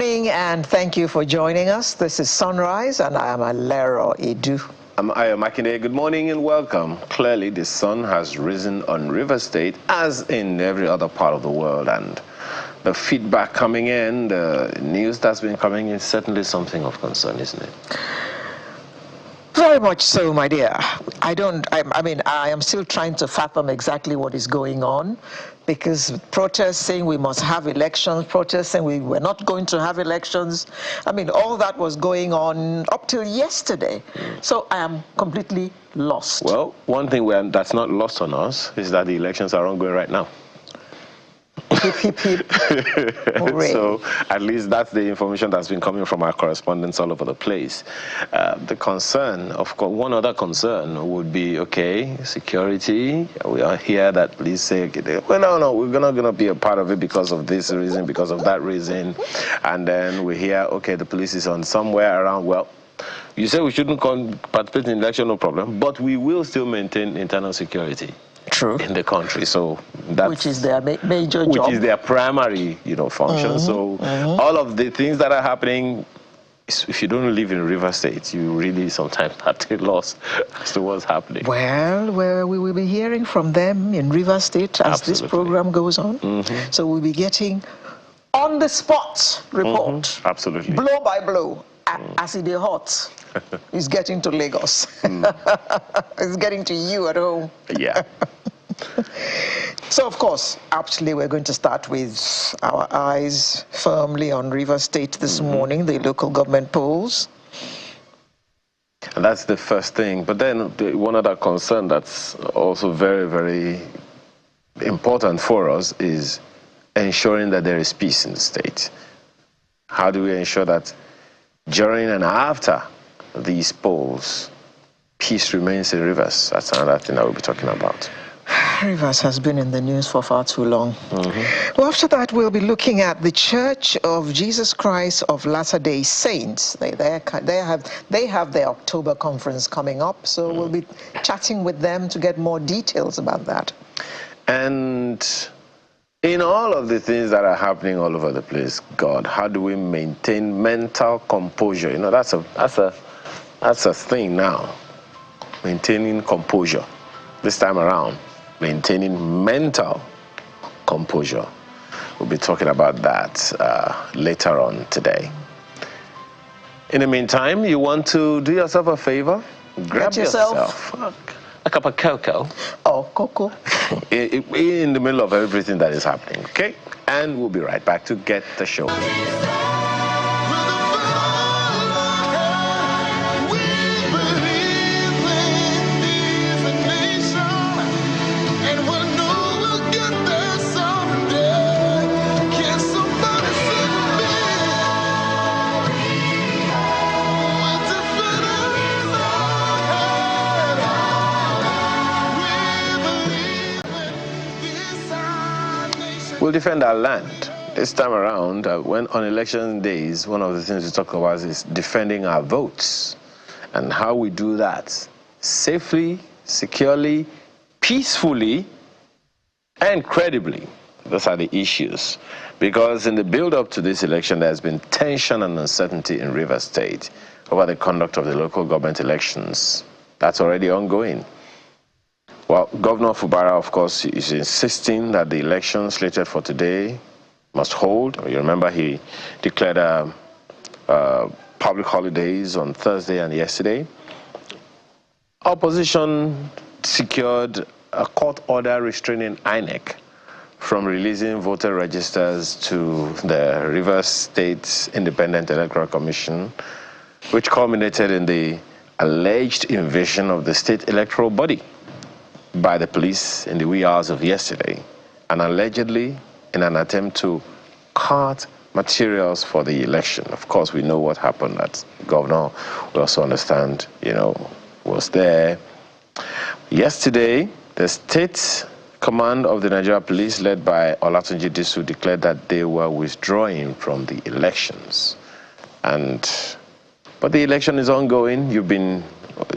morning, and thank you for joining us. This is Sunrise, and I am Alero Edu. I'm Ayo Makinde. Good morning and welcome. Clearly, the sun has risen on Rivers State, as in every other part of the world, and the feedback coming in, the news that's been coming in, is certainly something of concern, isn't it? Very much so, my dear. I am still trying to fathom exactly what is going on, because protests saying we must have elections, protests saying we were not going to have elections. I mean, all that was going on up till yesterday. So I am completely lost. Well, one thing that's not lost on us is that the elections are ongoing right now. Hip, hip, hip. So at least that's the information that's been coming from our correspondents all over the place. The concern, of course, one other concern would be, okay, security. We are here that police say, well, no, we're not going to be a part of it because of this reason, because of that reason. And then we hear, okay, the police is on somewhere around, well, you say we shouldn't participate in election, no problem, but we will still maintain internal security. True. In the country, so that's which is their major job, which is their primary, function. So all of the things that are happening, if you don't live in River State, you really sometimes have to lost as to what's happening. Well, we will be hearing from them in River State as Absolutely. This program goes on. So we'll be getting on the spot report, Absolutely, blow by blow, as it is hot. It's getting to Lagos. It's getting to you at home. Yeah. So, of course, actually, we're going to start with our eyes firmly on River State this morning, the local government polls. And that's the first thing. But then one other concern that's also very, very important for us is ensuring that there is peace in the state. How do we ensure that during and after these polls, peace remains in Rivers? That's another thing that we'll be talking about. Rivers has been in the news for far too long. Well, after that, we'll be looking at the Church of Jesus Christ of Latter-day Saints. They have their October conference coming up, so we'll be chatting with them to get more details about that. And in all of the things that are happening all over the place, God, how do we maintain mental composure? That's a thing now. Maintaining composure. This time around, maintaining mental composure. We'll be talking about that later on today. In the meantime, you want to do yourself a favor? Grab yourself a cup of cocoa. Oh, cocoa. In the middle of everything that is happening, okay? And we'll be right back to get the show. We'll defend our land. This time around, when on election days, one of the things we talk about is defending our votes and how we do that safely, securely, peacefully, and credibly. Those are the issues. Because in the build-up to this election, there's been tension and uncertainty in Rivers State over the conduct of the local government elections. That's already ongoing. Well, Governor Fubara, of course, is insisting that the election slated for today must hold. You remember he declared public holidays on Thursday and yesterday. Opposition secured a court order restraining INEC from releasing voter registers to the Rivers State Independent Electoral Commission, which culminated in the alleged invasion of the state electoral body by the police in the wee hours of yesterday, and allegedly in an attempt to cart materials for the election. Of course, we know what happened. That governor, we also understand, was there. Yesterday, the state command of the Nigeria police, led by Olatunji Disu, declared that they were withdrawing from the elections. But the election is ongoing. You've been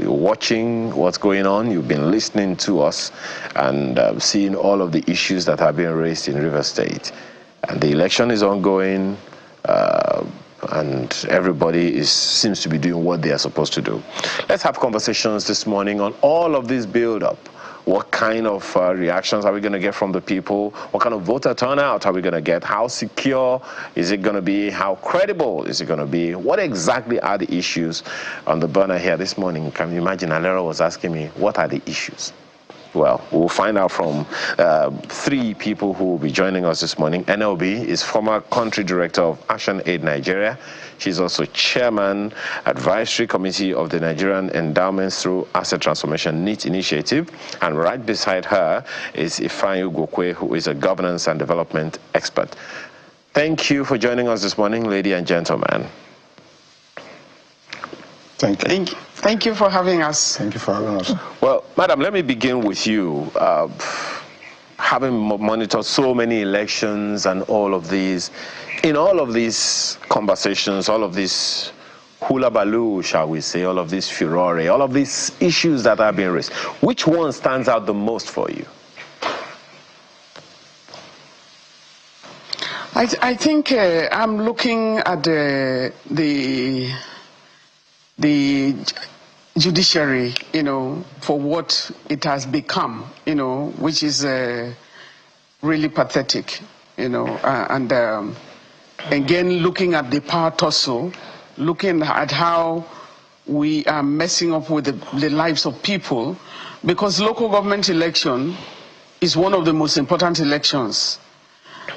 watching what's going on. You've been listening to us and seeing all of the issues that have been raised in Rivers State. And the election is ongoing. and everybody seems to be doing what they are supposed to do. Let's have conversations this morning on all of this build-up. What kind of reactions are we going to get from the people? What kind of voter turnout are we going to get? How secure is it going to be? How credible is it going to be? What exactly are the issues on the burner here this morning? Can you imagine? Alera was asking me, what are the issues? Well, we'll find out from three people who will be joining us this morning. NLB is former country director of Action Aid Nigeria. She's also chairman, advisory committee of the Nigerian Endowments Through Asset Transformation NEAT initiative. And right beside her is Ifeanyi Ugwokwe, who is a governance and development expert. Thank you for joining us this morning, ladies and gentlemen. Thank you. Thank you for having us. Thank you for having us. Well, madam, let me begin with you. Having monitored so many elections and all of these, in all of these conversations, all of this hula baloo, shall we say, all of this furore, all of these issues that are being raised, which one stands out the most for you? I think I'm looking at the judiciary, for what it has become, which is really pathetic, and again, looking at the power tussle, looking at how we are messing up with the lives of people, because local government election is one of the most important elections.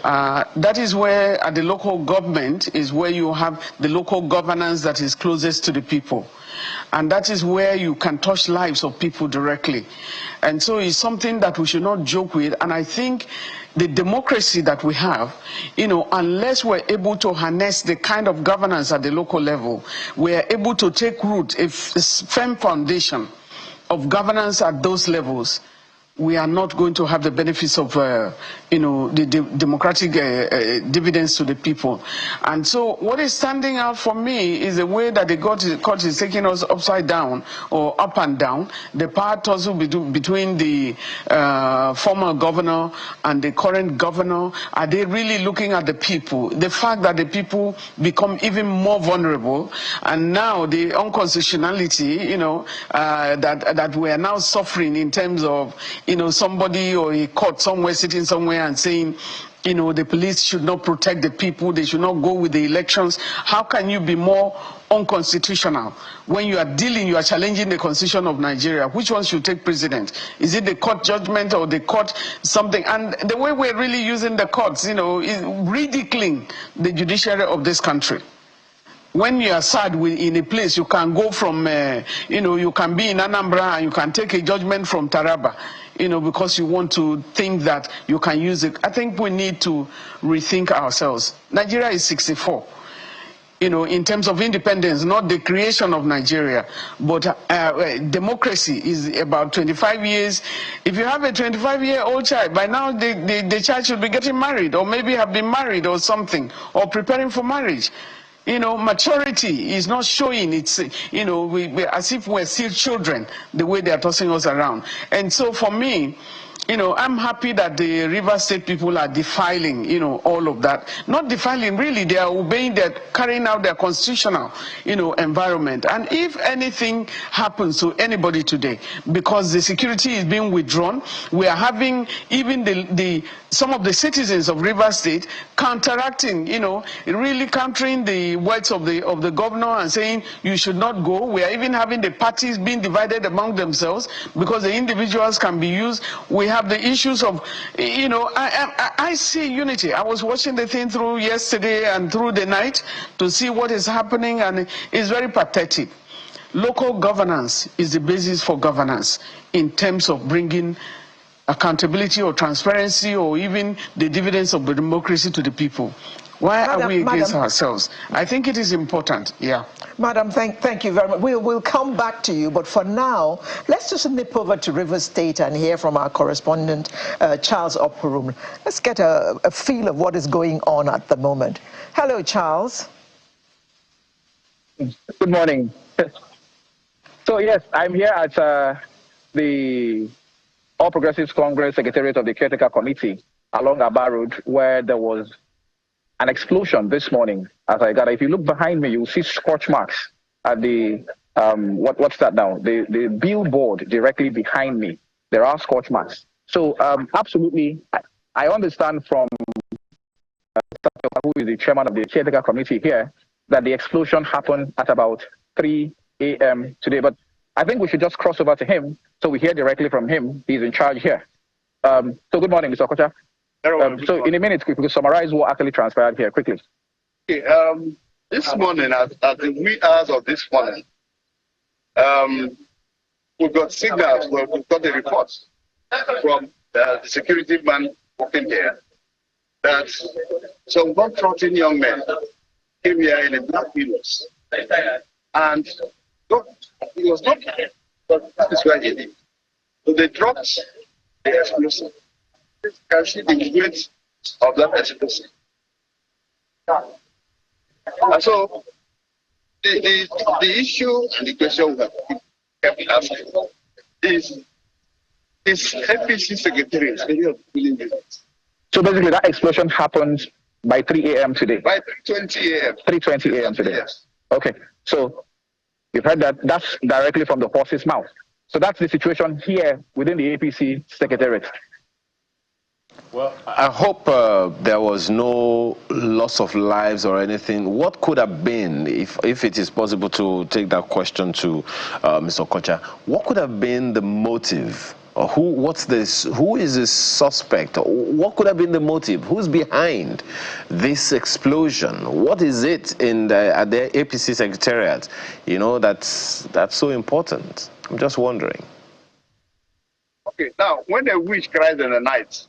That is where, at the local government, is where you have the local governance that is closest to the people. And that is where you can touch lives of people directly. And so it's something that we should not joke with. And I think the democracy that we have, unless we're able to harness the kind of governance at the local level, we're able to take root, a firm foundation of governance at those levels, we are not going to have the benefits of, the democratic dividends to the people. And so what is standing out for me is the way that the court is taking us upside down or up and down. The power tussle between the former governor and the current governor. Are they really looking at the people? The fact that the people become even more vulnerable, and now the unconstitutionality, that we are now suffering in terms of, somebody or a court somewhere sitting somewhere and saying, the police should not protect the people, they should not go with the elections. How can you be more unconstitutional when you are challenging the constitution of Nigeria? Which one should take precedent? Is it the court judgment or the court something? And the way we're really using the courts, is ridiculing the judiciary of this country. When you are sad in a place, you can go from, you can be in Anambra and you can take a judgment from Taraba, because you want to think that you can use it. I think we need to rethink ourselves. Nigeria is 64, in terms of independence, not the creation of Nigeria, but democracy is about 25 years. If you have a 25-year-old child, by now the child should be getting married, or maybe have been married or something, or preparing for marriage. Maturity is not showing. It's, as if we're still children, the way they are tossing us around. And so for me, I'm happy that the River State people are defiling, all of that. Not defiling, really, they are obeying, they're carrying out their constitutional, environment. And if anything happens to anybody today, because the security is being withdrawn, we are having even some of the citizens of River State counteracting, really countering the words of the governor and saying you should not go. We are even having the parties being divided among themselves because the individuals can be used. We have the issues of, I see unity. I was watching the thing through yesterday and through the night to see what is happening, and it's very pathetic. Local governance is the basis for governance in terms of bringing accountability or transparency or even the dividends of the democracy to the people. Why are we against ourselves? I think it is important, yeah. Madam, thank you very much. We'll come back to you, but for now, let's just nip over to Rivers State and hear from our correspondent, Charles Oporum. Let's get a feel of what is going on at the moment. Hello, Charles. Good morning. So, yes, I'm here at the All Progressives Congress Secretariat of the Caretaker Committee along Aba Road, where there was an explosion this morning as I gather. If you look behind me, you'll see scorch marks at the, what's that now? The billboard directly behind me. There are scorch marks. So absolutely, I understand from who is the chairman of the caretaker committee here, that the explosion happened at about 3 a.m. today. But I think we should just cross over to him so we hear directly from him. He's in charge here. So good morning, Mr. Okocha. So in a minute, we could summarize what actually transpired here quickly. Okay, this morning, at the wee hours of this morning, we've got signals, we've got the reports from the security man working here that some gun-trotting young men came here in a black Venus. And he was not, but that is where he lived. So they dropped the explosive. You can see the weight of that explosive. And so the issue and the question we have kept asking is APC secretariat really business? So basically that explosion happened by 3 a.m. today? By 3:20 a.m. 3:20 a.m. today? Yes. Okay, so you've heard that. That's directly from the horse's mouth. So that's the situation here within the APC secretariat. Well, I hope there was no loss of lives or anything. What could have been, if it is possible to take that question to Mr. Okocha, what could have been the motive? Or who is this suspect? What could have been the motive? Who's behind this explosion? What is it at the APC secretariat, that's so important? I'm just wondering. Okay, now, when a witch cries in the night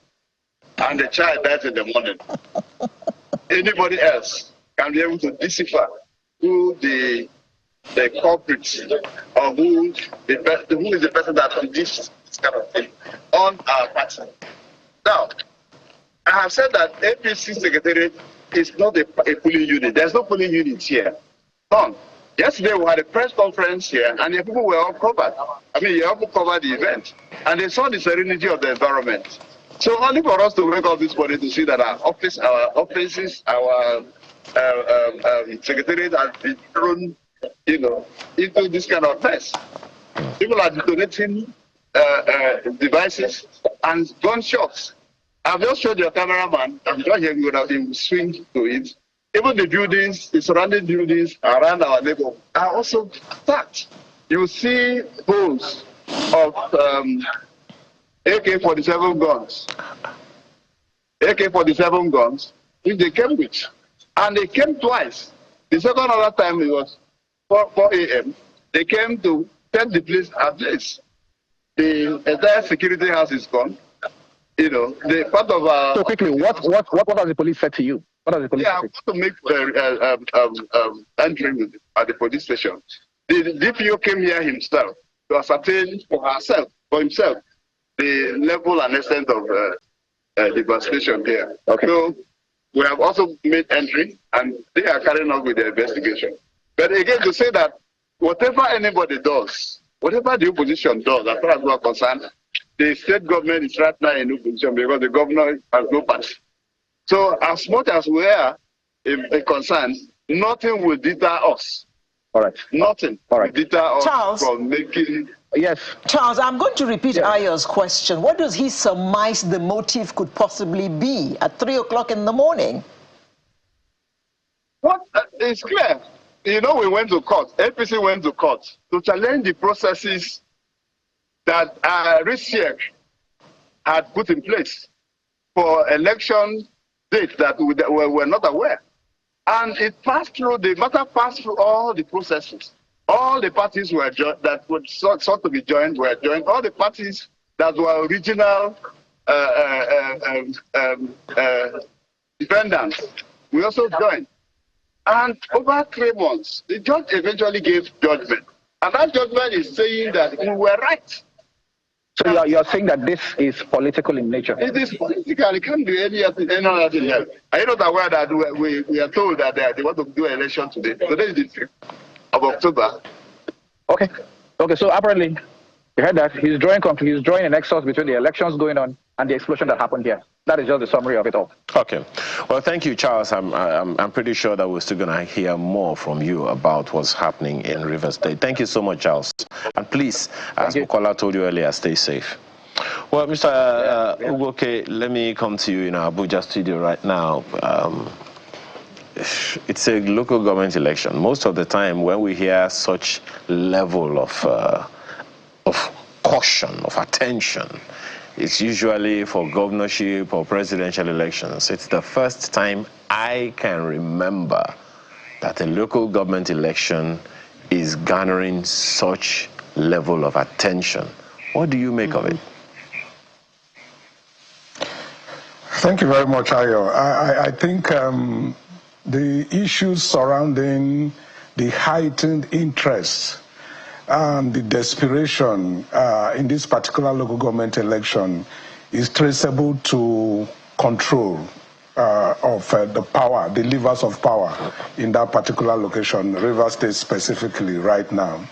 and the child dies in the morning, anybody else can be able to decipher who the culprit or who is the person that did this kind of thing on our party. Now, I have said that APC secretariat is not a polling unit. There's no polling unit here. None. Yesterday we had a press conference here and the people were all covered. I mean, you all covered the event. And they saw the serenity of the environment. So only for us to wake up this morning to see that our offices, our secretariat has been thrown, into this kind of mess. People are donating devices and gunshots. I've just showed your cameraman, I'm sure he would have been swinged to it. Even the buildings, the surrounding buildings around our neighborhood are also attacked. You see holes of AK-47 guns. AK-47 guns, which they came with. And they came twice. The second other time it was 4 a.m. They came to set the place ablaze. The entire security house is gone. The part of our... So quickly, what has the police said to you? What has the police said? I want to make the entry at the police station. The DPO came here himself to ascertain for himself, the level and extent of devastation here. Okay. So we have also made entry, and they are carrying on with the investigation. But again, to say that whatever anybody does, whatever the opposition does, as far as we are concerned, the state government is right now in opposition because the governor has no party. So as much as we are concerned, nothing will deter us. All right. Nothing will deter us Charles, from making... Yes. Charles, I'm going to repeat Ayo's question. What does he surmise the motive could possibly be at 3 o'clock in the morning? What? It's clear. We went to court. APC went to court to challenge the processes that RISIEC had put in place for election dates that we were not aware. And the matter passed through all the processes. All the parties were that were sought to be joined were joined. All the parties that were original defendants, we also joined. And over 3 months, the judge eventually gave judgment. And that judgment is saying that we were right. So you're saying that this is political in nature? It is political. It can't be any other thing else. Are you not aware that we are told that they want to do an election today? Today is the 5th of October. Okay. So apparently, you heard that he's drawing an nexus between the elections going on and the explosion that happened here. That is just the summary of it all. Okay. Well, thank you, Charles. I'm pretty sure that we're still going to hear more from you about what's happening in Rivers State. Thank you so much, Charles. And please, as Bukola told you earlier, stay safe. Well, Mr. Ugoke, let me come to you in our Abuja studio right now. It's a local government election. Most of the time when we hear such level of caution, of attention, it's usually for governorship or presidential elections. It's the first time I can remember that a local government election is garnering such level of attention. What do you make of it? Thank you very much, Ayo. I think the issues surrounding the heightened interest and the desperation in this particular local government election is traceable to control of the power, the levers of power in that particular location, Rivers State specifically right now.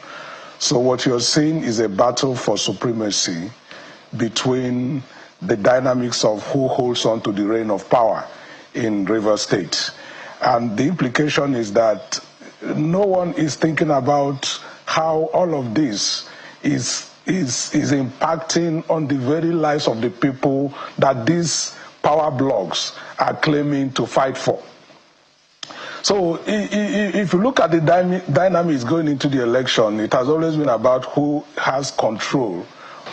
So what you're seeing is a battle for supremacy between the dynamics of who holds on to the reign of power in Rivers State. And the implication is that no one is thinking about how all of this is impacting on the very lives of the people that these power blocks are claiming to fight for. So if you look at the dynamics going into the election, it has always been about who has control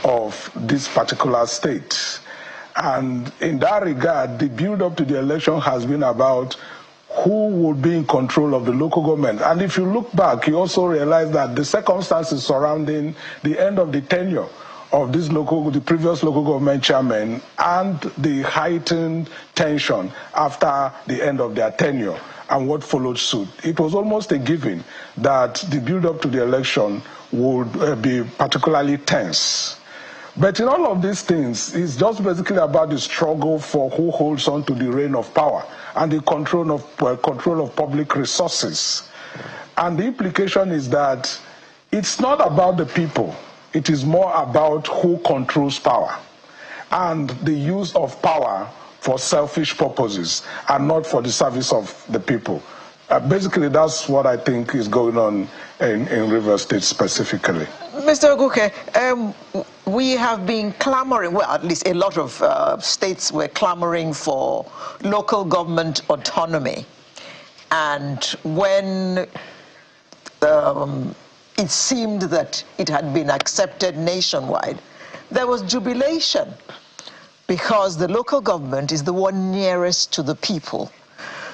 of this particular state. And in that regard, the build-up to the election has been about who would be in control of the local government. And if you look back, you also realize that the circumstances surrounding the end of the tenure of the previous local government chairman and the heightened tension after the end of their tenure and what followed suit, it was almost a given that the build-up to the election would be particularly tense. But in all of these things, it's just basically about the struggle for who holds on to the reign of power and the control of public resources. And the implication is that it's not about the people. It is more about who controls power and the use of power for selfish purposes and not for the service of the people. Basically, that's what I think is going on in Rivers State specifically. Mr. Oguke, we have been clamoring, well, at least a lot of states were clamoring for local government autonomy. And when it seemed that it had been accepted nationwide, there was jubilation because the local government is the one nearest to the people.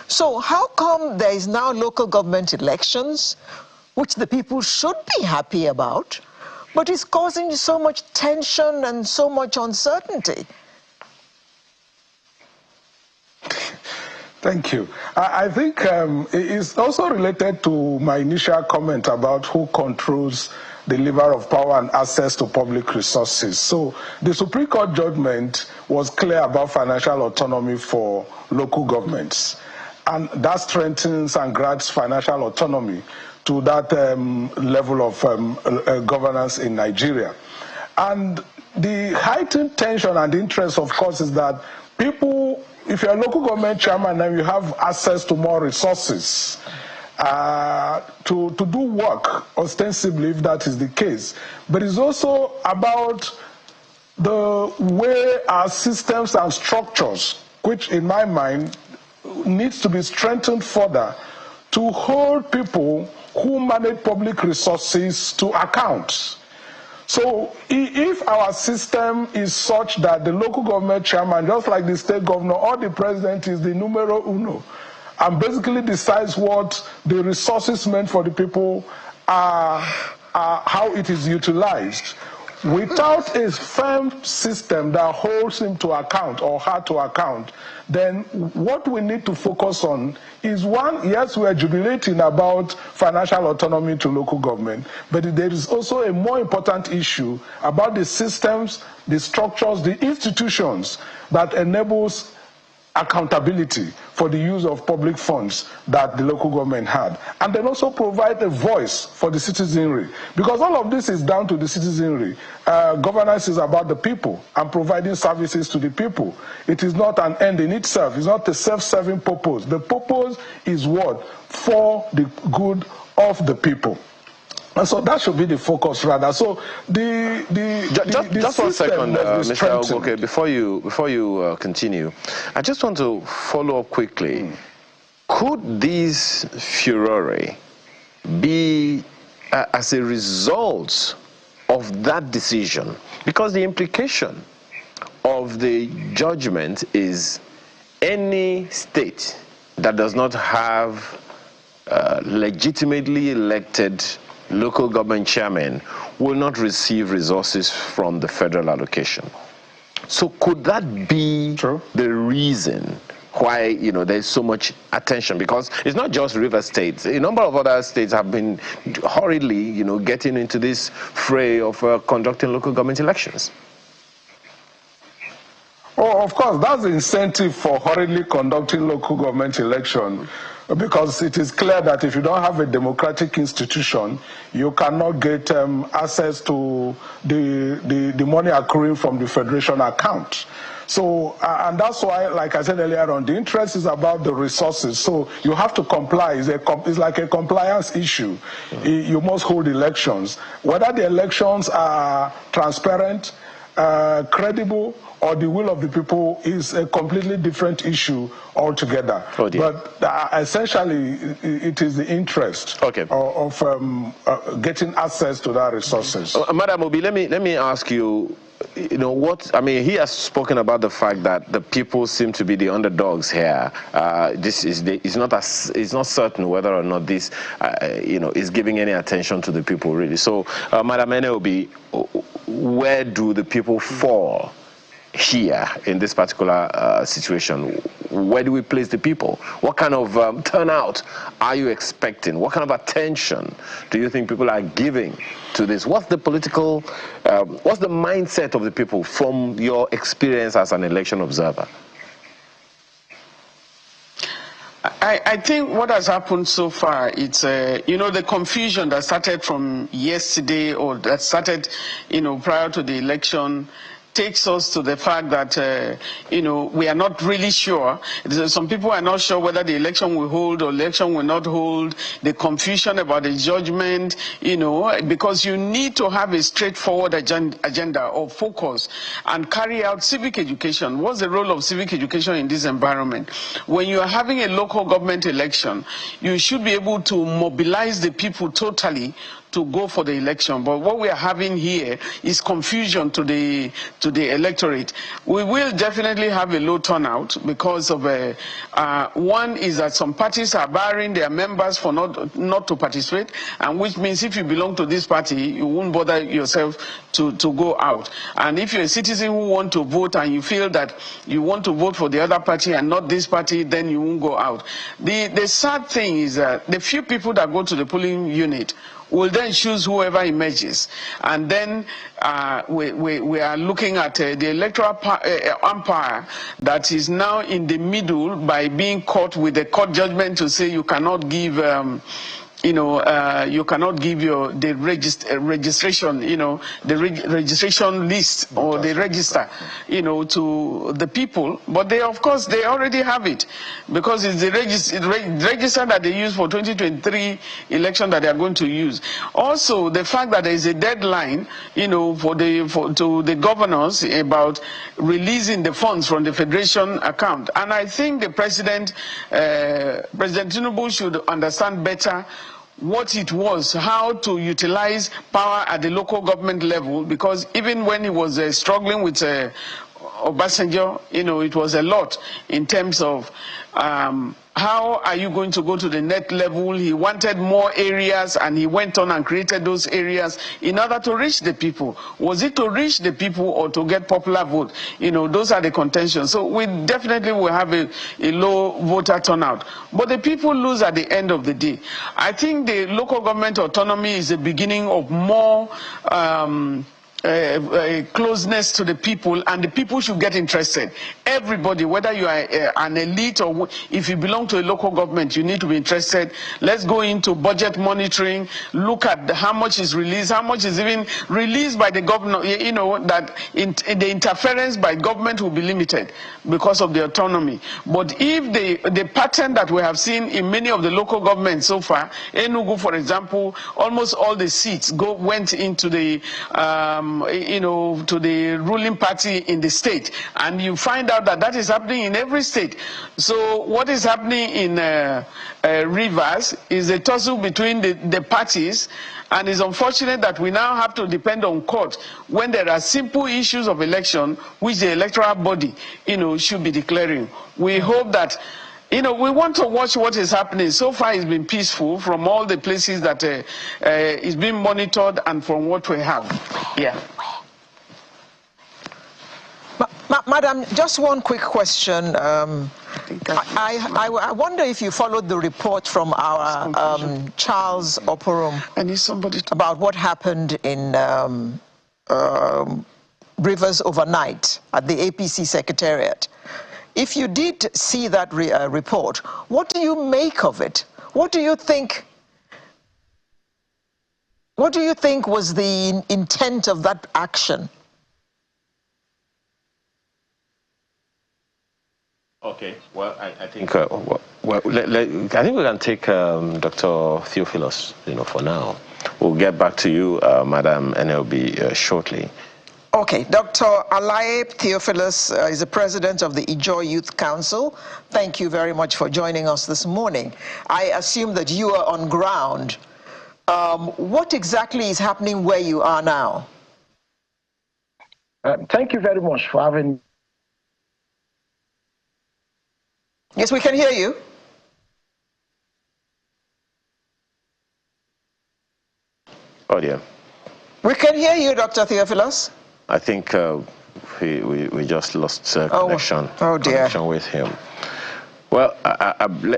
So how come there is now local government elections, which the people should be happy about, but it's causing so much tension and so much uncertainty? Thank you. I think it's also related to my initial comment about who controls the lever of power and access to public resources. So the Supreme Court judgment was clear about financial autonomy for local governments. And that strengthens and grants financial autonomy to that level of governance in Nigeria. And the heightened tension and interest, of course, is that people, if you're a local government chairman, then you have access to more resources to do work, ostensibly, if that is the case. But it's also about the way our systems and structures, which in my mind needs to be strengthened further to hold people who manage public resources to account. So if our system is such that the local government chairman, just like the state governor or the president, is the numero uno and basically decides what the resources meant for the people are how it is utilized, without a firm system that holds him to account or her to account, then what we need to focus on is one, yes, we are jubilating about financial autonomy to local government, but there is also a more important issue about the systems, the structures, the institutions that enables accountability for the use of public funds that the local government had, and then also provide a voice for the citizenry, because all of this is down to the citizenry. Governance is about the people and providing services to the people. It is not an end in itself. It's not a self-serving purpose. The purpose is what? For the good of the people. And so that should be the focus, rather. So just 1 second, Mr. Ogoke, before you continue, I just want to follow up quickly. Could this furore be as a result of that decision? Because the implication of the judgment is any state that does not have legitimately elected local government chairman will not receive resources from the federal allocation. So could that be the reason why there's so much attention? Because it's not just River State. A number of other states have been hurriedly getting into this fray of conducting local government elections. Oh, of course, that's the incentive for hurriedly conducting local government election, because it is clear that if you don't have a democratic institution, you cannot get access to the money accruing from the federation account. So, and that's why, like I said earlier on, the interest is about the resources. So you have to comply. It's like a compliance issue. You must hold elections. Whether the elections are transparent, credible, or the will of the people is a completely different issue altogether. Oh dear. But essentially, it is the interest of getting access to that resources. Madam Obi, let me ask you, what, I mean, he has spoken about the fact that the people seem to be the underdogs here. It's not certain whether or not this, is giving any attention to the people, really. So, Madam Obi, where do the people fall here in this particular situation? Where do we place the people? What kind of turnout are you expecting? What kind of attention do you think people are giving to this? What's the political, what's the mindset of the people from your experience as an election observer? I think what has happened so far, it's, the confusion that started from yesterday, or that started, prior to the election, takes us to the fact that, we are not really sure. Some people are not sure whether the election will hold or election will not hold. The confusion about the judgment, because you need to have a straightforward agenda or focus and carry out civic education. What's the role of civic education in this environment? When you are having a local government election, you should be able to mobilize the people totally to go for the election. But what we are having here is confusion to the electorate. We will definitely have a low turnout because of one is that some parties are barring their members for not to participate, and which means if you belong to this party, you won't bother yourself to go out. And if you're a citizen who want to vote and you feel that you want to vote for the other party and not this party, then you won't go out. The sad thing is that the few people that go to the polling unit will then choose whoever emerges. And then we are looking at the electoral umpire that is now in the middle by being caught with a court judgment to say you cannot give you cannot give the registration, the registration list or the register, to the people. But they, of course, they already have it because it's the register that they use for 2023 election that they are going to use. Also, the fact that there is a deadline, to the governors about releasing the funds from the federation account. And I think the President Tinubu should understand better what it was, how to utilize power at the local government level, because even when he was struggling with Obasanjo, it was a lot in terms of how are you going to go to the net level. He wanted more areas and he went on and created those areas in order to reach the people. Was it to reach the people or to get popular vote? Those are the contentions. So we definitely will have a low voter turnout. But the people lose at the end of the day. I think the local government autonomy is the beginning of more closeness to the people, and the people should get interested. Everybody, whether you are an elite or if you belong to a local government, you need to be interested. Let's go into budget monitoring, look at how much is released, how much is even released by the governor. You know that the interference by government will be limited because of the autonomy. But if the pattern that we have seen in many of the local governments so far, Enugu, for example, almost all the seats went into the to the ruling party in the state, and you find out that that is happening in every state. So what is happening in Rivers is a tussle between the parties, and it's unfortunate that we now have to depend on court when there are simple issues of election which the electoral body should be declaring. We hope that we want to watch what is happening. So far it's been peaceful from all the places that is being monitored and from what we have. Yeah. Madam, just one quick question. I wonder if you followed the report from our Charles Oporum about what happened in Rivers overnight at the APC Secretariat. If you did see that report, what do you make of it? What do you think? What do you think was the intent of that action? Okay. Well, I think I think we can take Dr. Theophilus, for now. We'll get back to you, Madam NLB, shortly. Okay, Dr. Alaye Theophilus is the president of the Ijoy Youth Council. Thank you very much for joining us this morning. I assume that you are on ground. What exactly is happening where you are now? Thank you very much for having me. Yes, we can hear you. Oh, dear. We can hear you, Dr. Theophilus. I think we just lost connection with him. Well,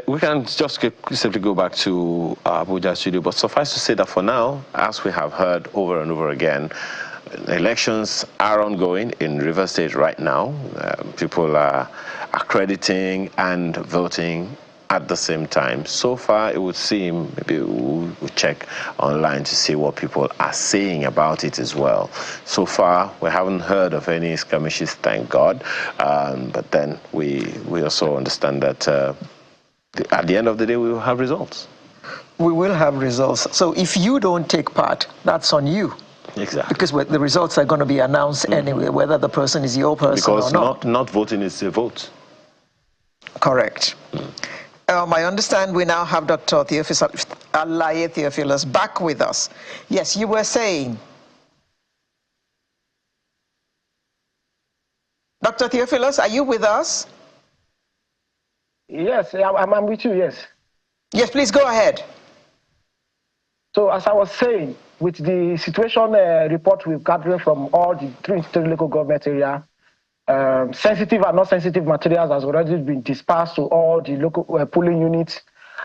we can just simply go back to Abuja studio, but suffice to say that for now, as we have heard over and over again, elections are ongoing in Rivers State right now. People are accrediting and voting at the same time. So far, it would seem, maybe we'll check online to see what people are saying about it as well. So far, we haven't heard of any skirmishes, thank God. But then we also understand that at the end of the day, we will have results. We will have results. So if you don't take part, that's on you. Exactly. Because the results are going to be announced anyway, whether the person is your person or not. Because not voting is a vote. Correct. I understand we now have Dr. Alaye Theophilus back with us. Yes, you were saying. Dr. Theophilus, are you with us? Yes, I'm with you, yes. Yes, please go ahead. So as I was saying, with the situation report we've gathered from all the three local government areas, sensitive and not sensitive materials has already been dispersed to all the local polling units,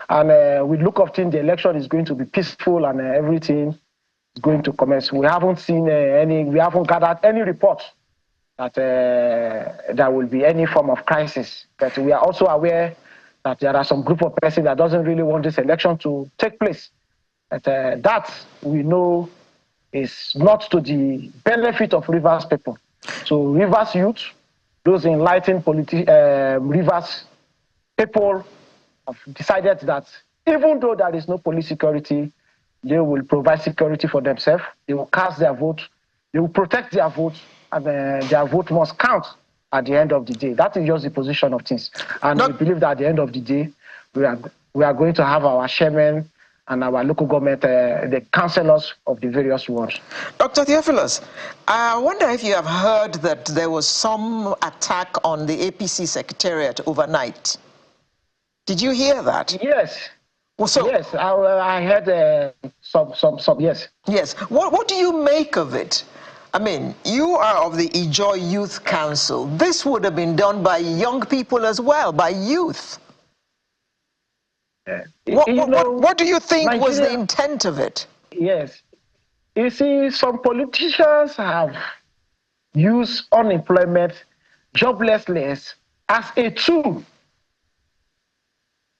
and with look of things, the election is going to be peaceful and everything is going to commence. We haven't seen we haven't gathered any report that there will be any form of crisis. But we are also aware that there are some group of persons that doesn't really want this election to take place. But that we know is not to the benefit of Rivers people. So Rivers youth, those enlightened Rivers people have decided that even though there is no police security, they will provide security for themselves. They will cast their vote. They will protect their vote, and their vote must count at the end of the day. That is just the position of things. And we believe that at the end of the day, we are going to have our chairman and our local government, the councillors of the various wards. Dr. Theophilus, I wonder if you have heard that there was some attack on the APC Secretariat overnight. Did you hear that? Yes. Well, so, yes, I heard some, yes. Yes. What do you make of it? I mean, you are of the Ijoy Youth Council. This would have been done by young people as well, by youth. What do you think was the intent of it? Yes. You see, some politicians have used unemployment, joblessness as a tool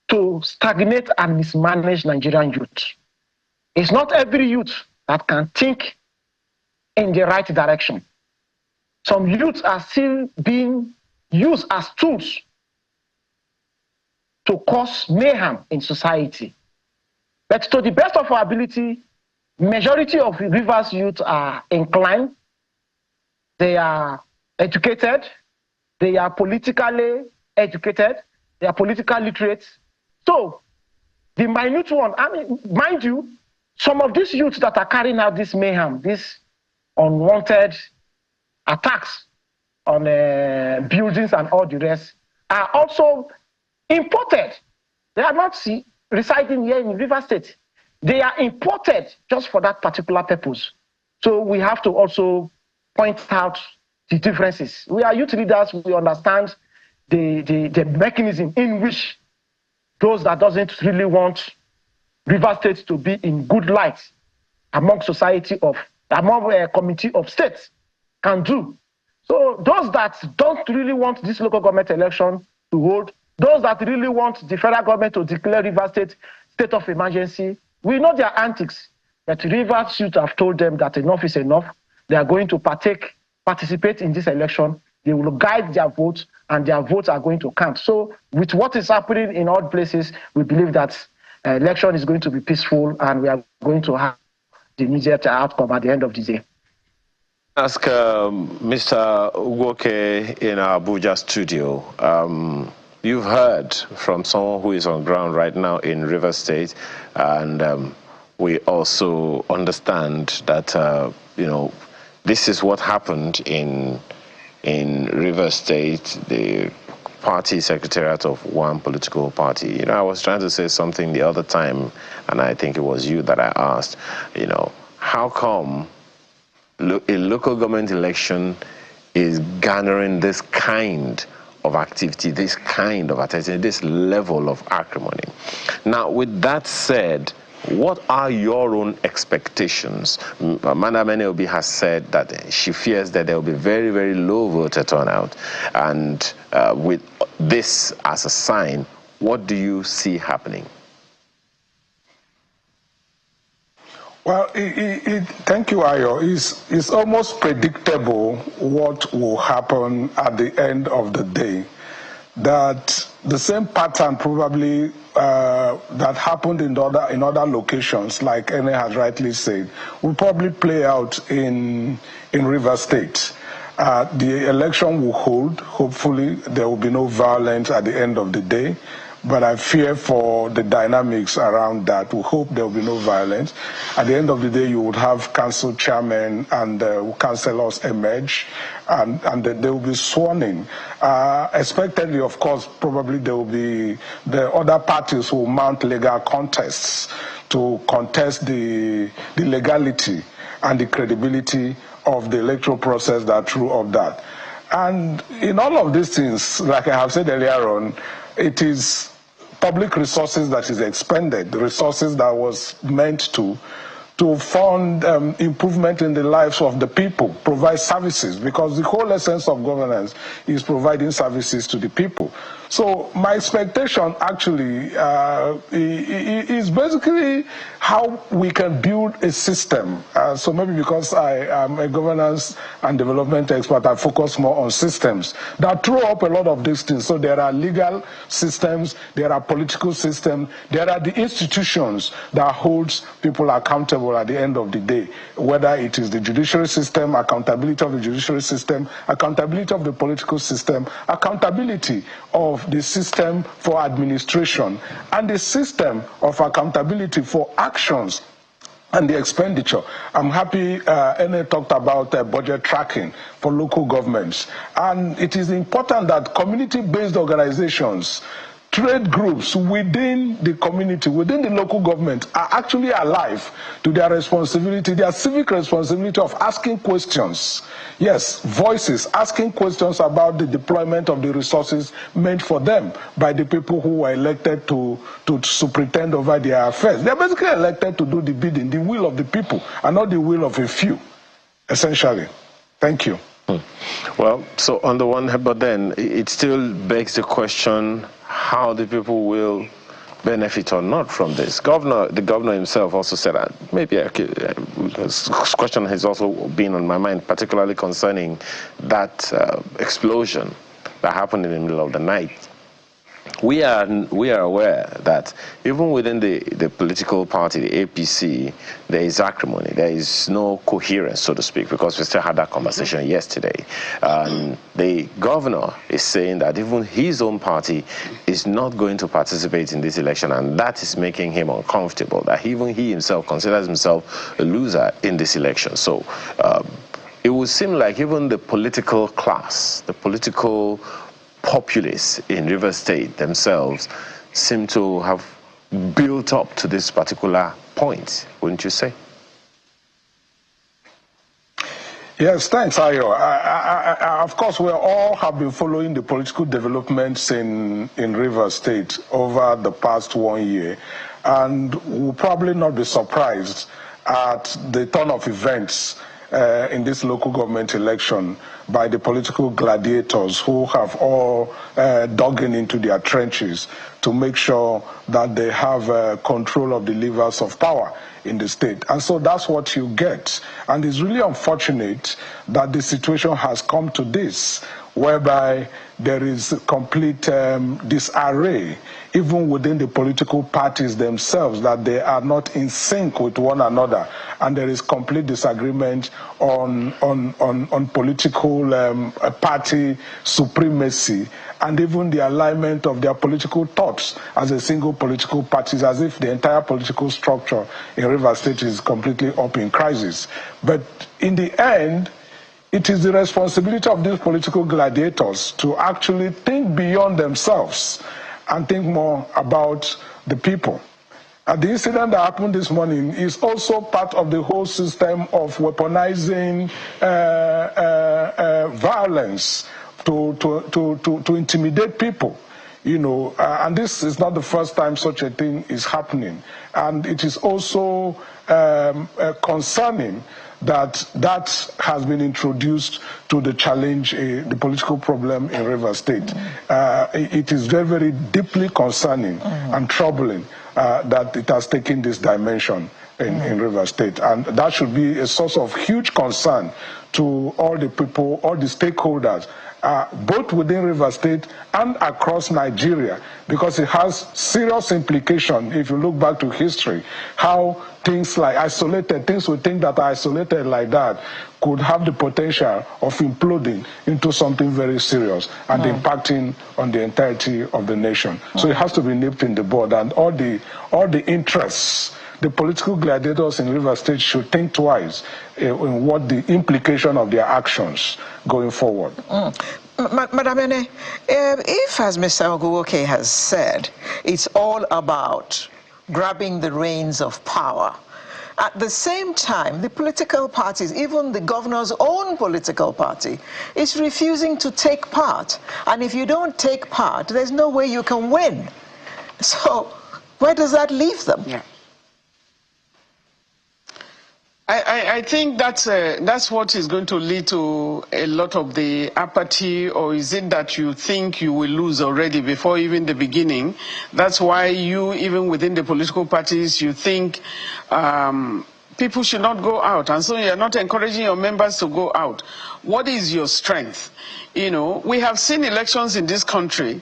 to stagnate and mismanage Nigerian youth. It's not every youth that can think in the right direction. Some youths are still being used as tools to cause mayhem in society. But to the best of our ability, majority of Rivers youth are inclined, they are educated, they are politically educated, they are politically literate. So the minute one, I mean, mind you, some of these youths that are carrying out this mayhem, these unwanted attacks on buildings and all the rest, are also imported. They are not residing here in River State. They are imported just for that particular purpose. So we have to also point out the differences. We are youth leaders, we understand the mechanism in which those that doesn't really want River State to be in good light among a committee of states can do. So those that don't really want this local government election to hold, those that really want the federal government to declare River State state of emergency, we know their antics. But Rivers youth have told them that enough is enough. They are going to participate in this election. They will guide their votes, and their votes are going to count. So with what is happening in all places, we believe that election is going to be peaceful, and we are going to have the immediate outcome at the end of the day. Ask Mr. Ugoke in our Abuja studio. You've heard from someone who is on ground right now in River State, and we also understand that this is what happened in River State, the party secretariat of one political party. I was trying to say something the other time, and I think it was you that I asked, how come a local government election is garnering this kind of activity, this kind of attention, this level of acrimony? Now, with that said, what are your own expectations? Amanda Meneobi has said that she fears that there will be very, very low voter turnout. And with this as a sign, what do you see happening? Well, thank you, Ayo. It's almost predictable what will happen at the end of the day. That the same pattern probably that happened in other locations, like Ene has rightly said, will probably play out in River State. The election will hold. Hopefully, there will be no violence at the end of the day. But I fear for the dynamics around that. We hope there will be no violence. At the end of the day, you would have council chairmen and councillors emerge, and they will be sworn in. Expectedly, of course, probably there will be the other parties who mount legal contests to contest the legality and the credibility of the electoral process that through of that. And in all of these things, like I have said earlier on, it is public resources that is expended, the resources that was meant to fund improvement in the lives of the people, provide services, because the whole essence of governance is providing services to the people. So my expectation actually is basically how we can build a system. So maybe because I am a governance and development expert, I focus more on systems that throw up a lot of these things. So there are legal systems, there are political systems, there are the institutions that holds people accountable at the end of the day, whether it is the judiciary system, accountability of the judiciary system, accountability of the political system, accountability of the system for administration, and the system of accountability for actions and the expenditure. I'm happy Ene talked about budget tracking for local governments. And it is important that community-based organizations trade groups within the community, within the local government, are actually alive to their responsibility, their civic responsibility of asking questions. Yes, voices, asking questions about the deployment of the resources meant for them by the people who were elected to superintend over their affairs. They're basically elected to do the bidding, the will of the people, and not the will of a few, essentially. Thank you. Well, so on the one hand, but then it still begs the question how the people will benefit or not from this. The governor himself also said that maybe this question has also been on my mind, particularly concerning that explosion that happened in the middle of the night. We are aware that even within the political party, the APC, there is acrimony. There is no coherence, so to speak, because we still had that conversation yesterday. The governor is saying that even his own party is not going to participate in this election, and that is making him uncomfortable, that even he himself considers himself a loser in this election. So it would seem like even the political class, the political populace in Rivers State themselves seem to have built up to this particular point, wouldn't you say? Yes, thanks, Ayo. Of course, we all have been following the political developments in Rivers State over the past 1 year, and we'll probably not be surprised at the turn of events in this local government election by the political gladiators who have all dug into their trenches to make sure that they have control of the levers of power in the state. And so that's what you get. And it's really unfortunate that the situation has come to this, whereby there is complete disarray, even within the political parties themselves, that they are not in sync with one another, and there is complete disagreement on political party supremacy, and even the alignment of their political thoughts as a single political party, as if the entire political structure in Rivers State is completely up in crisis. But in the end, it is the responsibility of these political gladiators to actually think beyond themselves and think more about the people. The incident that happened this morning is also part of the whole system of weaponizing violence to intimidate people. You know, and this is not the first time such a thing is happening. And it is also concerning that has been introduced to the challenge, the political problem in Rivers State. It is very, very deeply concerning and troubling that it has taken this dimension in Rivers State. And that should be a source of huge concern to all the people, all the stakeholders, both within Rivers State and across Nigeria, because it has serious implications if you look back to history, how things like things we think that are isolated like that could have the potential of imploding into something very serious and impacting on the entirety of the nation. So it has to be nipped in the bud, and all the interests, the political gladiators in Rivers State should think twice in what the implication of their actions going forward. Madam Ene, if, as Mr. Oguwoke has said, it's all about grabbing the reins of power, at the same time, the political parties, even the governor's own political party, is refusing to take part. And if you don't take part, there's no way you can win. So where does that leave them? Yeah. I think that's what is going to lead to a lot of the apathy, or is it that you think you will lose already before even the beginning? That's why you, even within the political parties, you think people should not go out, and so you're not encouraging your members to go out. What is your strength? You know, we have seen elections in this country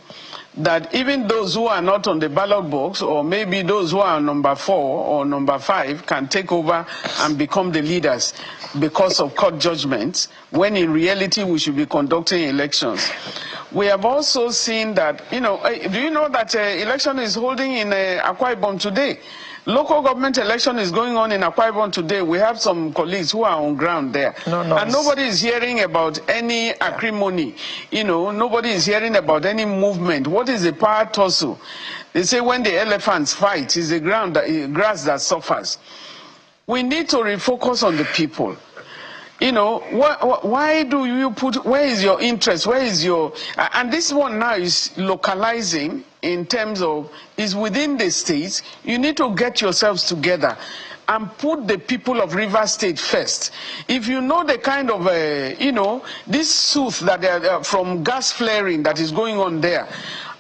that even those who are not on the ballot box, or maybe those who are number 4 or number 5, can take over and become the leaders because of court judgments, when in reality we should be conducting elections. We have also seen that, you know, do you know that election is holding in Akwa Ibom today? Local government election is going on in Akwa Ibom today. We have some colleagues who are on ground there. And nobody is hearing about any acrimony. You know, nobody is hearing about any movement. What is the power tussle? They say when the elephants fight, it's the grass that suffers. We need to refocus on the people. You know, why do you put, where is your interest? Where is your, and this one now is localizing in terms of, is within the states. You need to get yourselves together and put the people of Rivers State first. If you know the kind of, you know, this soot that from gas flaring that is going on there.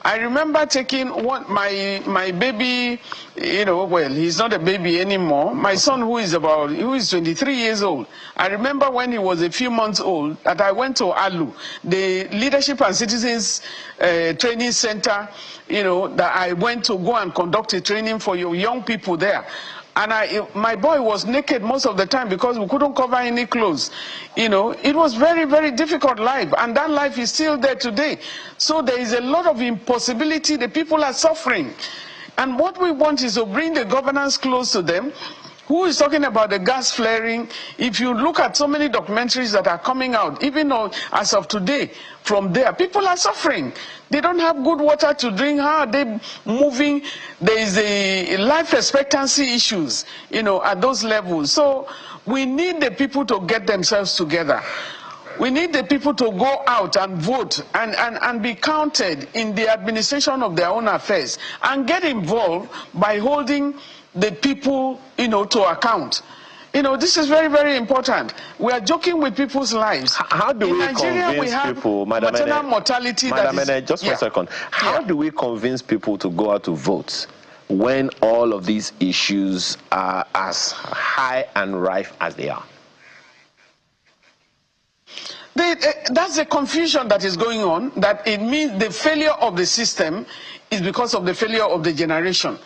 I remember taking my baby, you know, well, he's not a baby anymore. My son, who is 23 years old. I remember when he was a few months old that I went to ALU, the Leadership and Citizens Training Center, you know, that I went to go and conduct a training for young people there. And my boy was naked most of the time because we couldn't cover any clothes. You know, it was very, very difficult life. And that life is still there today. So there is a lot of impossibility. The people are suffering. And what we want is to bring the governance close to them. Who is talking about the gas flaring? If you look at so many documentaries that are coming out, even as of today, from there, people are suffering. They don't have good water to drink. How are they moving? There is a life expectancy issues, you know, at those levels. So we need the people to get themselves together. We need the people to go out and vote and be counted in the administration of their own affairs and get involved by holding the people, you know, to account. You know, this is very, very important. We are joking with people's lives. How do we convince people, Madam maternal mortality? Madam Ene, just for a second. How do we convince people to go out to vote when all of these issues are as high and rife as they are? That's the confusion that is going on, that it means the failure of the system is because of the failure of the generation.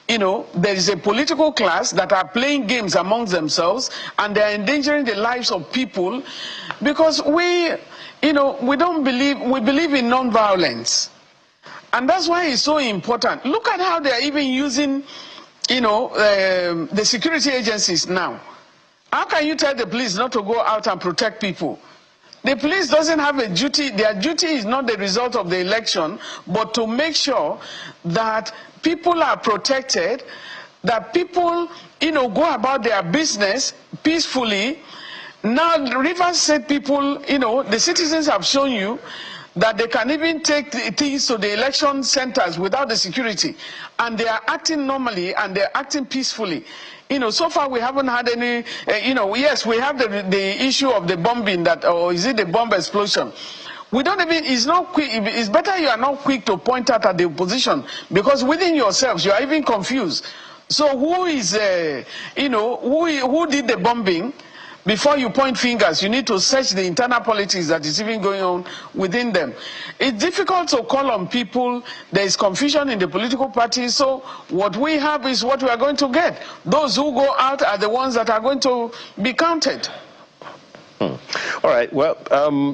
You know, there is a political class that are playing games amongst themselves and they are endangering the lives of people because we believe in non-violence. And that's why it's so important. Look at how they are even using, you know, the security agencies now. How can you tell the police not to go out and protect people? The police doesn't have a duty. Their duty is not the result of the election, but to make sure that people are protected, that people, you know, go about their business peacefully. Now, the Rivers State people, you know, the citizens have shown you that they can even take things to the election centers without the security. And they are acting normally and they're acting peacefully. You know, so far we haven't had any, you know, yes, we have the issue of the bombing that, or is it the bomb explosion? We don't even, it's not quick, it's better you are not quick to point out at the opposition because within yourselves you are even confused. So who is, you know, who did the bombing? Before you point fingers, you need to search the internal politics that is even going on within them. It's difficult to call on people. There is confusion in the political parties. So what we have is what we are going to get. Those who go out are the ones that are going to be counted. All right. Well,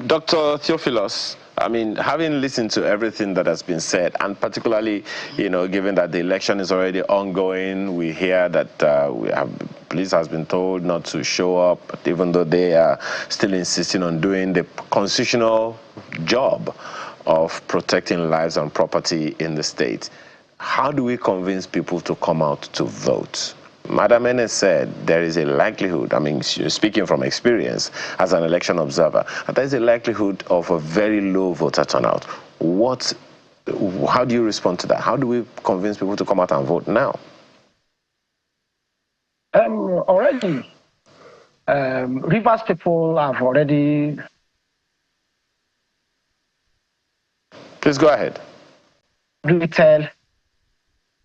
Dr. Theophilus, I mean, having listened to everything that has been said, and particularly, you know, given that the election is already ongoing, we hear that police has been told not to show up, even though they are still insisting on doing the constitutional job of protecting lives and property in the state. How do we convince people to come out to vote? Madam Ene said there is a likelihood, I mean, speaking from experience as an election observer, there is a likelihood of a very low voter turnout. How do you respond to that? How do we convince people to come out and vote now? Already, Rivers people have already... Please go ahead. Retail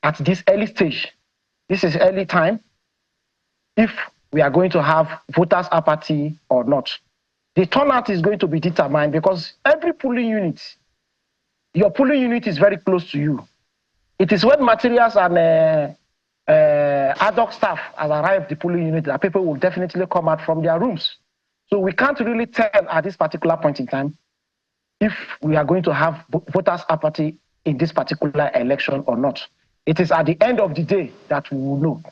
at this early stage. This is early time, if we are going to have voters' apathy or not. The turnout is going to be determined because every polling unit, your polling unit is very close to you. It is when materials and ad hoc staff has arrived at the polling unit that people will definitely come out from their rooms. So we can't really tell at this particular point in time if we are going to have voters' apathy in this particular election or not. It is at the end of the day that we will know.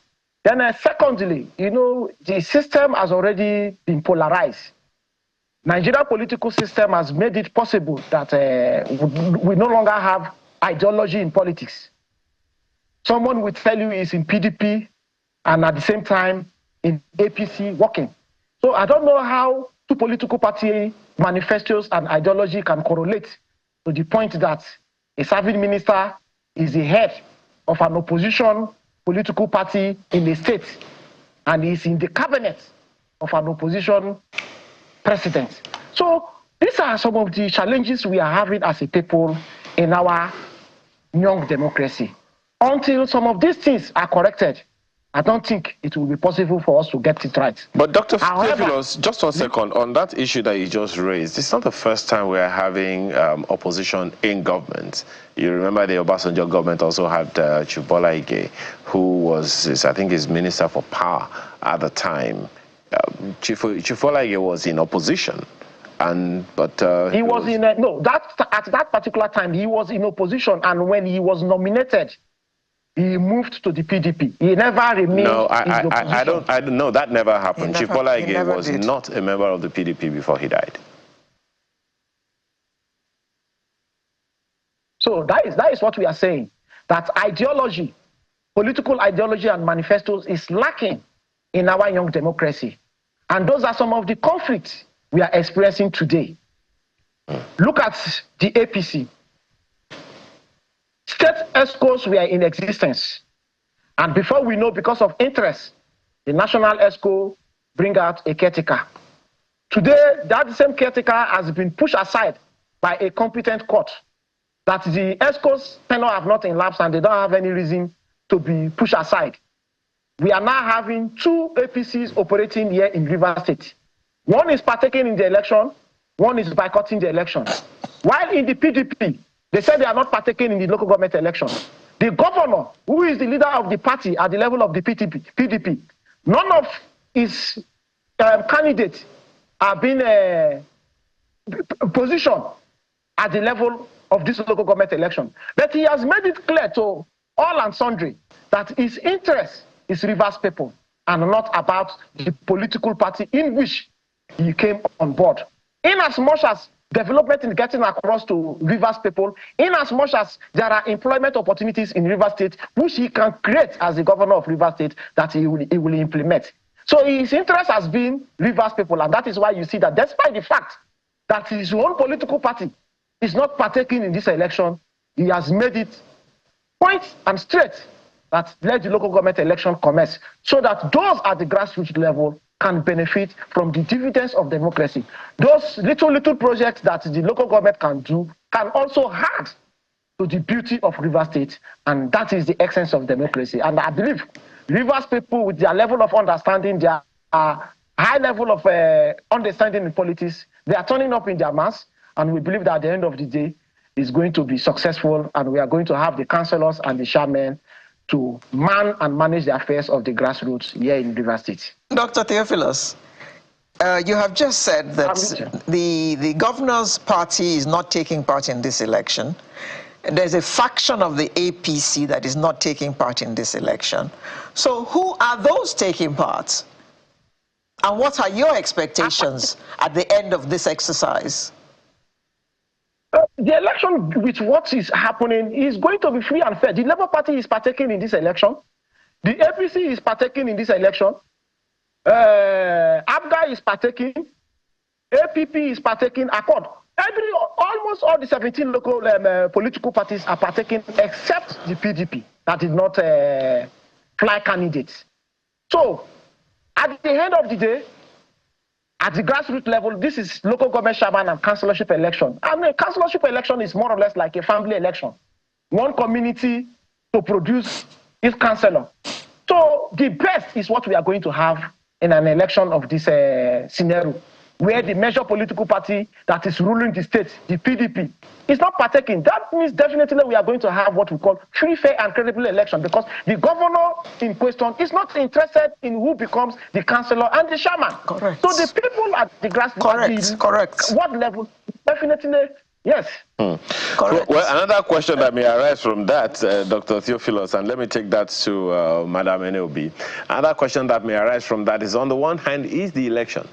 Then secondly, the system has already been polarized. Nigerian political system has made it possible that we no longer have ideology in politics. Someone will tell you he's in PDP and at the same time in APC working. So I don't know how two political party manifestos and ideology can correlate to the point that a serving minister is the head of an opposition political party in the state and is in the cabinet of an opposition president. So these are some of the challenges we are having as a people in our young democracy. Until some of these things are corrected, I don't think it will be possible for us to get it right. But Dr. Theophilus, just 1 second, on that issue that you just raised, it's not the first time we are having opposition in government. You remember the Obasanjo government also had Chief Bola Ige, who was, I think, his minister for power at the time. Chief Bola Ige was in opposition. But he was in at that particular time he was in opposition, and when he was nominated, he moved to the PDP. He never remained in the opposition. I don't know. That never happened. Chief Bola Ige was not a member of the PDP before he died. So that is what we are saying. That ideology, political ideology and manifestos is lacking in our young democracy. And those are some of the conflicts we are experiencing today. Look at the APC. State ESCOs were in existence. And before we know, because of interest, the National ESCO bring out a caretaker. Today, that same caretaker has been pushed aside by a competent court. That the ESCOs tenure have not elapsed and they don't have any reason to be pushed aside. We are now having two APCs operating here in Rivers State. One is partaking in the election, one is boycotting the election. While in the PDP, they said they are not partaking in the local government election. The governor, who is the leader of the party at the level of the PDP, none of his candidates are being positioned at the level of this local government election. But he has made it clear to all and sundry that his interest is Rivers people and not about the political party in which he came on board. In as much as development is getting across to Rivers people, in as much as there are employment opportunities in Rivers State, which he can create as the governor of Rivers State, that he will implement. So his interest has been Rivers people, and that is why you see that despite the fact that his own political party is not partaking in this election, he has made it point and straight that let the local government election commence, so that those at the grassroots level can benefit from the dividends of democracy. Those little projects that the local government can do can also add to the beauty of Rivers State, and that is the essence of democracy. And I believe Rivers people, with their level of understanding, their high level of understanding in politics, they are turning up in their mass, and we believe that at the end of the day, it's going to be successful, and we are going to have the councillors and the chairmen to man and manage the affairs of the grassroots here in Rivers State. Dr. Theophilus, you have just said that the governor's party is not taking part in this election. There's a faction of the APC that is not taking part in this election. So who are those taking part? And what are your expectations at the end of this exercise? The election, with what is happening, is going to be free and fair. The Labour Party is partaking in this election. The APC is partaking in this election. ABGA is partaking. APP is partaking. Accord. Almost all the 17 local political parties are partaking, except the PDP that did not fly candidates. So, at the end of the day, at the grassroots level, this is local government chairman and councillorship election. And a councillorship election is more or less like a family election. One community to produce its councillor. So the best is what we are going to have in an election of this scenario, where the major political party that is ruling the state, the PDP, is not partaking. That means definitely we are going to have what we call free, fair, and credible election, because the governor in question is not interested in who becomes the councillor and the chairman. Correct. So the people at the grassroots, Correct. what level, definitely Yes. Correct. Well, another question that may arise from that, Dr. Theophilus, and let me take that to Madam Enobi. Another question that may arise from that is, on the one hand, is the election.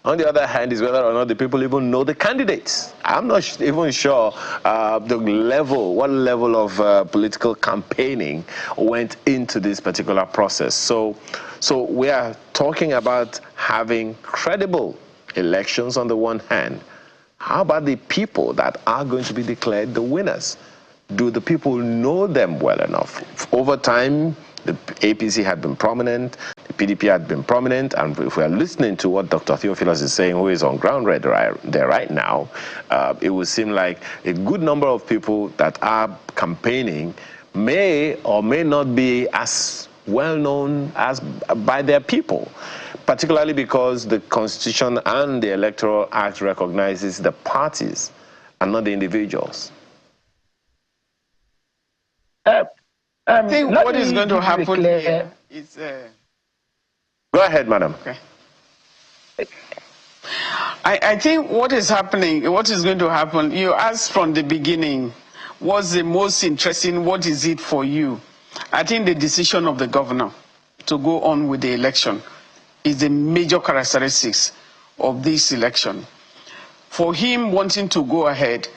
On the other hand, is whether or not the people even know the candidates. I'm not even sure what level of political campaigning went into this particular process. So we are talking about having credible elections on the one hand. How about the people that are going to be declared the winners? Do the people know them well enough? Over time, the APC had been prominent, the PDP had been prominent, and if we are listening to what Dr. Theophilus is saying, who is on ground right now, it would seem like a good number of people that are campaigning may or may not be as well known as by their people, particularly because the Constitution and the Electoral Act recognizes the parties and not the individuals. I think what is going to happen here is... Go ahead, madam. Okay. I think what is going to happen, you asked from the beginning, what's the most interesting, what is it for you? I think the decision of the governor to go on with the election is the major characteristics of this election. For him wanting to go ahead,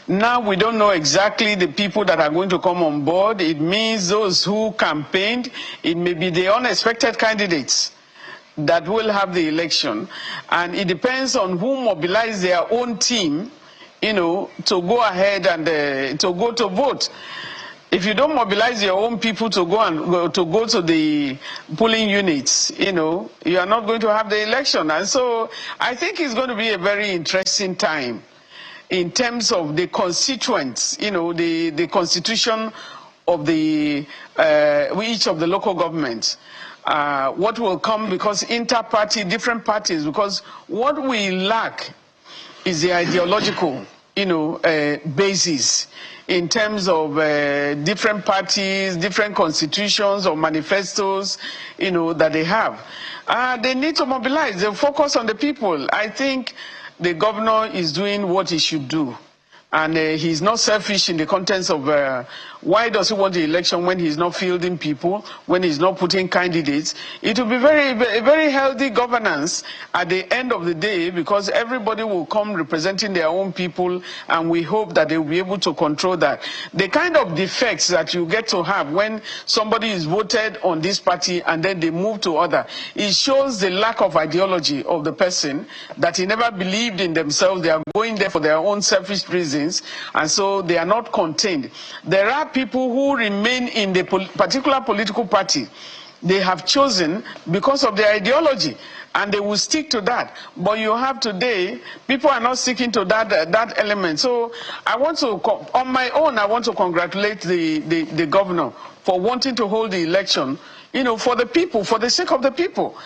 now we don't know exactly the people that are going to come on board. It means those who campaigned, it may be the unexpected candidates that will have the election. And it depends on who mobilize their own team, to go ahead and to go to vote. If you don't mobilize your own people to go to the polling units, you are not going to have the election. And so I think it's going to be a very interesting time in terms of the constituents, the constitution of the each of the local governments. What will come, because inter-party, different parties, because what we lack is the ideological, basis in terms of different parties, different constitutions or manifestos, that they have. They need to mobilize, they focus on the people. I think the governor is doing what he should do. And he's not selfish in the contents of why does he want the election when he's not fielding people, when he's not putting candidates. It will be a very healthy governance at the end of the day, because everybody will come representing their own people, and we hope that they will be able to control that. The kind of defects that you get to have when somebody is voted on this party and then they move to other, it shows the lack of ideology of the person, that he never believed in themselves. They are going there for their own selfish reasons. And so they are not contained. There are people who remain in the particular political party they have chosen because of their ideology, and they will stick to that. But you have today, people are not sticking to that element. So I want to, on my own, I want to congratulate the governor for wanting to hold the election, for the people, for the sake of the people.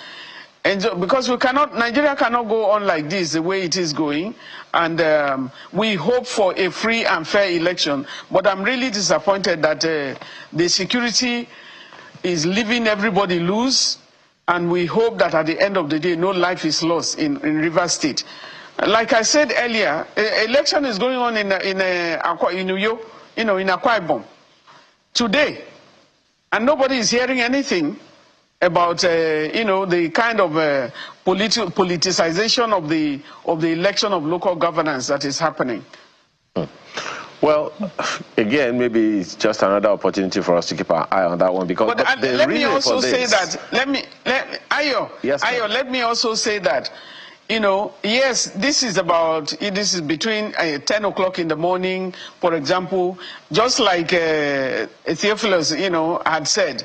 And because Nigeria cannot go on like this, the way it is going. And we hope for a free and fair election. But I'm really disappointed that the security is leaving everybody loose. And we hope that at the end of the day, no life is lost in Rivers State. Like I said earlier, election is going on in Akwa Ibom today. And nobody is hearing anything about the kind of politicization of the election of local governance that is happening. Well, again, maybe it's just another opportunity for us to keep our eye on that one, because let me also say that yes, Ayo, let me also say that yes, this is between 10 o'clock in the morning, for example, just like Theophilus had said.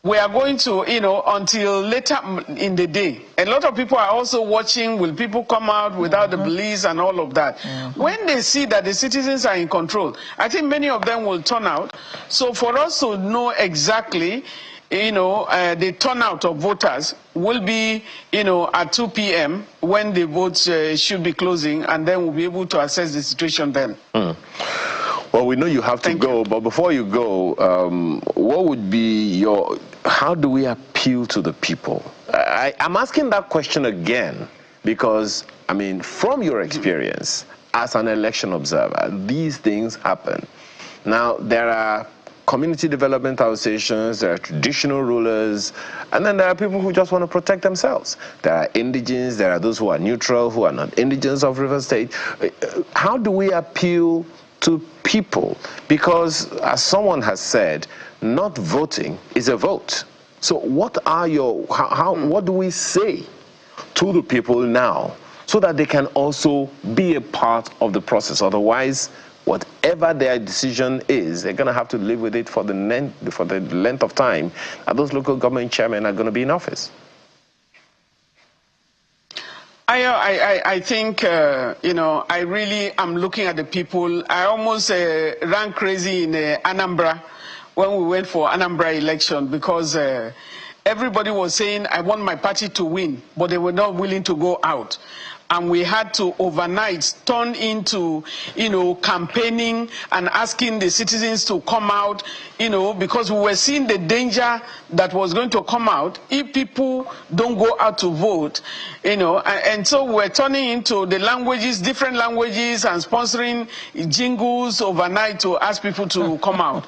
We are going to, until later in the day. A lot of people are also watching. Will people come out without the police and all of that? When they see that the citizens are in control, I think many of them will turn out. So for us to know exactly, the turnout of voters will be, at 2 p.m. when the votes should be closing, and then we'll be able to assess the situation then. Well, we know you have to go, but before you go, what would be how do we appeal to the people? I'm asking that question again because, from your experience, as an election observer, these things happen. Now, there are community development associations, there are traditional rulers, and then there are people who just want to protect themselves. There are indigenes, there are those who are neutral, who are not indigenes of Rivers State. How do we appeal to people? Because, as someone has said, not voting is a vote. So what are what do we say to the people now so that they can also be a part of the process? Otherwise, whatever their decision is, they're going to have to live with it for the length of time that those local government chairmen are going to be in office. I think, I really am looking at the people. I almost ran crazy in Anambra when we went for Anambra election because everybody was saying, I want my party to win, but they were not willing to go out. And we had to overnight turn into, campaigning and asking the citizens to come out, because we were seeing the danger that was going to come out if people don't go out to vote, and so we're turning into the languages, different languages, and sponsoring jingles overnight to ask people to come out.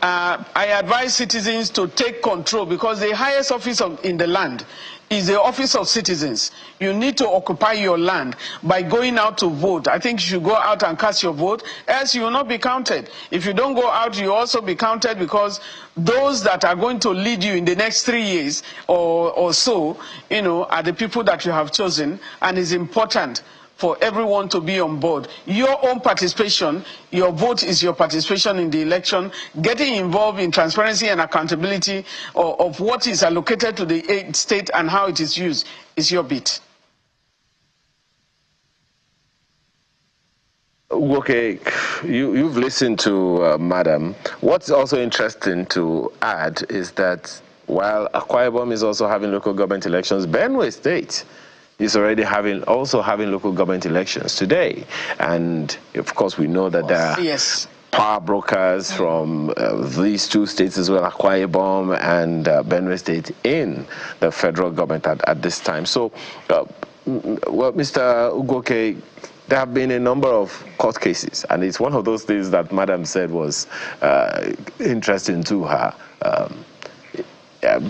I advise citizens to take control because the highest office in the land is the office of citizens. You need to occupy your land by going out to vote. I think you should go out and cast your vote, else you will not be counted. If you don't go out, you will also be counted because those that are going to lead you in the next 3 years or so, are the people that you have chosen, and it's important for everyone to be on board. Your own participation, your vote is your participation in the election. Getting involved in transparency and accountability of what is allocated to the state and how it is used is your bit. Okay, you've listened to Madam. What's also interesting to add is that while Akwa Ibom is also having local government elections, Benue State is already having local government elections today. And of course, we know that there are power brokers from these two states as well, Akwa Ibom and Benue State, in the federal government at this time. So, well, Mr. Ugoke, there have been a number of court cases, and it's one of those things that Madam said was interesting to her.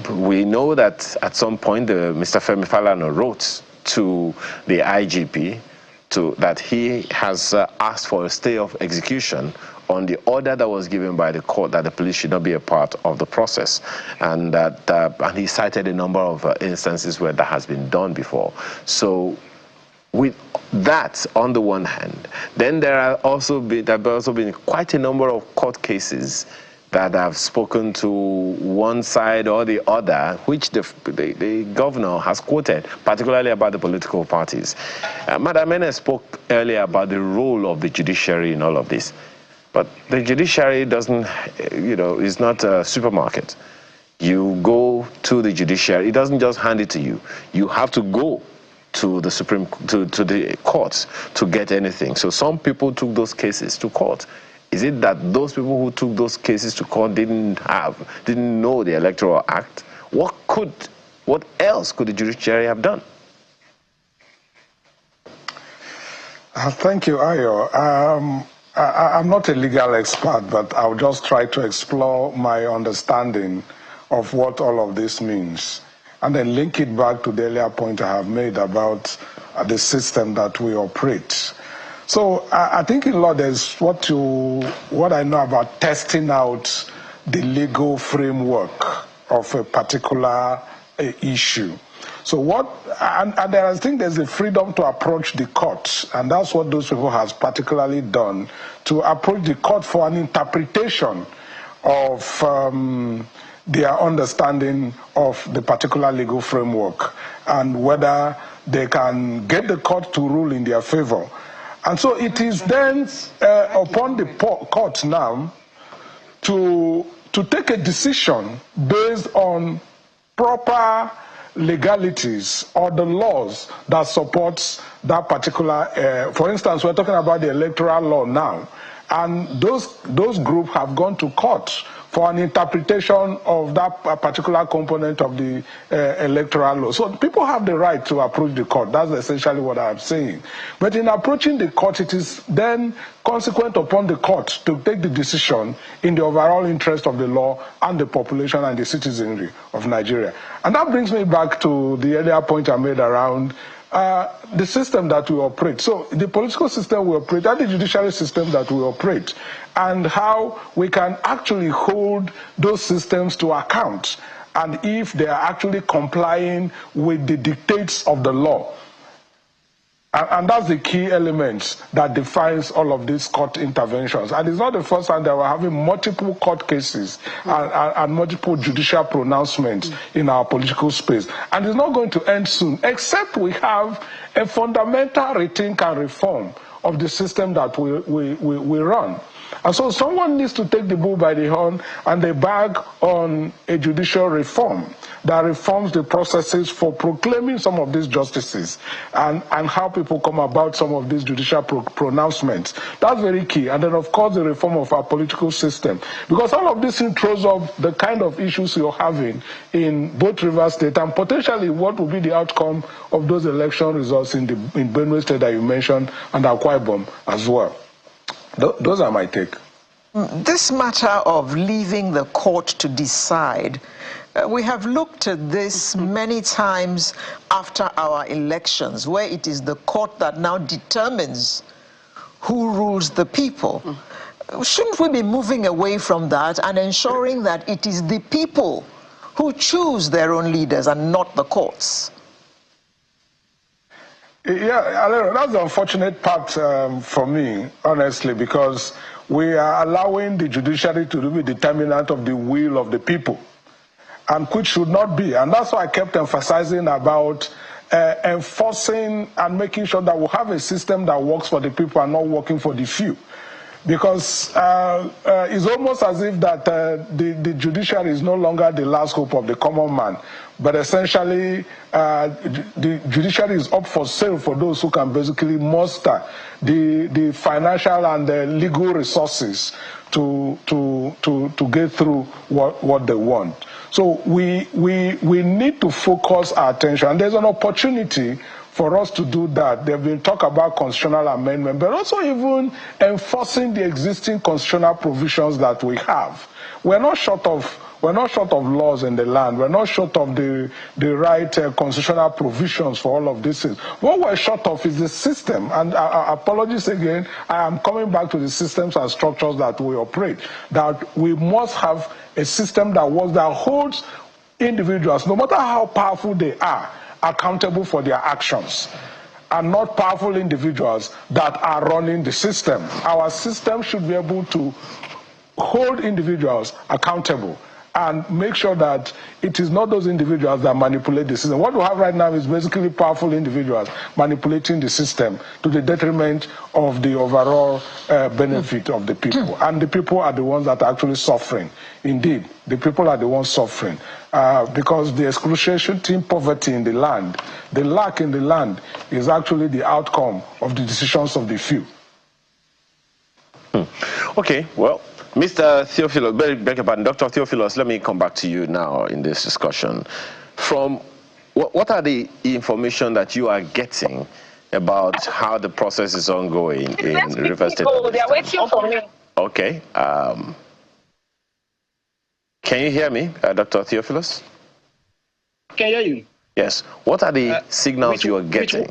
We know that at some point Mr. Femi Falana wrote to the IGP that he has asked for a stay of execution on the order that was given by the court that the police should not be a part of the process, and that and he cited a number of instances where that has been done before. So with that on the one hand, then there have also been quite a number of court cases that have spoken to one side or the other, which the governor has quoted, particularly about the political parties. Madam Mene spoke earlier about the role of the judiciary in all of this. But the judiciary doesn't, is not a supermarket. You go to the judiciary, it doesn't just hand it to you. You have to go to the to the courts to get anything. So some people took those cases to court. Is it that those people who took those cases to court didn't know the Electoral Act? What else could the judiciary have done? Thank you, Ayo. I'm not a legal expert, but I'll just try to explore my understanding of what all of this means, and then link it back to the earlier point I have made about the system that we operate. So I think in law there's what I know about testing out the legal framework of a particular issue. So I think there's a freedom to approach the court, and that's what those people has particularly done, to approach the court for an interpretation of their understanding of the particular legal framework and whether they can get the court to rule in their favor. And so it is then upon the court now to take a decision based on proper legalities or the laws that supports that particular, for instance, we're talking about the electoral law now, And those groups have gone to court for an interpretation of that particular component of the electoral law. So people have the right to approach the court. That's essentially what I'm saying. But in approaching the court, it is then consequent upon the court to take the decision in the overall interest of the law and the population and the citizenry of Nigeria. And that brings me back to the earlier point I made around the system that we operate. So the political system we operate and the judiciary system that we operate, and how we can actually hold those systems to account, and if they are actually complying with the dictates of the law. And that's the key element that defines all of these court interventions. And it's not the first time that we're having multiple court cases and multiple judicial pronouncements in our political space. And it's not going to end soon, except we have a fundamental rethink and reform of the system that we run. And so someone needs to take the bull by the horn and they bag on a judicial reform that reforms the processes for proclaiming some of these justices and how people come about some of these judicial pronouncements. That's very key. And then, of course, the reform of our political system. Because all of this throws up the kind of issues you're having in both Rivers State and potentially what will be the outcome of those election results in Benue State that you mentioned and Akwa Ibom as well. Those are my take. This matter of leaving the court to decide, we have looked at this many times after our elections, where it is the court that now determines who rules the people. Shouldn't we be moving away from that and ensuring that it is the people who choose their own leaders and not the courts? Yeah, that's the unfortunate part for me, honestly, because we are allowing the judiciary to be determinant of the will of the people, and which should not be. And that's why I kept emphasizing about enforcing and making sure that we have a system that works for the people and not working for the few. Because it's almost as if that the judiciary is no longer the last hope of the common man, but essentially the judiciary is up for sale for those who can basically muster the financial and the legal resources to get through what they want. So we need to focus our attention, and there's an opportunity for us to do that. There have been talk about constitutional amendment, but also even enforcing the existing constitutional provisions that we have. We're not short of laws in the land. We're not short of the right constitutional provisions for all of these things. What we're short of is the system. And apologies again, I am coming back to the systems and structures that we operate. That we must have a system that works, that holds individuals, no matter how powerful they are, accountable for their actions, and not powerful individuals that are running the system. Our system should be able to hold individuals accountable and make sure that it is not those individuals that manipulate the system. What we have right now is basically powerful individuals manipulating the system to the detriment of the overall benefit of the people. And the people are the ones that are actually suffering. Indeed, the people are the ones suffering. Because the excruciating poverty in the land, the lack in the land, is actually the outcome of the decisions of the few. Okay, well, Mr. Theophilus, beg your pardon, Dr. Theophilus, let me come back to you now in this discussion. From what are the information that you are getting about how the process is ongoing in Rivers State? Oh, they're waiting for me. Okay. Can you hear me, Dr. Theophilus? Can hear you. Yes. What are the signals you are getting?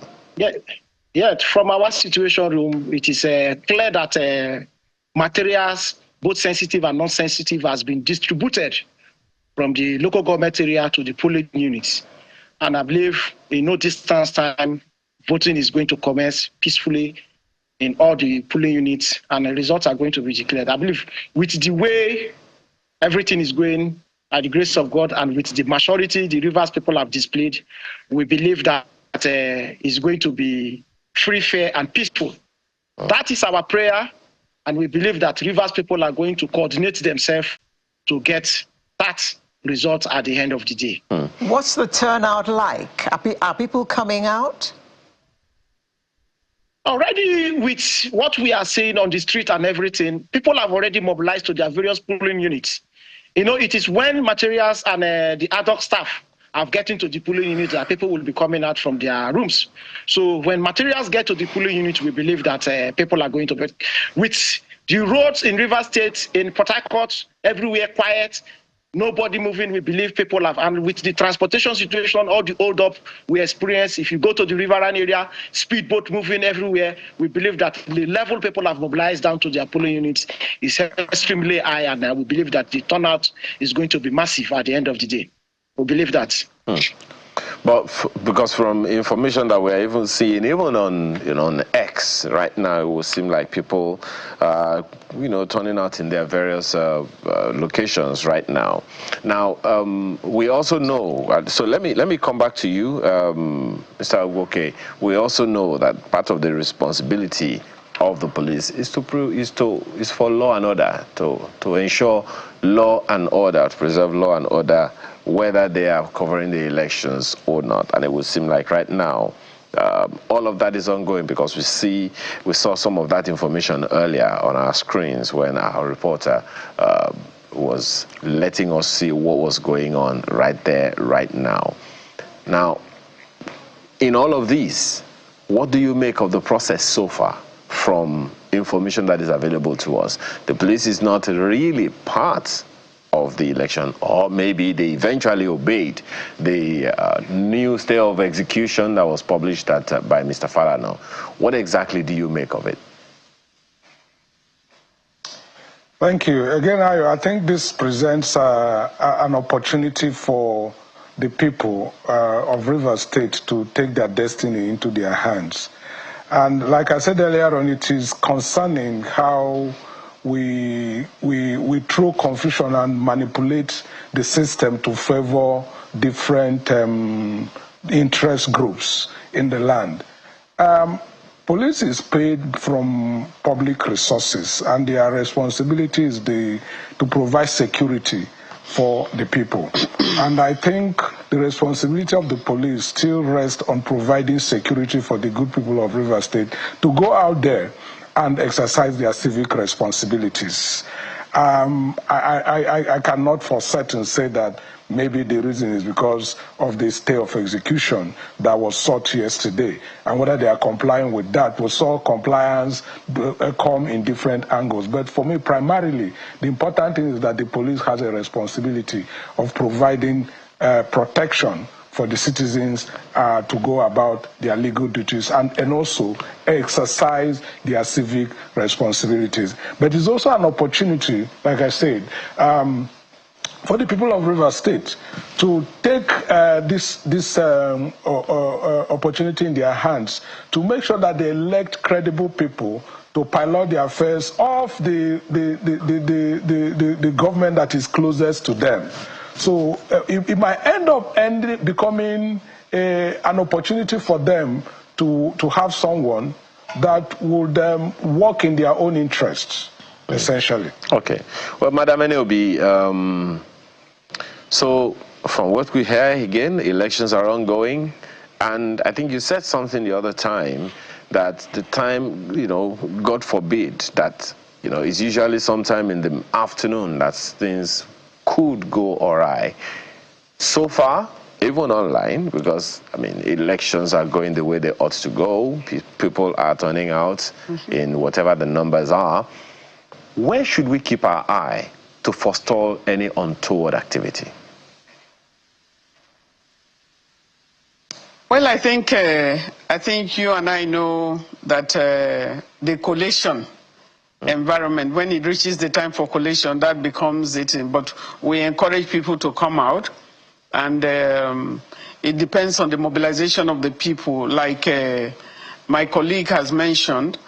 Yeah, from our situation room, it is clear that materials, both sensitive and non-sensitive, has been distributed from the local government area to the polling units. And I believe in no distance time, voting is going to commence peacefully in all the polling units, and the results are going to be declared. I believe with the way everything is going, by the grace of God, and with the maturity the Rivers people have displayed, we believe that it's going to be free, fair, and peaceful. That is our prayer, and we believe that Rivers people are going to coordinate themselves to get that result at the end of the day. What's the turnout like? Are people coming out? already with what we are seeing on the street and everything, people have already mobilized to their various polling units. You know, it is when materials and the ad hoc staff are getting to the polling unit that people will be coming out from their rooms. So when materials get to the polling unit, we believe that people are going to vote. With the roads in Rivers State, in Port Harcourt, everywhere quiet, nobody moving, we believe people have, and with the transportation situation, all the hold up we experience, if you go to the riverine area, speedboat moving everywhere, we believe that the level people have mobilized down to their polling units is extremely high, and we believe that the turnout is going to be massive at the end of the day. We believe that. But because from information that we're even seeing, even on on X right now, it would seem like people, turning out in their various locations right now. Now we also know. So let me come back to you, Mr. Agwoke. We also know that part of the responsibility of the police is for law and order, to ensure law and order, to preserve law and order, whether they are covering the elections or not. And it would seem like right now all of that is ongoing, because we saw some of that information earlier on our screens when our reporter was letting us see what was going on right there, right now. Now, in all of these, what do you make of the process so far from information that is available to us? The police is not really part of the election, or maybe they eventually obeyed the new stay of execution that was published by Mr. Falana. What exactly do you make of it? Thank you. Again, I think this presents an opportunity for the people of Rivers State to take their destiny into their hands. And like I said earlier on, it is concerning how we throw confusion and manipulate the system to favor different interest groups in the land. Police is paid from public resources, and their responsibility is to provide security for the people. And I think the responsibility of the police still rests on providing security for the good people of Rivers State to go out there and exercise their civic responsibilities. I cannot for certain say that maybe the reason is because of the stay of execution that was sought yesterday, and whether they are complying with that. We saw compliance come in different angles. But for me, primarily, the important thing is that the police has a responsibility of providing protection for the citizens to go about their legal duties and also exercise their civic responsibilities. But it's also an opportunity, like I said, for the people of Rivers State to take this opportunity in their hands to make sure that they elect credible people to pilot the affairs of the government that is closest to them. So it might end up becoming an opportunity for them to have someone that would work in their own interests, essentially. Okay. Well, Madam Eniobi, so from what we hear, again, elections are ongoing. And I think you said something the other time, that the time, God forbid, that, it's usually sometime in the afternoon that things could go awry. So far, even online, because, elections are going the way they ought to go. People are turning out in whatever the numbers are. Where should we keep our eye to forestall any untoward activity? Well, I think you and I know that the collation environment, when it reaches the time for collation, that becomes it. But we encourage people to come out, and it depends on the mobilization of the people. Like my colleague has mentioned,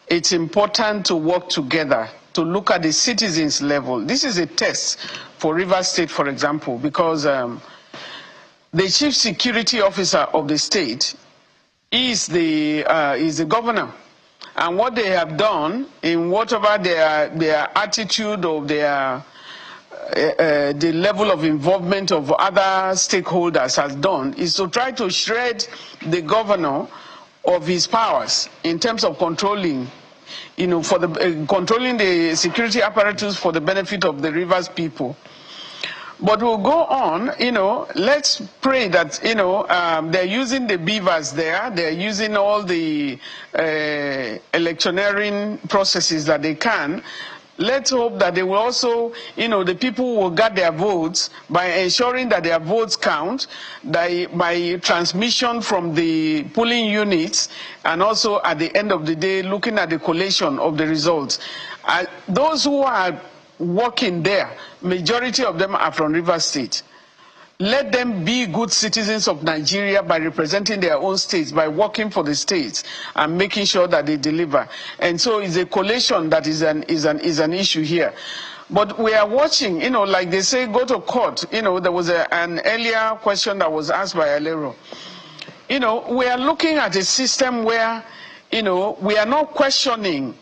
it's important to work together to look at the citizens' level. This is a test for Rivers State, for example, because the chief security officer of the state is the governor. And what they have done, in whatever their attitude or the level of involvement of other stakeholders has done, is to try to shred the governor of his powers in terms of controlling, for the controlling the security apparatus for the benefit of the Rivers people. But we'll go on, let's pray that, they're using the beavers there, they're using all the electioneering processes that they can. Let's hope that they will also, the people will get their votes by ensuring that their votes count, by transmission from the polling units, and also at the end of the day, looking at the collation of the results. Those who are working there, majority of them are from Rivers State. Let them be good citizens of Nigeria by representing their own states, by working for the states and making sure that they deliver. And so it's a collation that is an issue here. But we are watching, like they say, go to court. There was an earlier question that was asked by Alero. We are looking at a system where, we are not questioning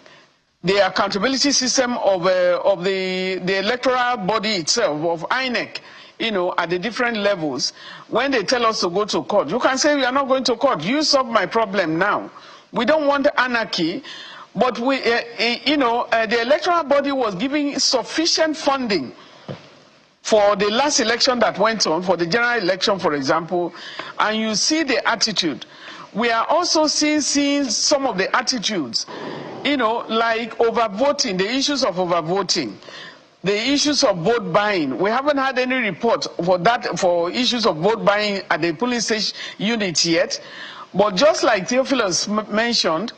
the accountability system of the electoral body itself, of INEC, at the different levels. When they tell us to go to court, you can say, we are not going to court. You solve my problem now. We don't want anarchy, but the electoral body was giving sufficient funding for the last election that went on, for the general election, for example, and you see the attitude. We are also seeing some of the attitudes, like overvoting, the issues of overvoting, the issues of vote buying. We haven't had any report for issues of vote buying at the polling station unit yet. But just like Theophilus mentioned,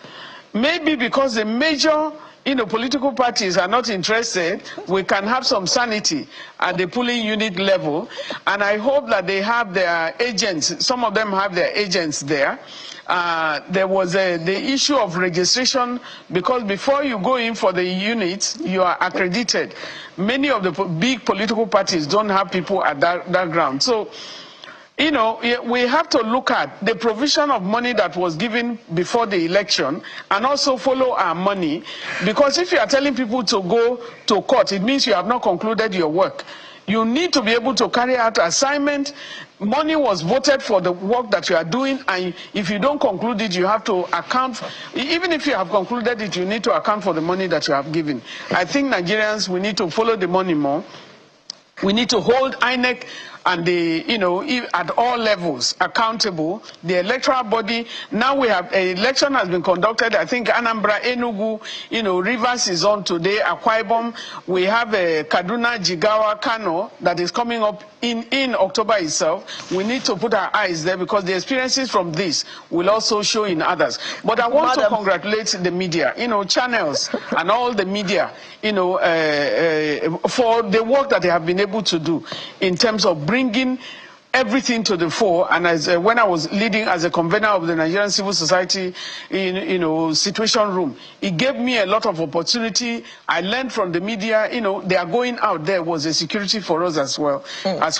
maybe because the major political parties are not interested, we can have some sanity at the polling unit level. And I hope that they have their agents, some of them have their agents there. There was the issue of registration, because before you go in for the unit, you are accredited. Many of the big political parties don't have people at that ground. So, we have to look at the provision of money that was given before the election and also follow our money, because if you are telling people to go to court, it means you have not concluded your work. You need to be able to carry out assignment. Money was voted for the work that you are doing, and if you don't conclude it, you have to account. Even if you have concluded it, you need to account for the money that you have given. I think Nigerians, we need to follow the money more. We need to hold INEC and at all levels accountable. The electoral body, now we have an election has been conducted. I think Anambra, Enugu, Rivers is on today, Akwa Ibom. We have Kaduna, Jigawa, Kano that is coming up in October itself. We need to put our eyes there, because the experiences from this will also show in others. But I want to congratulate the media, channels and all the media, for the work that they have been able to do in terms of bringing everything to the fore. And as when I was leading as a convener of the Nigerian Civil Society situation room, it gave me a lot of opportunity. I learned from the media. They are going out there was a security for us as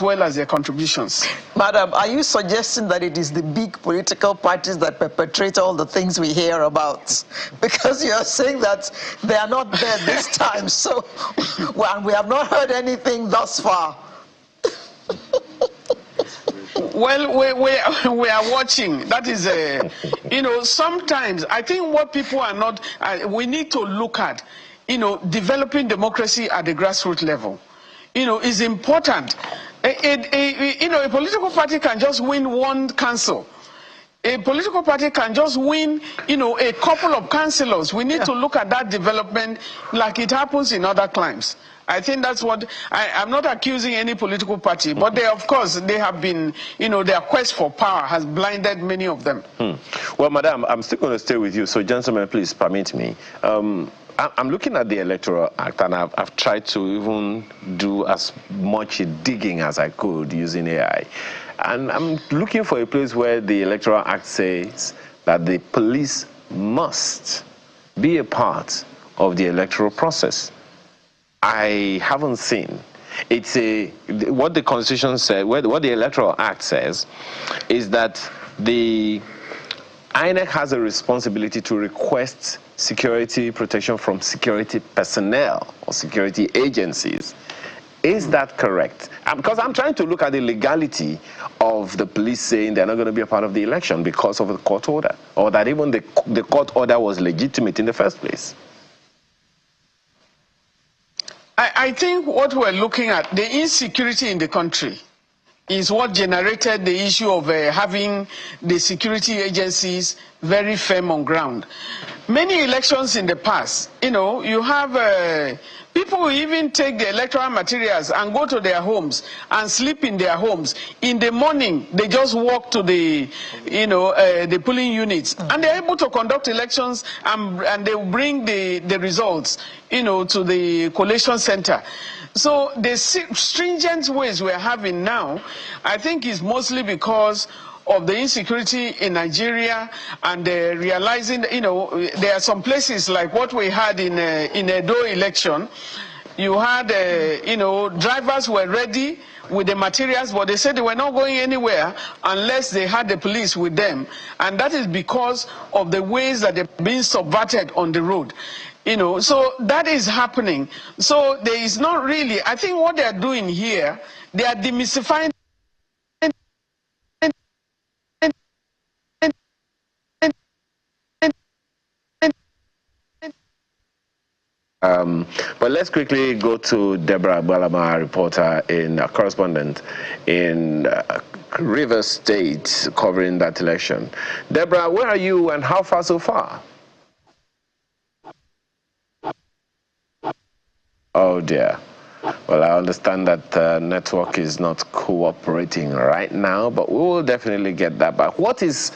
well as their contributions. Madam, are you suggesting that it is the big political parties that perpetrate all the things we hear about? Because you are saying that they are not there this time, so we have not heard anything thus far. Well, we are watching. That is, sometimes I think what people are not, we need to look at, developing democracy at the grassroots level, is important. A political party can just win one council. A political party can just win, a couple of councillors. We need to look at that development like it happens in other climes. I think that's what, I'm not accusing any political party, but they, of course, they have been, their quest for power has blinded many of them. Well, Madam, I'm still going to stay with you, so gentlemen, please permit me. I'm looking at the Electoral Act, and I've tried to even do as much digging as I could using AI. And I'm looking for a place where the Electoral Act says that the police must be a part of the electoral process. I haven't seen. It's what the Constitution said, what the Electoral Act says, is that the INEC has a responsibility to request security protection from security personnel or security agencies Is that correct? Because I'm trying to look at the legality of the police saying they're not going to be a part of the election because of the court order, or that even the court order was legitimate in the first place. I think what we're looking at, the insecurity in the country, is what generated the issue of having the security agencies very firm on ground. Many elections in the past, you have people who even take the electoral materials and go to their homes and sleep in their homes. In the morning, they just walk to the, the polling units, and they're able to conduct elections, and they bring the results, to the collation center. So the stringent ways we're having now, I think, is mostly because of the insecurity in Nigeria, and realizing, there are some places like what we had in Edo election. You had, drivers were ready with the materials, but they said they were not going anywhere unless they had the police with them. And that is because of the ways that they're being subverted on the road. So that is happening. So there is not really, I think what they are doing here, they are demystifying. But let's quickly go to Deborah Balama, correspondent in Rivers State, covering that election. Deborah, where are you and how far so far? Oh dear. Well, I understand that network is not cooperating right now, but we will definitely get that back. What is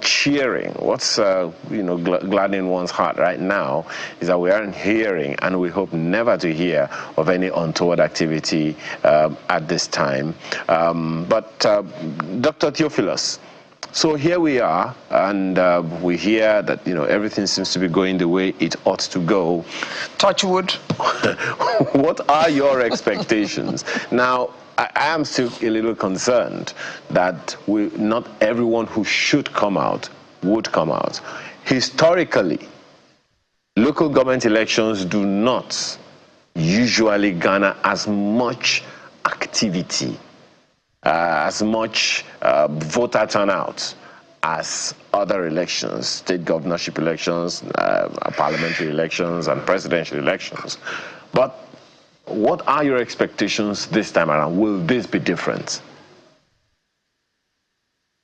cheering? What's gladdening one's heart right now is that we aren't hearing, and we hope never to hear, of any untoward activity at this time. But Dr. Theophilus, so here we are, and we hear that everything seems to be going the way it ought to go. Touch wood. What are your expectations? Now, I am still a little concerned that not everyone who should come out would come out. Historically, local government elections do not usually garner as much activity, as much voter turnout as other elections, state governorship elections, parliamentary elections, and presidential elections. But what are your expectations this time around? Will this be different?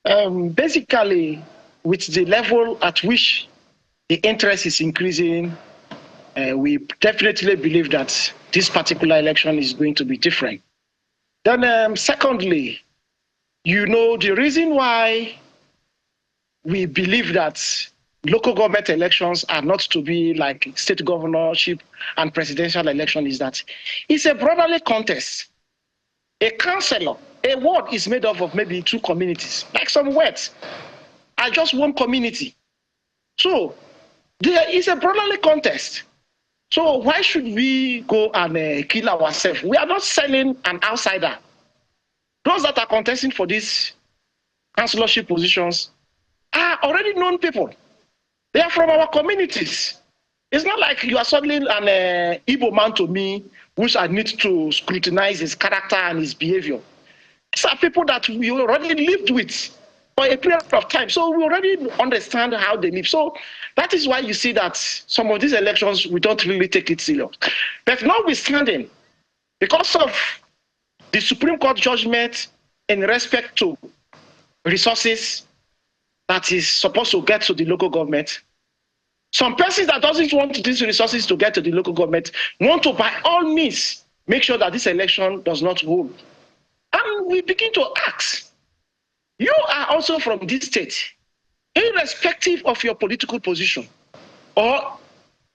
Basically, with the level at which the interest is increasing, we definitely believe that this particular election is going to be different. Then secondly, the reason why we believe that local government elections are not to be like state governorship and presidential election is that it's a brotherly contest. A councillor, a ward is made up of maybe two communities, like some words are just one community. So there is a brotherly contest. So why should we go and kill ourselves? We are not selling an outsider. Those that are contesting for these councillorship positions are already known people. They are from our communities. It's not like you are suddenly an Igbo man to me, which I need to scrutinize his character and his behavior. These are people that we already lived with for a period of time. So we already understand how they live. So that is why you see that some of these elections, we don't really take it serious. But notwithstanding, because of the Supreme Court judgment in respect to resources that is supposed to get to the local government, some persons that doesn't want these resources to get to the local government want to, by all means, make sure that this election does not hold. And we begin to ask, you are also from this state, irrespective of your political position or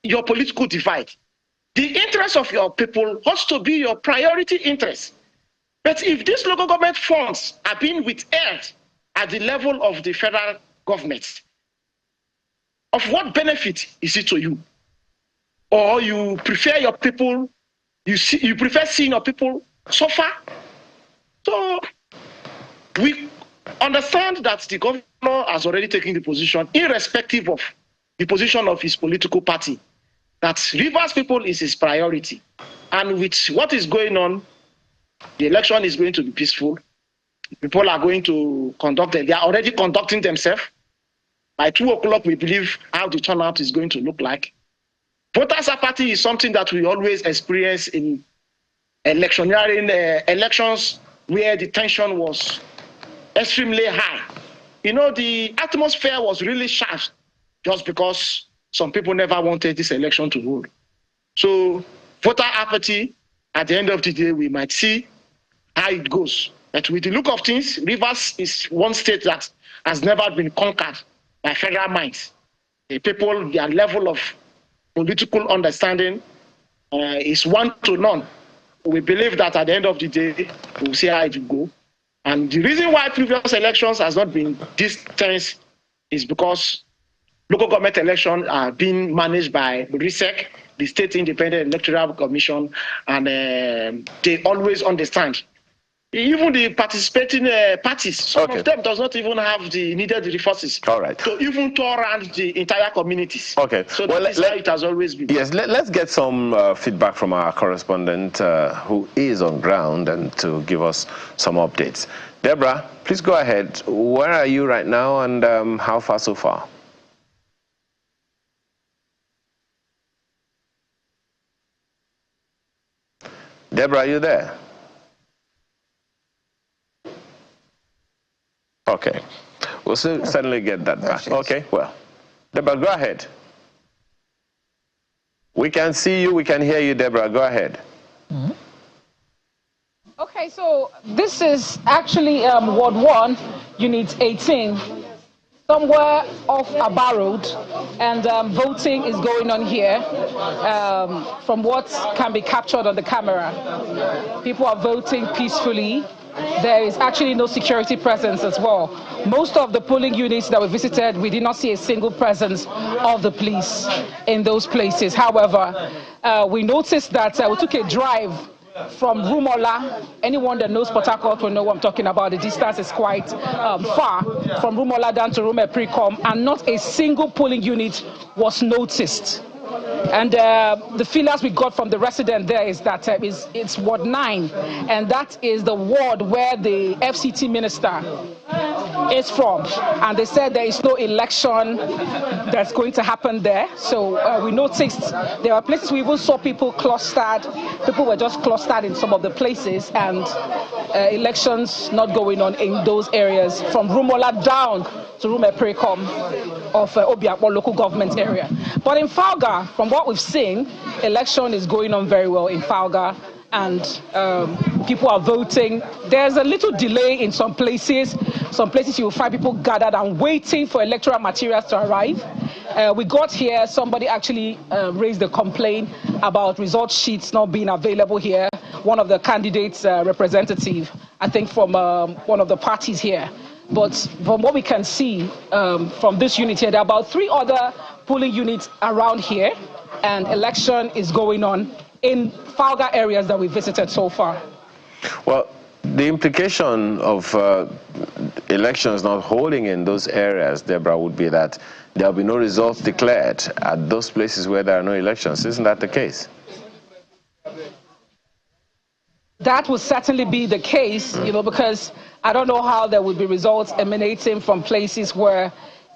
your political divide. The interest of your people has to be your priority interest. But if these local government funds are being withheld at the level of the federal government, of what benefit is it to you? Or you prefer your people, you prefer seeing your people suffer? So we understand that the governor has already taken the position, irrespective of the position of his political party, that Rivers people is his priority. And with what is going on, The election is going to be peaceful. People are going to conduct it. They are already conducting themselves. By 2 o'clock, we believe how the turnout is going to look like. Voters' apathy is something that we always experience in electioneering elections where the tension was extremely high. You know, the atmosphere was really sharp just because some people never wanted this election to hold. So voter apathy, at the end of the day, we might see how it goes. But with the look of things, Rivers is one state that has never been conquered by federal minds. The people, their level of political understanding is 1 to none. We believe that at the end of the day, we'll see how it will go. And the reason why previous elections has not been this tense is because local government elections are being managed by RISEC, the State Independent Electoral Commission, and they always understand. Even the participating parties, some of them does not even have the needed resources. All right. To even tour around the entire communities. Okay. So well, that's how it has always been. Yes, let's get some feedback from our correspondent who is on ground and to give us some updates. Deborah, please go ahead. Where are you right now and how far so far? Deborah, are you there? Okay, we'll certainly get that back. Okay, well, Deborah, go ahead. We can see you, we can hear you, Deborah. Go ahead. Mm-hmm. Okay, so this is actually Ward 1, Unit 18, somewhere off Aba Road, and voting is going on here from what can be captured on the camera. People are voting peacefully. There is actually no security presence as well. Most of the polling units that we visited, we did not see a single presence of the police in those places. However, we noticed that we took a drive from Rumola. Anyone that knows Port Harcourt will know what I'm talking about. The distance is quite far from Rumola down to Rume Precom, and not a single polling unit was noticed. And the feelers we got from the resident there is that it's Ward 9, and that is the ward where the FCT minister is from. And they said there is no election that's going to happen there. So we noticed there are places we even saw people clustered. People were just clustered in some of the places, and elections not going on in those areas from Rumola down to Rume Precom of Obiakpo local government area. But in Falga, from what we've seen, election is going on very well in Falga, and people are voting. There's a little delay in some places. Some places you will find people gathered and waiting for electoral materials to arrive. We got here, somebody actually raised a complaint about result sheets not being available here. One of the candidates' representative, I think from one of the parties here. But from what we can see from this unit here, there are about 3 other polling units around here, and election is going on in Falga areas that we visited so far. Well, the implication of elections not holding in those areas, Deborah, would be that there will be no results declared at those places where there are no elections. Isn't that the case? That would certainly be the case, you know, because I don't know how there would be results emanating from places where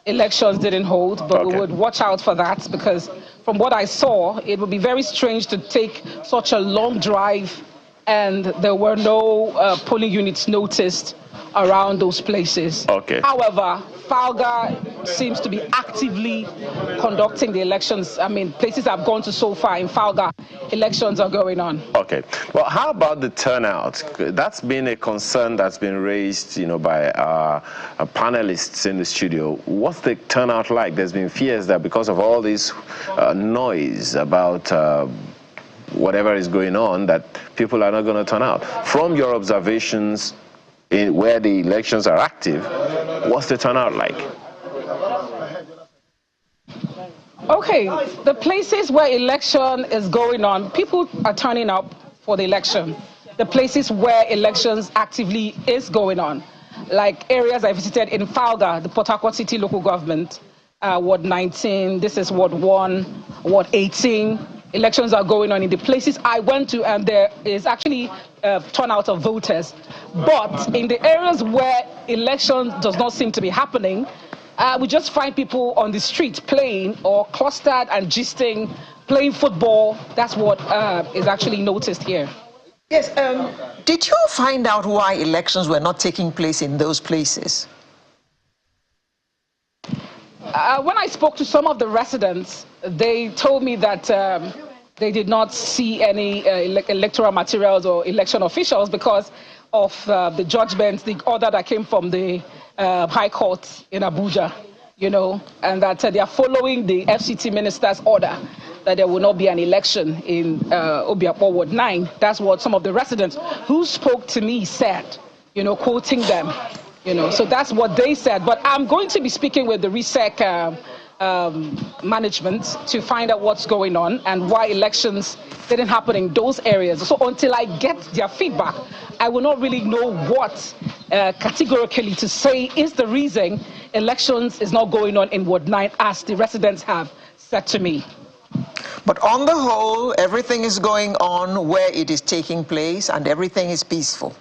elections didn't hold, but we would watch out for that, because from what I saw, it would be very strange to take such a long drive and there were no polling units noticed around those places. Okay. However, Falga seems to be actively conducting the elections. I mean, places I've gone to so far in Falga, elections are going on. Okay. Well, how about the turnout? That's been a concern that's been raised, you know, by panelists in the studio. What's the turnout like? There's been fears that because of all this noise about whatever is going on, that people are not going to turn out. From your observations in where the elections are active, what's the turnout like? Okay, the places where election is going on, people are turning up for the election. The places where elections actively is going on, like areas I visited in Falga, the Port Harcourt City local government, Ward 19, this is Ward 1, Ward 18, elections are going on in the places I went to, and there is actually turnout of voters. But in the areas where election does not seem to be happening, we just find people on the street playing or clustered and gisting, playing football. That's what is actually noticed here. Yes. Did you find out why elections were not taking place in those places? When I spoke to some of the residents, they told me that they did not see any electoral materials or election officials because of the judgment, the order that came from the High Court in Abuja, and that they are following the FCT minister's order that there will not be an election in Obiakpo Ward 9. That's what some of the residents who spoke to me said, quoting them. So that's what they said. But I'm going to be speaking with the RESEC management to find out what's going on and why elections didn't happen in those areas. So until I get their feedback, I will not really know what categorically to say is the reason elections is not going on in Ward 9 as the residents have said to me. But on the whole, everything is going on where it is taking place and everything is peaceful.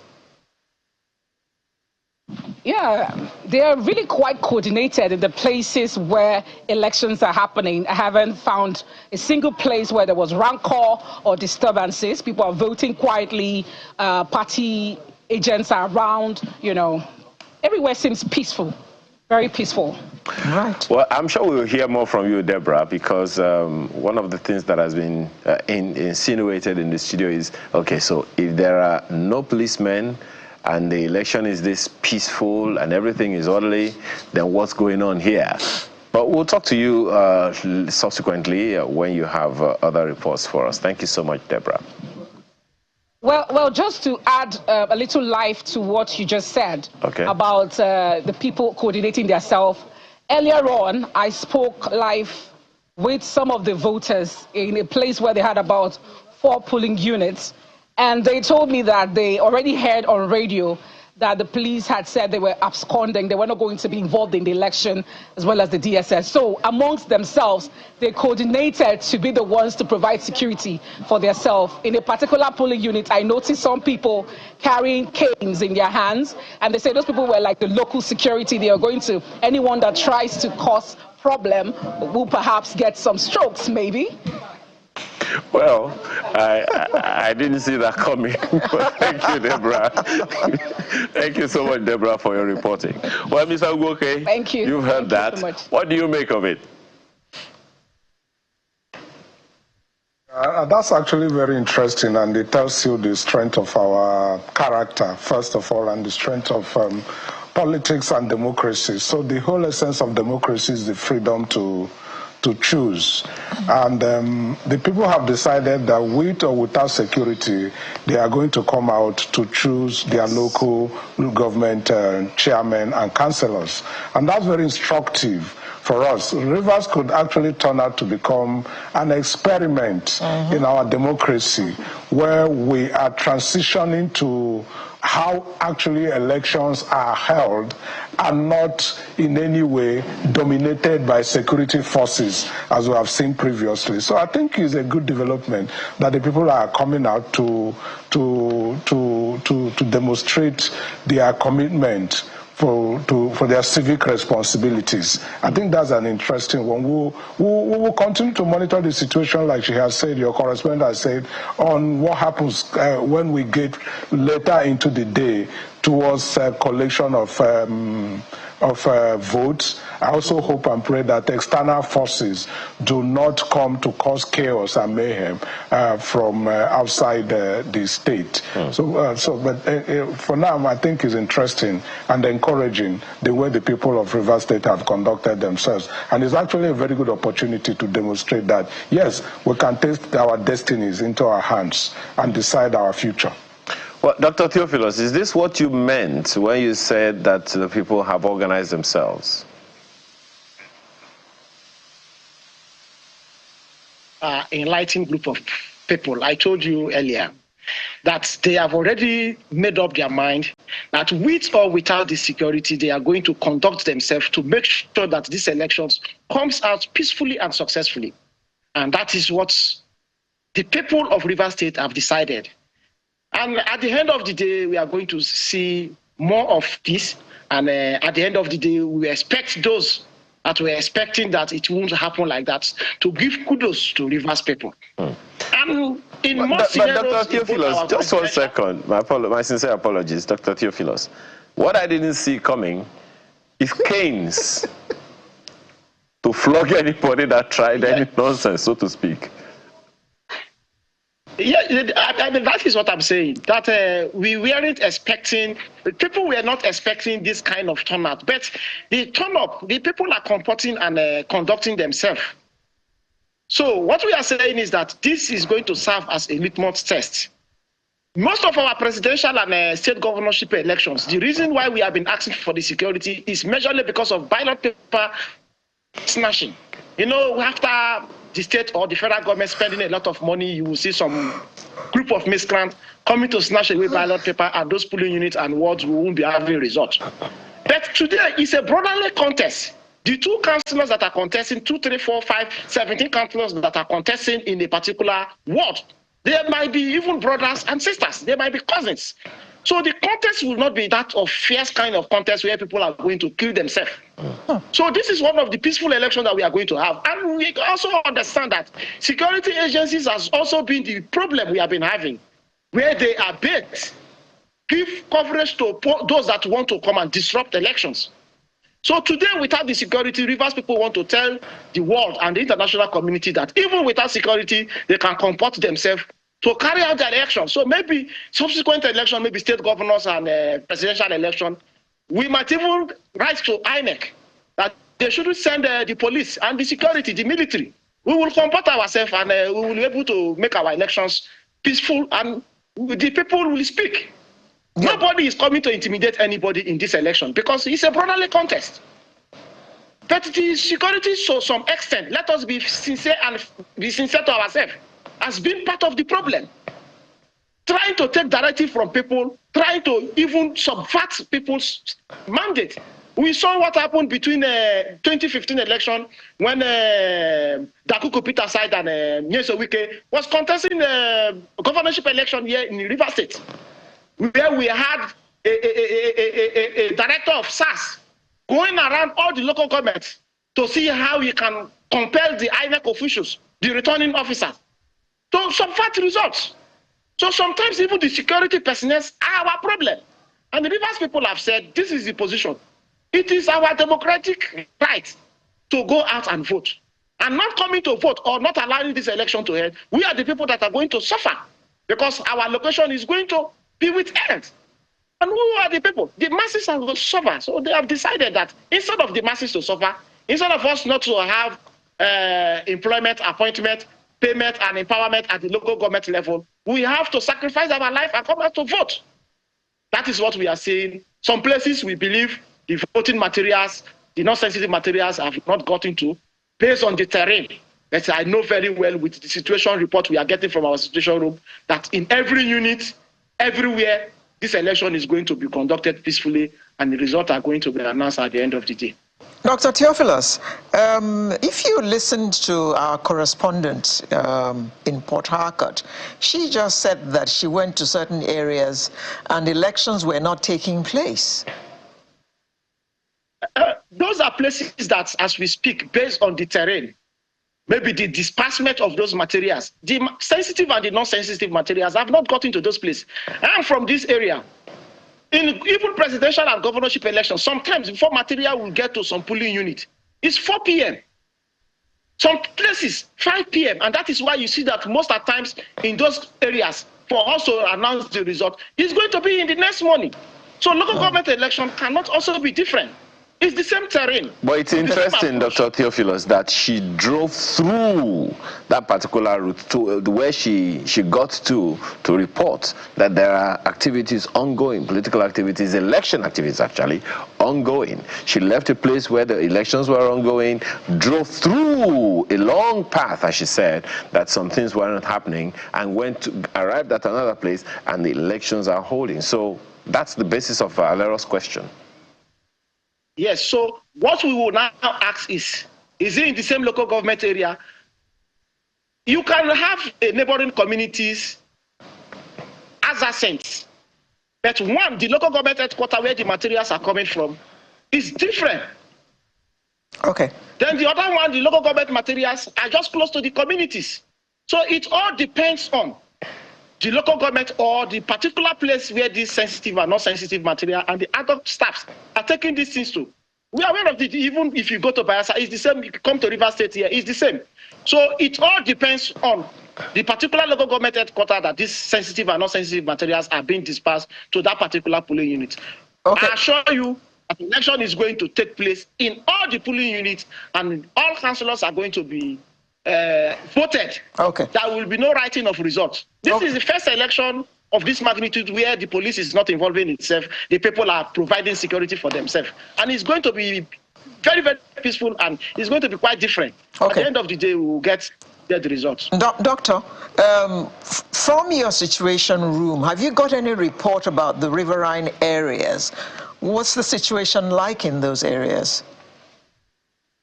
Yeah, they are really quite coordinated in the places where elections are happening. I haven't found a single place where there was rancor or disturbances. People are voting quietly, party agents are around, Everywhere seems peaceful, very peaceful. Right. Well, I'm sure we will hear more from you, Deborah, because one of the things that has been insinuated in the studio is, okay, so if there are no policemen, and the election is this peaceful and everything is orderly, then what's going on here? But we'll talk to you subsequently when you have other reports for us. Thank you so much, Deborah. Well, just to add a little life to what you just said about the people coordinating themselves. Earlier on, I spoke live with some of the voters in a place where they had about 4 polling units. And they told me that they already heard on radio that the police had said they were absconding, they were not going to be involved in the election, as well as the DSS. So amongst themselves, they coordinated to be the ones to provide security for themselves. In a particular polling unit, I noticed some people carrying canes in their hands, and they say those people were like the local security. They are going to, anyone that tries to cause problem will perhaps get some strokes, maybe. Well, I didn't see that coming. Thank you, Deborah. Thank you so much, Deborah, for your reporting. Well, Mr. Ugoke, thank you. You've heard that. You so much. What do you make of it? That's actually very interesting, and it tells you the strength of our character, first of all, and the strength of politics and democracy. So the whole essence of democracy is the freedom to choose. And the people have decided that with or without security, they are going to come out to choose their local government chairmen and councillors. And that's very instructive for us. Rivers could actually turn out to become an experiment in our democracy, where we are transitioning to how actually elections are held and not in any way dominated by security forces, as we have seen previously. So I think it's a good development that the people are coming out to demonstrate their commitment for their civic responsibilities. I think that's an interesting one. We will continue to monitor the situation, like she has said, your correspondent has said, on what happens when we get later into the day towards collection of votes. I also hope and pray that external forces do not come to cause chaos and mayhem from outside the state. But for now, I think it's interesting and encouraging the way the people of Rivers State have conducted themselves. And it's actually a very good opportunity to demonstrate that, yes, we can take our destinies into our hands and decide our future. Well, Dr. Theophilus, is this what you meant when you said that the people have organized themselves? Enlightened group of people. I told you earlier that they have already made up their mind that with or without the security, they are going to conduct themselves to make sure that these elections comes out peacefully and successfully. And that is what the people of Rivers State have decided. And at the end of the day, we are going to see more of this. And at the end of the day, we expect those that were expecting that it won't happen like that to give kudos to Rivers people. And in most scenarios, Dr. Theophilus, just 1 second. My sincere apologies, Dr. Theophilus. What I didn't see coming is canes to flog anybody that tried any nonsense, so to speak. Yeah, I mean, that is what I'm saying. That we weren't expecting, people were not expecting this kind of turnout. But the turn-up, the people are comporting and conducting themselves. So what we are saying is that this is going to serve as a litmus test. Most of our presidential and state governorship elections, the reason why we have been asking for the security is majorly because of ballot paper snatching. You know, after the state or the federal government spending a lot of money, you will see some group of miscreants coming to snatch away ballot paper, and those polling units and wards won't be having results. But today is a brotherly contest. The two councillors that are contesting, 2, 3, 4, 5, 17 councillors that are contesting in a particular ward, they might be even brothers and sisters. They might be cousins. So the contest will not be that of fierce kind of contest where people are going to kill themselves. So this is one of the peaceful elections that we are going to have. And we also understand that security agencies has also been the problem we have been having, where they are bait, give coverage to those that want to come and disrupt elections. So today, without the security, Rivers people want to tell the world and the international community that even without security, they can comport themselves to carry out the election. So maybe subsequent election, maybe state governors and presidential election, we might even write to INEC that they shouldn't send the police and the security, the military. We will comport ourselves and we will be able to make our elections peaceful and the people will speak. Yeah. Nobody is coming to intimidate anybody in this election because it's a brotherly contest. But the security, to some extent, let us be sincere and be sincere to ourselves, has been part of the problem. Trying to take directive from people, trying to even subvert people's mandate. We saw what happened between 2015 election when Dakuku Peter Side and Nyeso Wike was contesting the governorship election here in Rivers State, where we had a director of SAS going around all the local governments to see how he can compel the INEC officials, the returning officers, to subvert results. So sometimes even the security personnel are our problem. And the Rivers people have said, this is the position. It is our democratic right to go out and vote. And not coming to vote or not allowing this election to end, we are the people that are going to suffer because our location is going to be withheld. And who are the people? The masses are going to suffer. So they have decided that instead of the masses to suffer, instead of us not to have employment, appointment, payment, and empowerment at the local government level, we have to sacrifice our life and come out to vote. That is what we are saying. Some places we believe the voting materials, the non-sensitive materials have not gotten to, based on the terrain. But I know very well with the situation report we are getting from our situation room that in every unit, everywhere, this election is going to be conducted peacefully and the results are going to be announced at the end of the day. Dr. Theophilus, if you listened to our correspondent in Port Harcourt, she just said that she went to certain areas and elections were not taking place. Those are places that, as we speak, based on the terrain, maybe the disbursement of those materials, the sensitive and the non-sensitive materials have not gotten to those places. I'm from this area. In even presidential and governorship elections, sometimes before material will get to some polling unit, it's 4 p.m. Some places, 5 p.m. And that is why you see that most of the times in those areas, for us to announce the result, it's going to be in the next morning. So local government election cannot also be different. It's the same terrain. But it's interesting, Dr. Theophilus, that she drove through that particular route to where she got to report that there are activities ongoing, political activities, election activities actually, ongoing. She left a place where the elections were ongoing, drove through a long path, as she said, that some things were not happening, and arrived at another place, and the elections are holding. So that's the basis of Alero's question. Yes, so what we will now ask is it in the same local government area? You can have a neighboring communities adjacent, but one, the local government headquarters where the materials are coming from is different. Okay. Then the other one, the local government materials are just close to the communities. So it all depends on the local government or the particular place where this sensitive and not sensitive material and the other staffs are taking these things to. We are aware of it. Even if you go to Bayelsa, it's the same. You come to River State here, it's the same. So it all depends on the particular local government headquarters that these sensitive and not sensitive materials are being dispersed to that particular polling unit. Okay. I assure you, an election is going to take place in all the polling units, and all councillors are going to be voted. Okay. There will be no writing of results. This is the first election of this magnitude where the police is not involving itself. The people are providing security for themselves. And it's going to be very, very peaceful, and it's going to be quite different. Okay. At the end of the day, we will get the results. Doctor, from your situation room, have you got any report about the riverine areas? What's the situation like in those areas?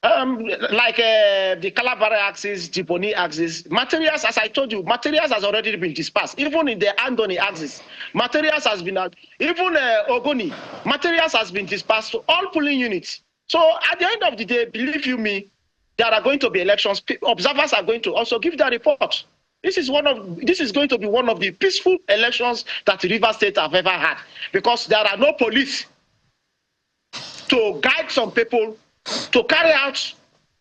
Like the Calabari axis, the Boni axis, materials, as I told you, materials has already been dispersed. Even in the Andoni axis, materials has been, even Ogoni, materials has been dispersed to all polling units. So at the end of the day, believe you me, there are going to be elections. Observers are going to also give their reports. This is going to be one of the peaceful elections that River State have ever had, because there are no police to guide some people to carry out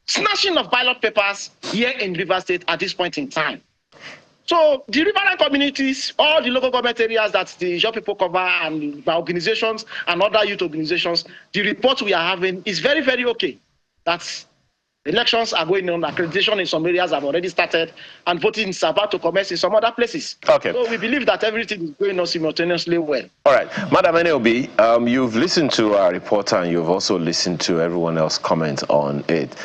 snatching of ballot papers here in River State at this point in time. So the riverine communities, all the local government areas that the young people cover, and the organizations and other youth organizations, the report we are having is very, very okay. That's elections are going on, accreditation in some areas have already started, and voting is about to commence in some other places. Okay. So we believe that everything is going on simultaneously well. All right. Madam Eneobi, you've listened to our reporter and you've also listened to everyone else comment on it.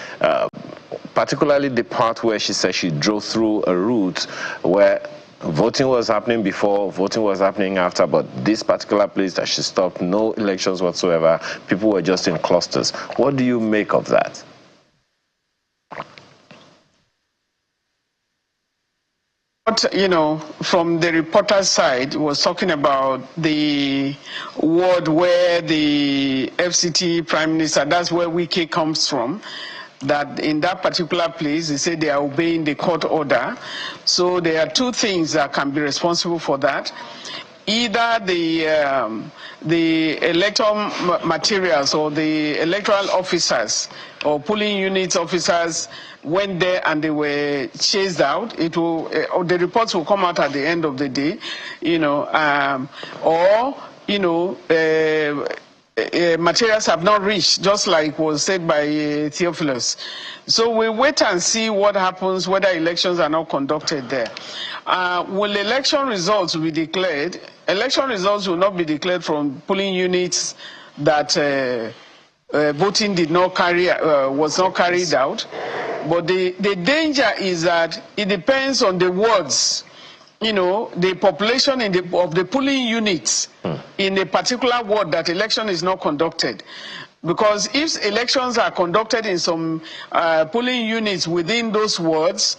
Particularly the part where she said she drove through a route where voting was happening before, voting was happening after, but this particular place that she stopped, no elections whatsoever, people were just in clusters. What do you make of that? You know, from the reporter's side, was talking about the ward where the FCT Prime Minister, that's where Wike comes from, that in that particular place, they say they are obeying the court order. So there are two things that can be responsible for that. Either the electoral materials or the electoral officers or polling unit officers went there and they were chased out. It will, the reports will come out at the end of the day, you know, or, you know, materials have not reached, just like was said by Theophilus. So we wait and see what happens, whether elections are not conducted there. Will election results be declared? Election results will not be declared from polling units that voting did not was not carried out. But the danger is that it depends on the wards, you know, the population of the polling units in a particular ward that election is not conducted. Because if elections are conducted in some polling units within those wards,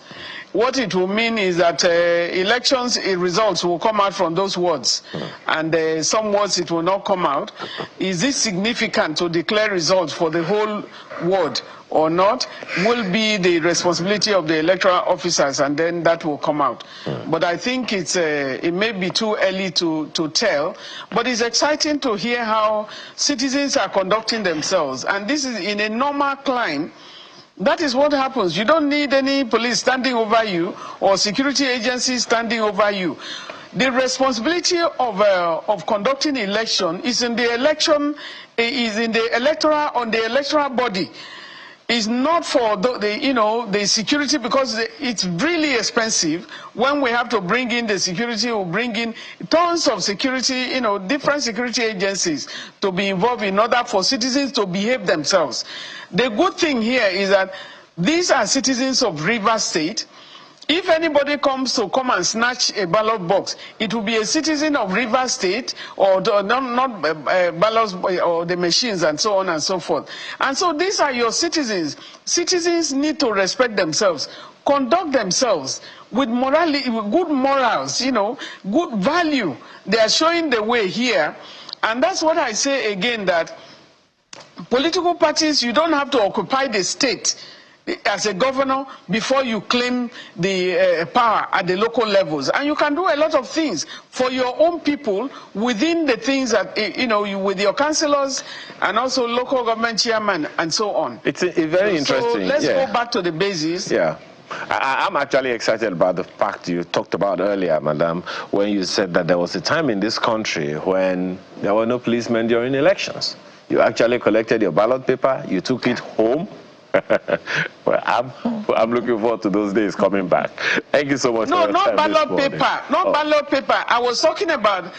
what it will mean is that elections results will come out from those wards, and some wards it will not come out. Is this significant to declare results for the whole ward or not? Will be the responsibility of the electoral officers, and then that will come out. But I think it may be too early to tell, but it's exciting to hear how citizens are conducting themselves, and this is in a normal climate. That is what happens. You don't need any police standing over you or security agencies standing over you. The responsibility of conducting election is in the election, is in the electoral, on the electoral body. It's not for the security, because it's really expensive. When we have to bring in the security, we'll bring in tons of security, different security agencies to be involved in order for citizens to behave themselves. The good thing here is that these are citizens of River State. If anybody comes and snatch a ballot box, it will be a citizen of River State, or not ballots or the machines and so on and so forth. And so these are your citizens. Citizens need to respect themselves. conduct themselves with morality, with good morals, good value. They are showing the way here. And that's what I say again, that political parties, you don't have to occupy the state as a governor before you claim the power at the local levels. And you can do a lot of things for your own people within the things that, with your councillors and also local government chairman and so on. It's very interesting. So let's go back to the basis. Yeah. I'm actually excited about the fact you talked about earlier, Madam, when you said that there was a time in this country when there were no policemen during elections. You actually collected your ballot paper, you took it home. Well, I'm looking forward to those days coming back. Thank you so much. No, not ballot paper. Not ballot paper. I was talking about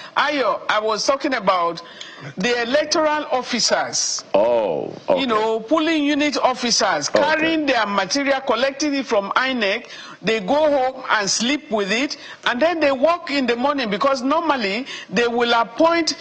the electoral officers. Oh, okay. Polling unit officers carrying their material, collecting it from INEC. They go home and sleep with it, and then they work in the morning, because normally they will appoint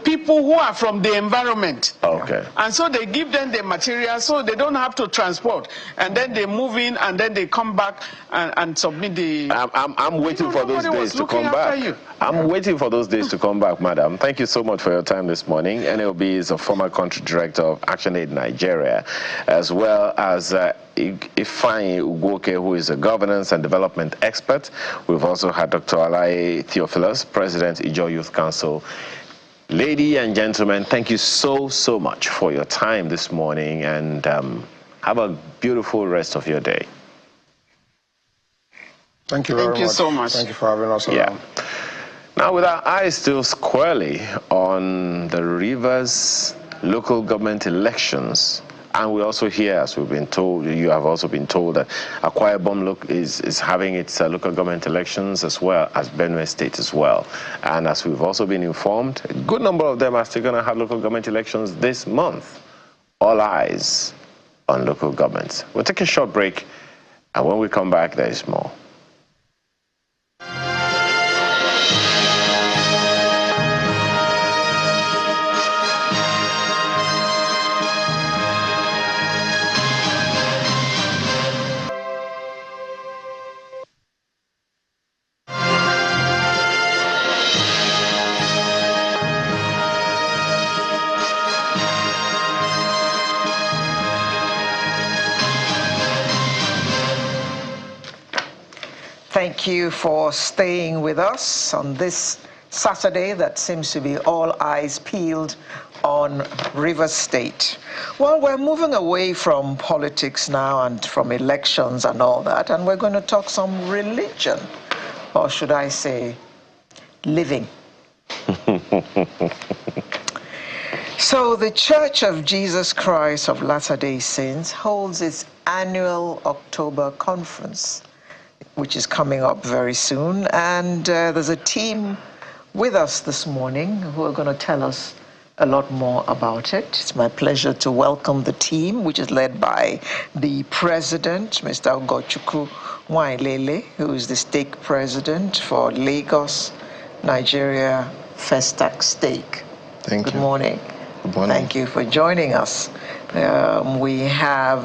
people who are from the environment. Okay. And so they give them the material so they don't have to transport. And then they move in and then they come back and submit the... I'm waiting for those days to come back. I'm waiting for those days to come back, Madam. Thank you so much for your time this morning. NLB is a former country director of ActionAid Nigeria, as well as Ifeanyi Ugwoke, who is a governance and development expert. We've also had Dr. Alaye Theophilus, President, Ijaw Youth Council. Ladies and gentlemen, thank you so much for your time this morning, and have a beautiful rest of your day. Thank you very much. Thank you so much. Thank you for having us around. Yeah. Now, with our eyes still squarely on the Rivers local government elections, and we also hear, as we've been told, you have also been told that Akwa Ibom is having its local government elections, as well as Benue State as well. And as we've also been informed, a good number of them are still going to have local government elections this month. All eyes on local governments. We'll take a short break, and when we come back, there is more. Thank you for staying with us on this Saturday that seems to be all eyes peeled on Rivers State. Well, we're moving away from politics now and from elections and all that, and we're going to talk some religion, or should I say, living. So the Church of Jesus Christ of Latter-day Saints holds its annual October conference, which is coming up very soon. And there's a team with us this morning who are going to tell us a lot more about it. It's my pleasure to welcome the team, which is led by the president, Mr. Ugochukwu Nwailele, who is the stake president for Lagos, Nigeria, Festac Stake. Thank you. Good morning. Good morning. Thank you for joining us. We have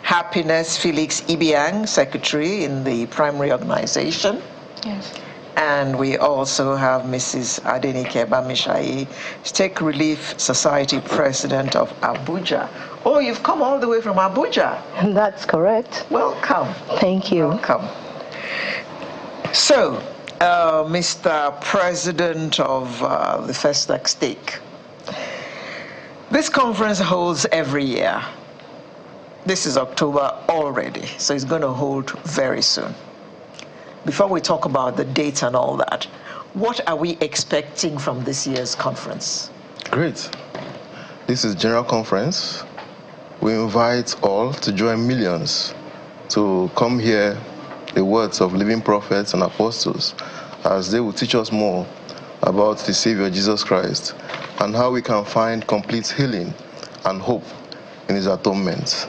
Happiness Felix Ibiang, Secretary in the primary organization. Yes. And we also have Mrs. Adenike Bamishayi, Stake Relief Society President of Abuja. Oh, you've come all the way from Abuja. That's correct. Welcome. Thank you. Welcome. So, Mr. President of the Festac Stake, this conference holds every year. This is October already, so it's going to hold very soon. Before we talk about the dates and all that, what are we expecting from this year's conference? Great. This is General Conference. We invite all to join millions to come hear the words of living prophets and apostles as they will teach us more about the Savior Jesus Christ and how we can find complete healing and hope in his atonement.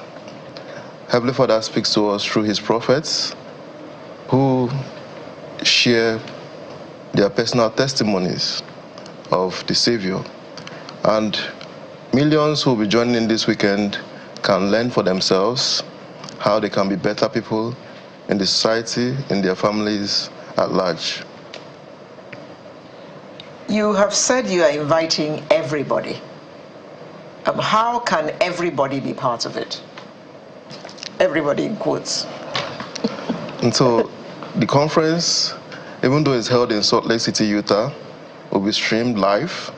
Heavenly Father speaks to us through his prophets who share their personal testimonies of the Savior. And millions who will be joining this weekend can learn for themselves how they can be better people in the society, in their families at large. You have said you are inviting everybody. How can everybody be part of it? Everybody in quotes. And so the conference, even though it's held in Salt Lake City, Utah, will be streamed live.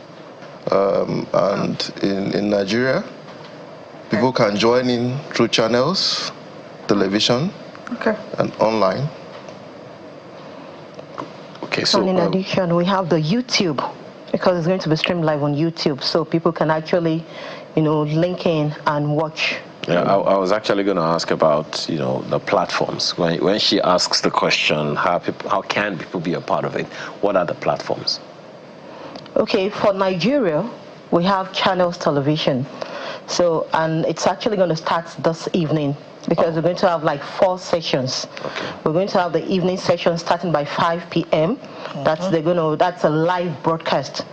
And in Nigeria, people can join in through channels, television, and online. Okay, so in addition, we have the YouTube, because it's going to be streamed live on YouTube, so people can actually, link in and watch. Yeah, I was actually going to ask about, the platforms. When she asks the question, how can people be a part of it? What are the platforms? Okay, for Nigeria, we have Channels Television. So, and it's actually going to start this evening, because we're going to have like 4 sessions. Okay. We're going to have the evening session starting by 5 p.m. That's a live broadcast.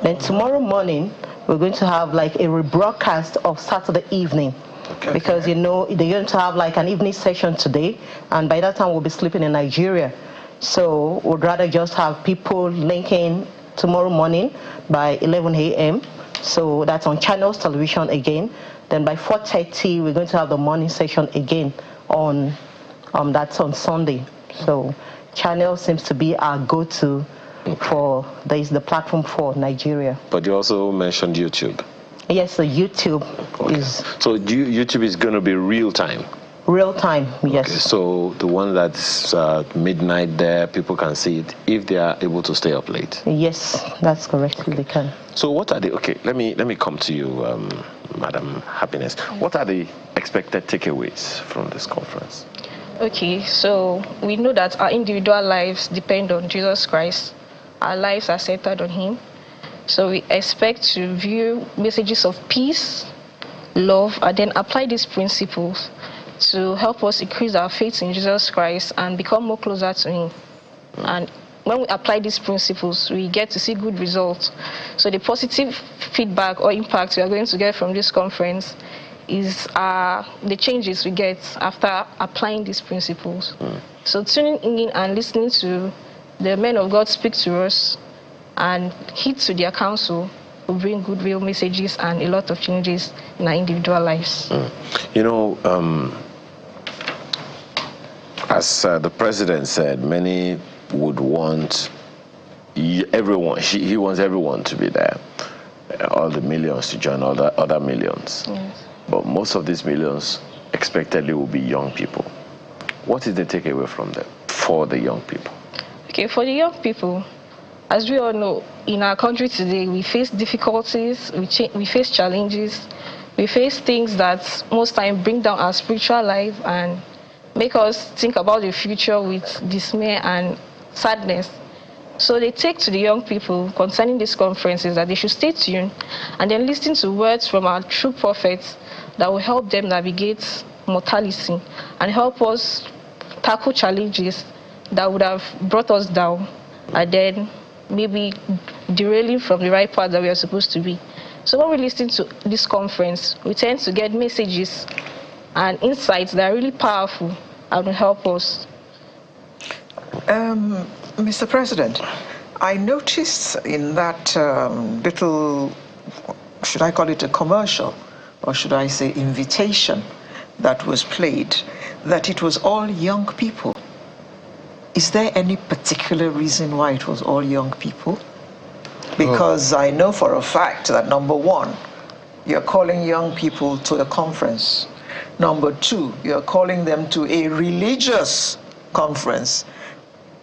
Then tomorrow morning, we're going to have like a rebroadcast of Saturday evening. Okay. Because they're going to have like an evening session today, and by that time we'll be sleeping in Nigeria. So we'd rather just have people linking tomorrow morning by 11 a.m. So that's on Channels Television again. Then by 4:30 we're going to have the morning session again on that's on Sunday. So Channel seems to be our go-to for the platform for Nigeria. But you also mentioned YouTube. Yes, so YouTube is... So YouTube is going to be real time? Real time, yes. Okay, so the one that's midnight there, people can see it if they are able to stay up late? Yes, that's correct, they can. So what are the... Okay, let me come to you, Madam Happiness. What are the expected takeaways from this conference? Okay, so we know that our individual lives depend on Jesus Christ. Our lives are centered on Him. So we expect to view messages of peace, love, and then apply these principles to help us increase our faith in Jesus Christ and become more closer to Him. And when we apply these principles, we get to see good results. So the positive feedback or impact we are going to get from this conference is the changes we get after applying these principles. So tuning in and listening to the men of God speak to us and heed to their counsel will bring good real messages and a lot of changes in our individual lives. As the president said, many would want everyone, he wants everyone to be there, all the millions to join other millions. Yes. But most of these millions expectedly will be young people. What is the takeaway from them for the young people? Okay, for the young people, as we all know, in our country today, we face difficulties, we face challenges, we face things that most times bring down our spiritual life and make us think about the future with dismay and sadness. So they take to the young people concerning these conferences that they should stay tuned and then listen to words from our true prophets that will help them navigate mortality and help us tackle challenges that would have brought us down and then maybe derailing from the right path that we are supposed to be. So when we listen to this conference, we tend to get messages and insights that are really powerful and will help us. Mr. President, I noticed in that little, should I call it a commercial, or should I say invitation that was played, that it was all young people. Is there any particular reason why it was all young people? Because I know for a fact that, number one, you're calling young people to a conference. Number two, you're calling them to a religious conference.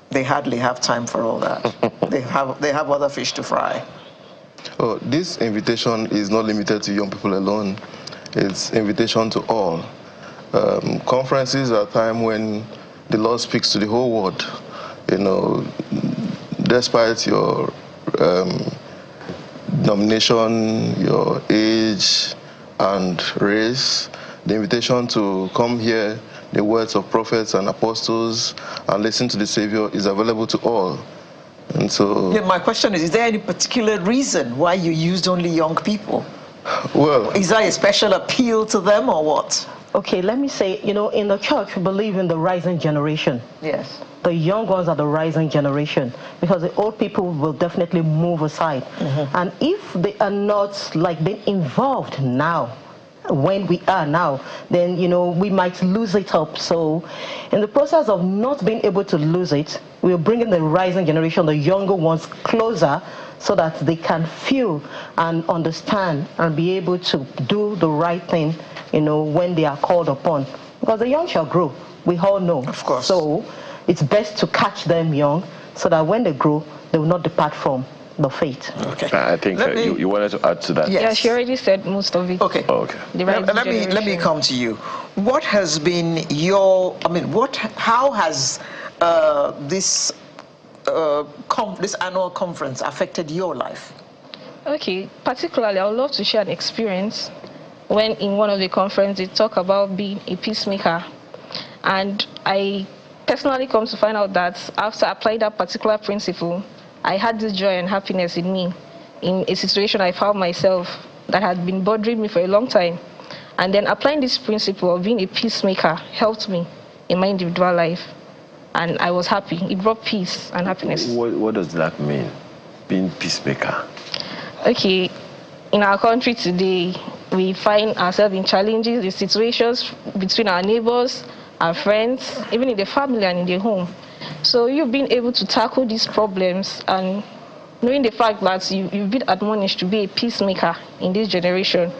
They hardly have time for all that. They have other fish to fry. Oh, this invitation is not limited to young people alone. It's invitation to all. Conferences are a time when the Lord speaks to the whole world. Despite your denomination, your age, and race, the invitation to come hear the words of prophets and apostles and listen to the Savior is available to all. And so... Yeah, my question is there any particular reason why you used only young people? Well... Is there a special appeal to them or what? Okay, let me say, in the church, we believe in the rising generation. Yes. The young ones are the rising generation, because the old people will definitely move aside. And if they are not being involved now, when we are now, then we might lose it up. So in the process of not being able to lose it, we're bringing the rising generation, the younger ones, closer, so that they can feel and understand and be able to do the right thing, when they are called upon. Because the young shall grow, we all know. Of course. So it's best to catch them young, so that when they grow, they will not depart from the faith. Okay. I think you wanted to add to that. Yes. Yeah, she already said most of it. Okay. Oh, okay. Let me come to you. What has been how has this annual conference affected your life? Okay, particularly, I would love to share an experience when in one of the conferences they talk about being a peacemaker. And I personally come to find out that after applying that particular principle, I had this joy and happiness in me in a situation I found myself that had been bothering me for a long time. And then applying this principle of being a peacemaker helped me in my individual life. And I was happy. It brought peace and happiness. What does that mean, being peacemaker? Okay, in our country today, we find ourselves in challenges, in situations between our neighbors, our friends, even in the family and in the home. So you've been able to tackle these problems, and knowing the fact that you've been admonished to be a peacemaker in this generation,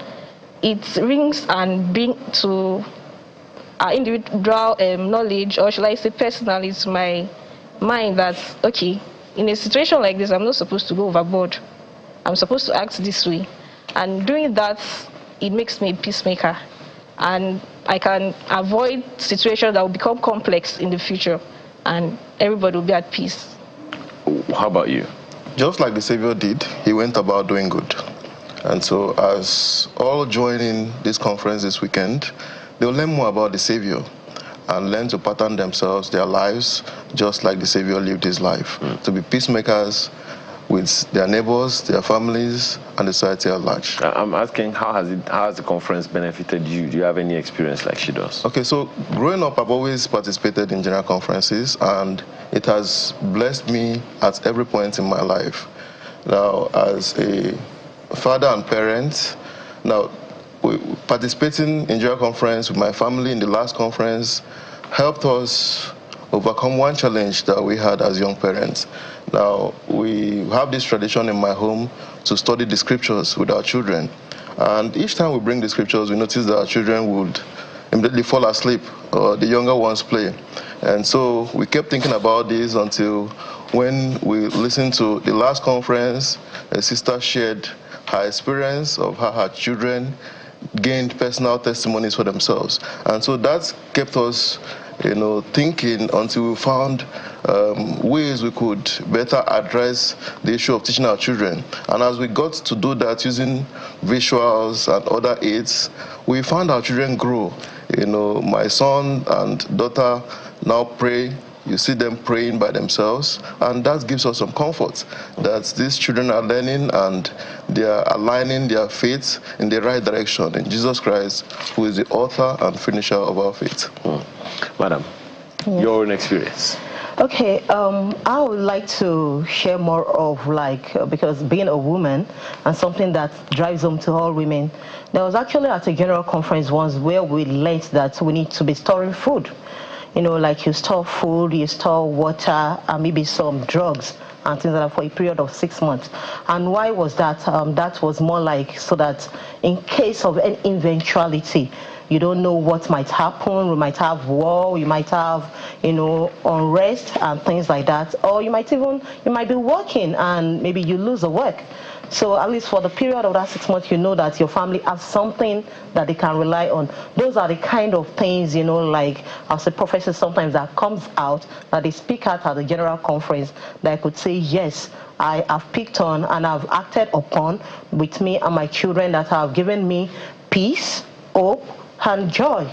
it rings and brings to our individual knowledge, or shall I say personally, to my mind that, okay, in a situation like this, I'm not supposed to go overboard. I'm supposed to act this way. And doing that, it makes me a peacemaker. And I can avoid situations that will become complex in the future, and everybody will be at peace. How about you? Just like the Savior did, he went about doing good. And so as all join in this conference this weekend, they'll learn more about the Savior and learn to pattern themselves, their lives, just like the Savior lived his life. To be peacemakers with their neighbors, their families, and the society at large. I'm asking, how has the conference benefited you? Do you have any experience like she does? Okay, so growing up, I've always participated in general conferences, and it has blessed me at every point in my life. Now, as a father and parent, participating in general conference with my family in the last conference helped us overcome one challenge that we had as young parents. Now, we have this tradition in my home to study the scriptures with our children. And each time we bring the scriptures, we notice that our children would immediately fall asleep, or the younger ones play. And so we kept thinking about this until when we listened to the last conference, a sister shared her experience of how her children gained personal testimonies for themselves. And so that kept us thinking until we found ways we could better address the issue of teaching our children. And as we got to do that using visuals and other aids, we found our children grow. My son and daughter now pray. You see them praying by themselves, and that gives us some comfort that these children are learning and they are aligning their faith in the right direction in Jesus Christ, who is the author and finisher of our faith. Madam, your own experience. Okay, I would like to share more of because being a woman and something that drives home to all women, there was actually at a general conference once where we learned that we need to be storing food. You store food, you store water, and maybe some drugs and things like that for a period of 6 months. And why was that? That was more so that in case of an eventuality, you don't know what might happen. We might have war, you might have, unrest and things like that. Or you might be working and maybe you lose the work. So at least for the period of that 6 months, you know that your family has something that they can rely on. Those are the kind of things, as a professor sometimes that comes out, that they speak out at the general conference, that I could say, yes, I have picked on and I've acted upon with me and my children, that have given me peace, hope, and joy,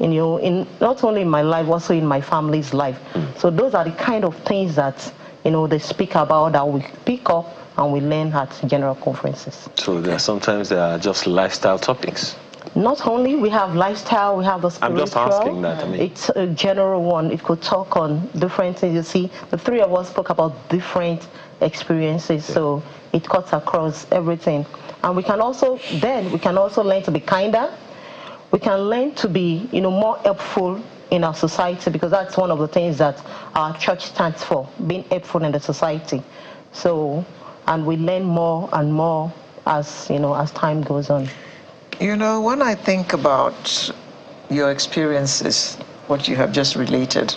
in not only in my life, also in my family's life. So those are the kind of things that, they speak about, that we pick up and we learn at general conferences. So sometimes there are just lifestyle topics. Not only, we have lifestyle, we have the spiritual. I'm just asking that. It's a general one. It could talk on different things. You see, the three of us spoke about different experiences, so it cuts across everything. And we can also learn to be kinder. We can learn to be, more helpful in our society, because that's one of the things that our church stands for, being helpful in the society. So, and we learn more and more as time goes on. When I think about your experiences, what you have just related,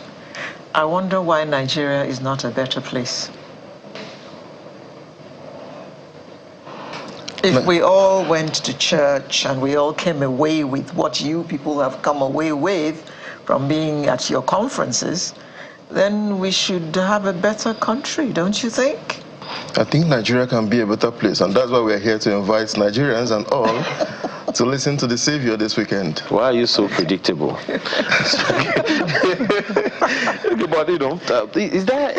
I wonder why Nigeria is not a better place. If we all went to church and we all came away with what you people have come away with from being at your conferences, then we should have a better country, don't you think? I think Nigeria can be a better place, and that's why we're here to invite Nigerians and all to listen to the Savior this weekend. Why are you so predictable? But is there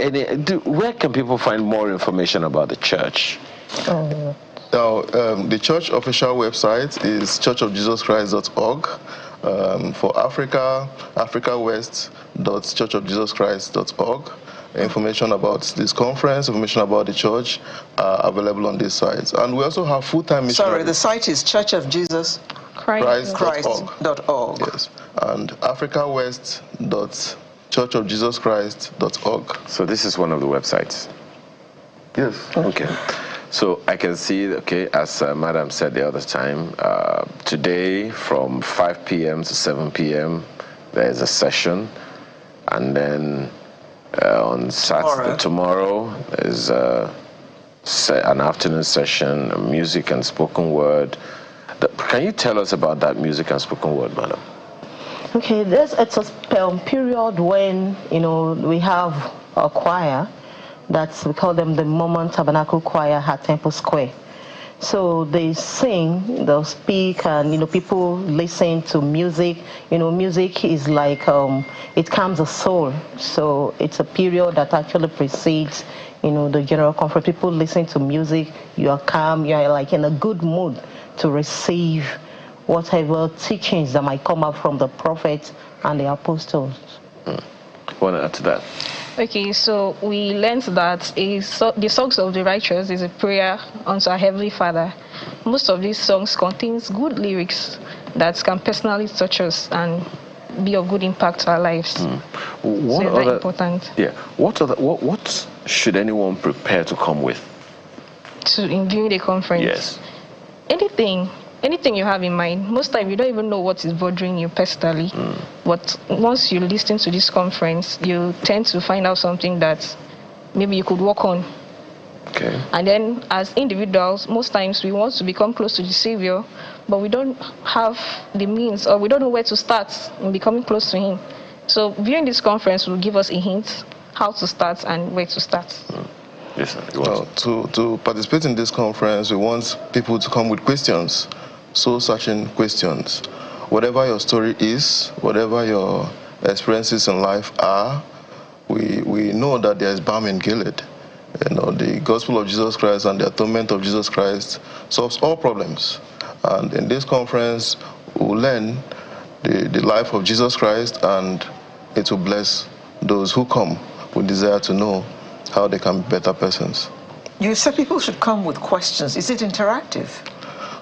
where can people find more information about the church? Now, the church official website is churchofjesuschrist.org. For Africa, africawest.churchofjesuschrist.org. Information about this conference, information about the church are available on this site. And we also have full-time missionaries. Sorry, the site is churchofjesuschrist.org. Yes. And africawest.churchofjesuschrist.org. So this is one of the websites? Yes. Okay. So I can see, as Madam said the other time, today from 5 p.m. to 7 p.m. there's a session, and then on Saturday, tomorrow there's an afternoon session, music and spoken word. Can you tell us about that music and spoken word, Madam? Okay, it's a period when we have a choir. We call them the Mormon Tabernacle Choir at Temple Square. So they sing, they'll speak, and people listen to music. Music is like it calms the soul. So it's a period that actually precedes the general conference. People listen to music, you are calm, you are like in a good mood to receive whatever teachings that might come up from the prophets and the apostles. Want to add to that? Okay, so we learned that the songs of the righteous is a prayer unto our Heavenly Father. Most of these songs contains good lyrics that can personally touch us and be of good impact to our lives. So very important. Yeah. What should anyone prepare to come with? During the conference? Yes. Anything you have in mind. Most time you don't even know what is bothering you personally. But once you listen to this conference, you tend to find out something that maybe you could work on. Okay. And then as individuals, most times we want to become close to the Savior, but we don't have the means, or we don't know where to start in becoming close to Him. So viewing this conference will give us a hint how to start and where to start. Yes, sir. To participate in this conference, we want people to come with questions, soul-searching questions. Whatever your story is, whatever your experiences in life are, we know that there is balm in Gilead. The gospel of Jesus Christ and the atonement of Jesus Christ solves all problems. And in this conference, we'll learn the life of Jesus Christ, and it will bless those who come with desire to know how they can be better persons. You said people should come with questions. Is it interactive?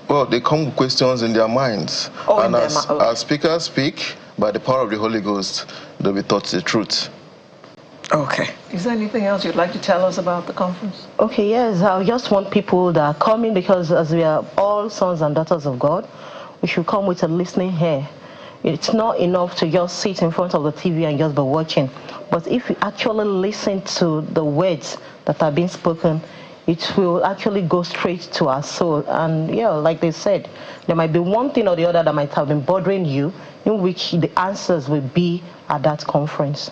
Well, they come with questions in their minds. And as speakers speak, by the power of the Holy Ghost, they'll be taught the truth. Okay. Is there anything else you'd like to tell us about the conference? Okay, yes. I just want people that are coming, because as we are all sons and daughters of God, we should come with a listening ear. It's not enough to just sit in front of the TV and just be watching. But if you actually listen to the words that are being spoken, it will actually go straight to our soul. And yeah, like they said, there might be one thing or the other that might have been bothering you, in which the answers will be at that conference.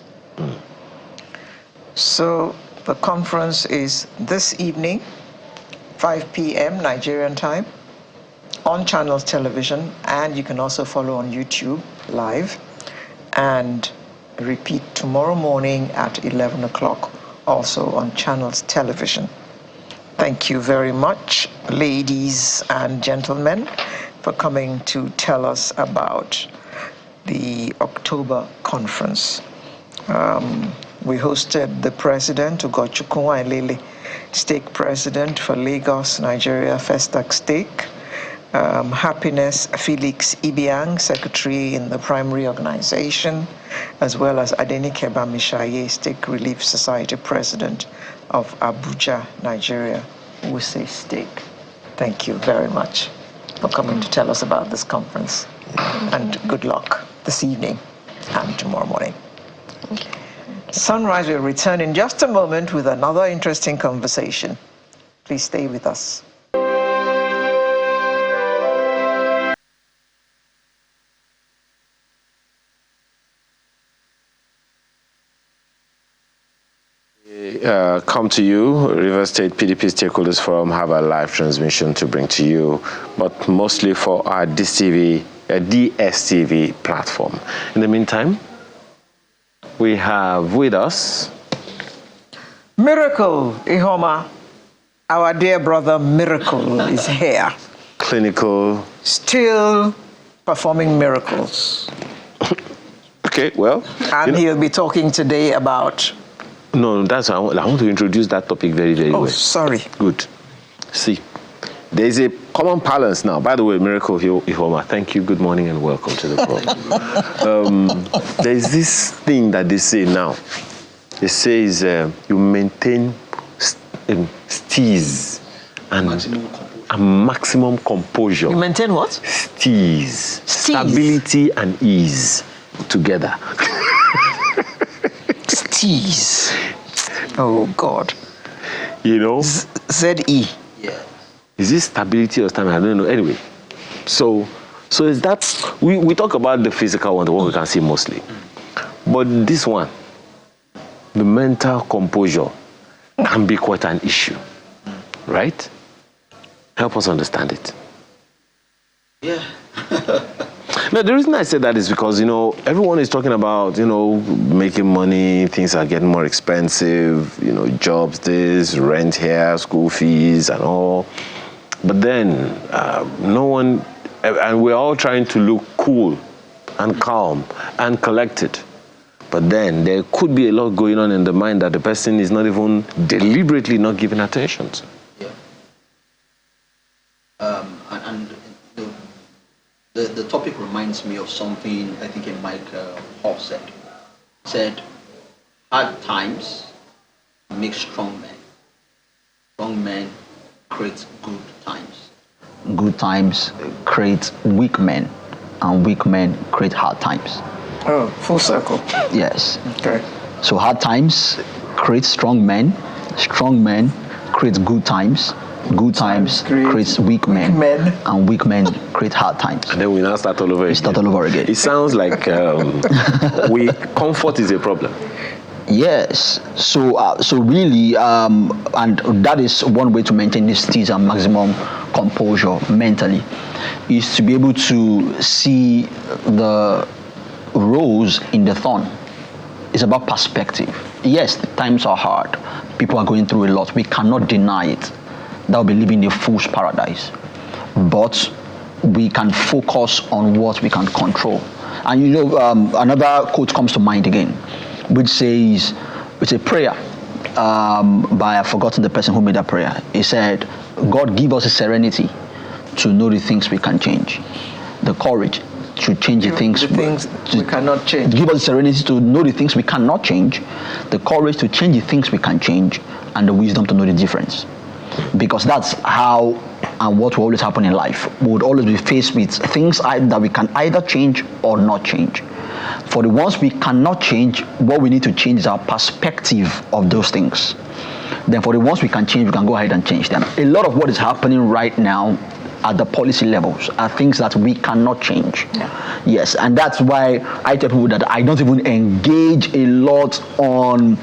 So the conference is this evening, 5 p.m. Nigerian time, on Channels Television, and you can also follow on YouTube live, and repeat tomorrow morning at 11 o'clock, also on Channels Television. Thank you very much, ladies and gentlemen. for coming to tell us about the October conference. We hosted the president, Ugochukwu Wailili, stake president for Lagos, Nigeria, Festac stake. Happiness Felix Ibiang, secretary in the primary organization, as well as Adenike Bamishaye, Stake Relief Society president of Abuja, Nigeria, Wuse Stake. Thank you very much for coming to tell us about this conference. And good luck this evening and tomorrow morning. Sunrise will return in just a moment with another interesting conversation. Please stay with us. Come to you, River State PDP Stakeholders Forum have a live transmission to bring to you, but mostly for our DSTV platform. In the meantime, we have with us Miracle Ihoma. Our dear brother Miracle is here. Clinical. Still performing miracles. Okay, well. And he'll be talking today about... No, I want to introduce that topic very, very well. Oh, sorry. Good. See, there's a common balance now. By the way, Miracle Ihoma, thank you, good morning, and welcome to the program. There's this thing that they say now. It says you maintain steeze and maximum composure. You maintain what? Steeze. Stability and ease together. Steeze. Oh, God. You know? Z-E. Yeah. Is this stability or stamina? I don't know. Anyway, so is that, we talk about the physical one, the one we can see mostly. But this one, the mental composure can be quite an issue, right? Help us understand it. Yeah. No, the reason I say that is because, everyone is talking about, making money, things are getting more expensive, jobs this, rent here, school fees and all. But then no one, and we're all trying to look cool and calm and collected. But then there could be a lot going on in the mind that the person is not even deliberately not giving attention to. Yeah. And the topic reminds me of something I think Mike Hoff said. He said, hard times make strong men. Strong men create good times. Good times create weak men, and weak men create hard times. Oh, full circle. Yes. Okay. So hard times create strong men create good times. Good times creates weak men, and weak men create hard times. And then we now start all over again. We start all over again. It sounds like comfort is a problem. Yes. So really, and that is one way to maintain this steeze and maximum composure mentally, is to be able to see the rose in the thorn. It's about perspective. Yes, times are hard. People are going through a lot. We cannot deny it. That will be living in a fool's paradise. But we can focus on what we can control. And another quote comes to mind again, which says, it's a prayer by, I've forgotten the person who made that prayer. He said, God, give us a serenity to know the things we can change, the courage to change the things we cannot change. Give us serenity to know the things we cannot change, the courage to change the things we can change, and the wisdom to know the difference. Because that's how and what will always happen in life. We would always be faced with things that we can either change or not change. For the ones we cannot change, what we need to change is our perspective of those things. Then for the ones we can change, we can go ahead and change them. A lot of what is happening right now at the policy levels are things that we cannot change. Yeah. Yes, and that's why I tell people that I don't even engage a lot on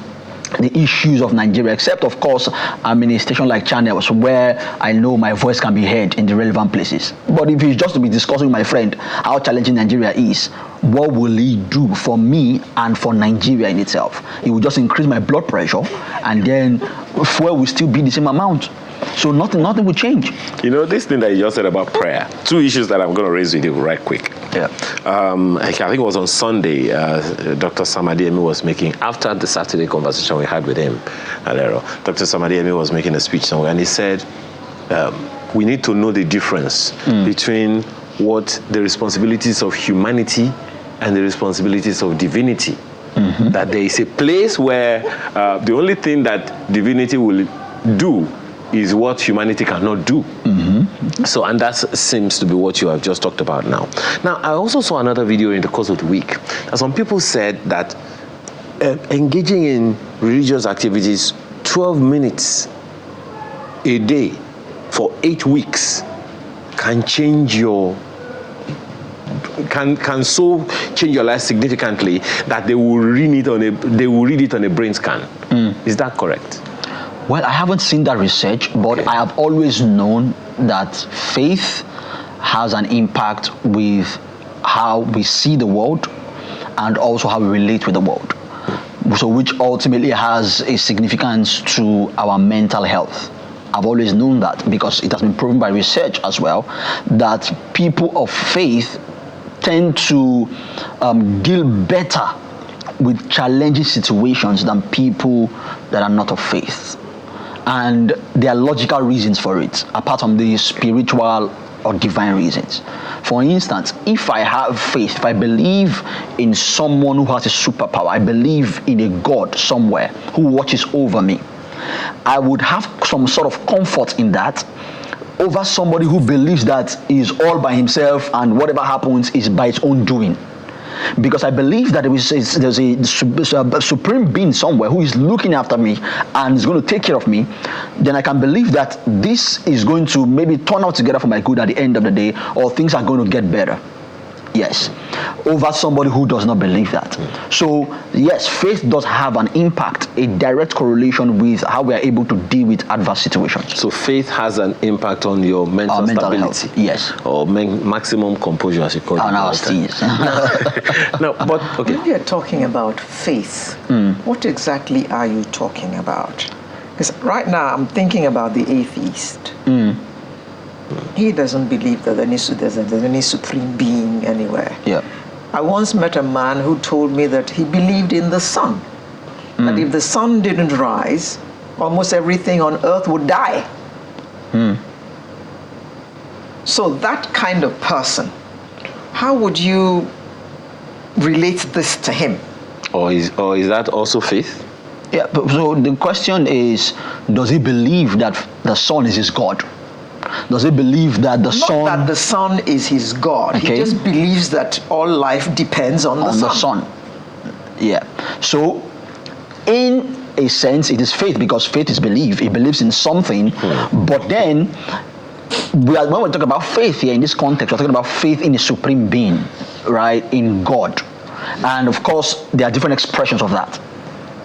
the issues of Nigeria, except of course I'm in a station like Channels where I know my voice can be heard in the relevant places. But if it's just to be discussing with my friend how challenging Nigeria is, what will it do for me and for Nigeria in itself? It will just increase my blood pressure, and then fuel will still be the same amount. So nothing will change. You know, this thing that you just said about prayer, two issues that I'm going to raise with you right quick. Yeah. I think it was on Sunday, Dr. Samadiemi was making, after the Saturday conversation we had with him, Dr. Samadiemi was making a speech somewhere, and he said, we need to know the difference between what the responsibilities of humanity and the responsibilities of divinity. That there is a place where the only thing that divinity will do is what humanity cannot do. So, and that seems to be what you have just talked about now. Now, I also saw another video in the course of the week. Some people said that engaging in religious activities 12 minutes a day for 8 weeks can change your can so change your life significantly that they will read it on a brain scan. Is that correct? Well, I haven't seen that research, but I have always known that faith has an impact with how we see the world and also how we relate with the world. So which ultimately has a significance to our mental health. I've always known that because it has been proven by research as well that people of faith tend to deal better with challenging situations than people that are not of faith. And there are logical reasons for it, apart from the spiritual or divine reasons. For instance, if I have faith, if I believe in someone who has a superpower, I believe in a God somewhere who watches over me, I would have some sort of comfort in that over somebody who believes that he is all by himself and whatever happens is by his own doing. Because I believe that there's a supreme being somewhere who is looking after me and is going to take care of me, then I can believe that this is going to maybe turn out together for my good at the end of the day, or things are going to get better. Yes, over somebody who does not believe that. So yes, faith does have an impact, a direct correlation with how we are able to deal with adverse situations. So faith has an impact on your mental stability. Health, yes. Or maximum composure, as you call it. No, but okay. When you're talking about faith, what exactly are you talking about? Because right now I'm thinking about the atheist. He doesn't believe that there's any supreme being anywhere. Yeah. I once met a man who told me that he believed in the sun. That if the sun didn't rise, almost everything on earth would die. So that kind of person, how would you relate this to him? Or is that also faith? Yeah, so the question is, does he believe that the sun is his God? Does he believe that the sun... Not that the sun is his God. Okay. He just believes that all life depends on the sun. Yeah. So, in a sense, it is faith, because faith is belief. He believes in something. But then, when we talk about faith here in this context, we're talking about faith in a supreme being, right? In God. And of course, there are different expressions of that.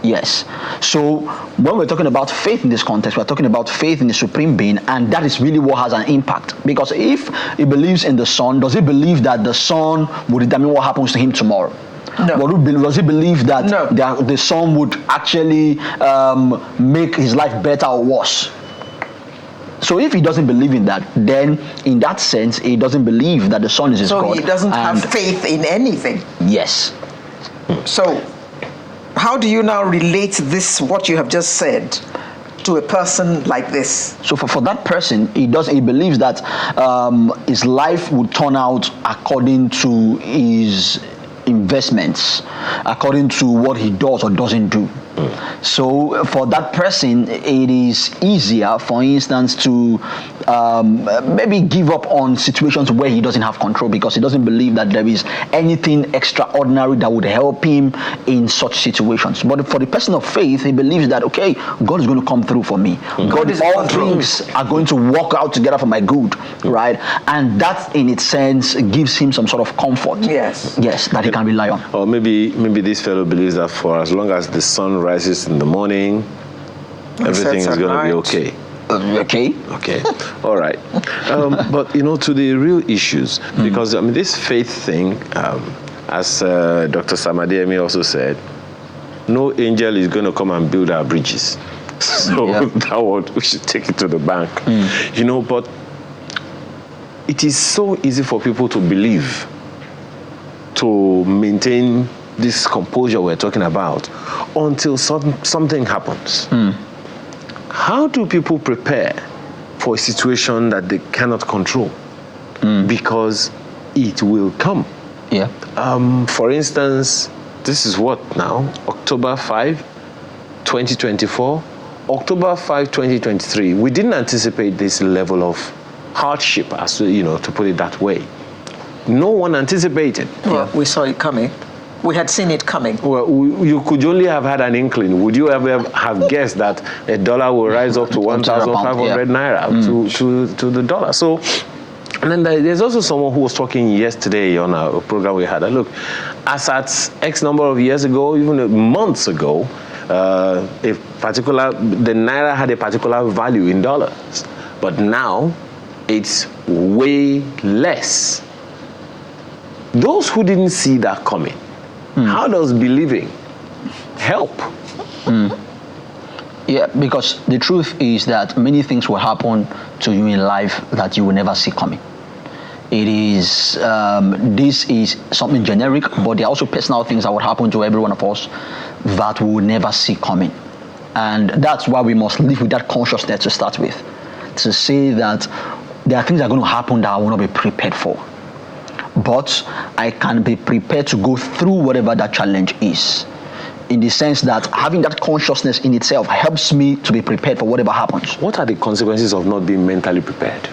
Yes. So when we're talking about faith in this context, we're talking about faith in the supreme being, and that is really what has an impact. Because if he believes in the sun, does he believe that the sun will determine what happens to him tomorrow? No. Does he believe that the sun would actually make his life better or worse? So if he doesn't believe in that, then in that sense, he doesn't believe that the sun is his God. So he doesn't have faith in anything. Yes. So how do you now relate this, what you have just said, to a person like this? So for that person, he believes that his life would turn out according to his investments, according to what he does or doesn't do. So for that person, it is easier, for instance, to maybe give up on situations where he doesn't have control, because he doesn't believe that there is anything extraordinary that would help him in such situations. But for the person of faith, he believes that, okay, God is going to come through for me. God is all things are going to work out together for my good, right? And that in its sense gives him some sort of comfort. Yes, that he can rely on. Or maybe this fellow believes that for as long as the sun rises in the morning, everything is going to be okay. Okay. All right. But to the real issues, because this faith thing, as Dr. Samadiemi also said, no angel is going to come and build our bridges. So that one, we should take it to the bank. But it is so easy for people to believe, to maintain this composure we're talking about, until something happens. How do people prepare for a situation that they cannot control? Because it will come. For instance, this is what now? October 5, 2024. October 5, 2023. We didn't anticipate this level of hardship, as to put it that way. No one anticipated. Well, we saw it coming. We had seen it coming. Well, you could only have had an inkling. Would you ever have guessed that a dollar will rise up to 1,500 naira to the dollar? So, and then there's also someone who was talking yesterday on a program we had. Look, as at X number of years ago, even months ago, the naira had a particular value in dollars, but now it's way less. Those who didn't see that coming, how does believing help? Yeah, because the truth is that many things will happen to you in life that you will never see coming. It is, this is something generic, but there are also personal things that would happen to every one of us that we will never see coming. And that's why we must live with that consciousness to start with, to say that there are things that are going to happen that I will not be prepared for. But I can be prepared to go through whatever that challenge is, in the sense that having that consciousness in itself helps me to be prepared for whatever happens. What are the consequences of not being mentally prepared?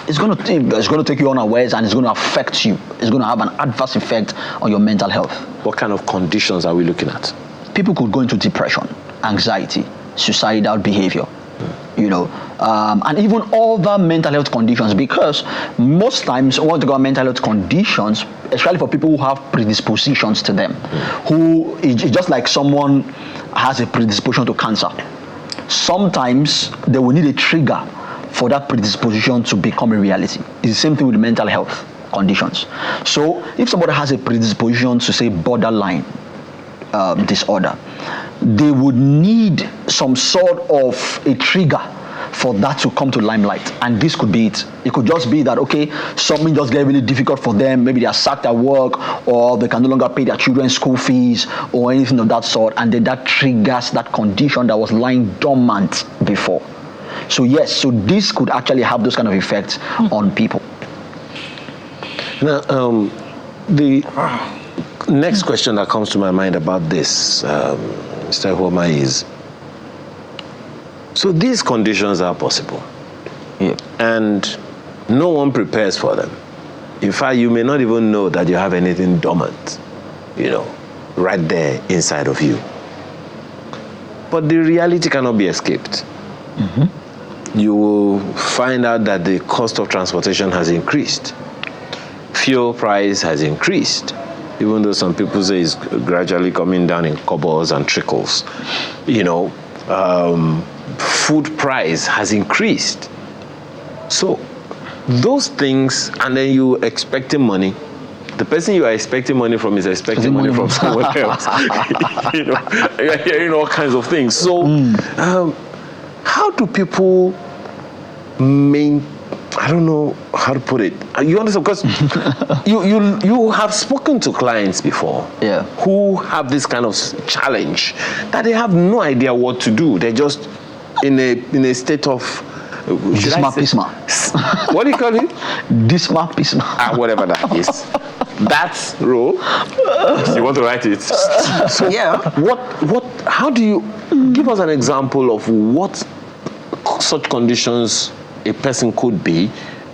It's going to take you unawares, and it's going to affect you. It's going to have an adverse effect on your mental health. What kind of conditions are we looking at? People could go into depression, anxiety, suicidal behavior, and even other mental health conditions, because most times when we talk about mental health conditions, especially for people who have predispositions to them, who it's just like someone has a predisposition to cancer. Sometimes they will need a trigger for that predisposition to become a reality. It's the same thing with mental health conditions. So if somebody has a predisposition to, say, borderline disorder, they would need some sort of a trigger for that to come to limelight. And this could be it. It could just be that, okay, something just get really difficult for them. Maybe they are sacked at work, or they can no longer pay their children's school fees, or anything of that sort. And then that triggers that condition that was lying dormant before. So yes, so this could actually have those kind of effects on people. Now, the next question that comes to my mind about this, Mr. Homa, is, so these conditions are possible, and no one prepares for them. In fact, you may not even know that you have anything dormant, right there inside of you. But the reality cannot be escaped. You will find out that the cost of transportation has increased. Fuel price has increased, even though some people say it's gradually coming down in cobbles and trickles. Food price has increased. So those things, and then you expecting money. The person you are expecting money from is expecting money from someone else. You're hearing all kinds of things. So how do people I don't know how to put it. You understand? Because you have spoken to clients before who have this kind of challenge that they have no idea what to do. They're just in a state of Disma. What do you call it? Disma Pisma. Whatever that is. That's role. You want to write it? So how do you give us an example of what such conditions a person could be,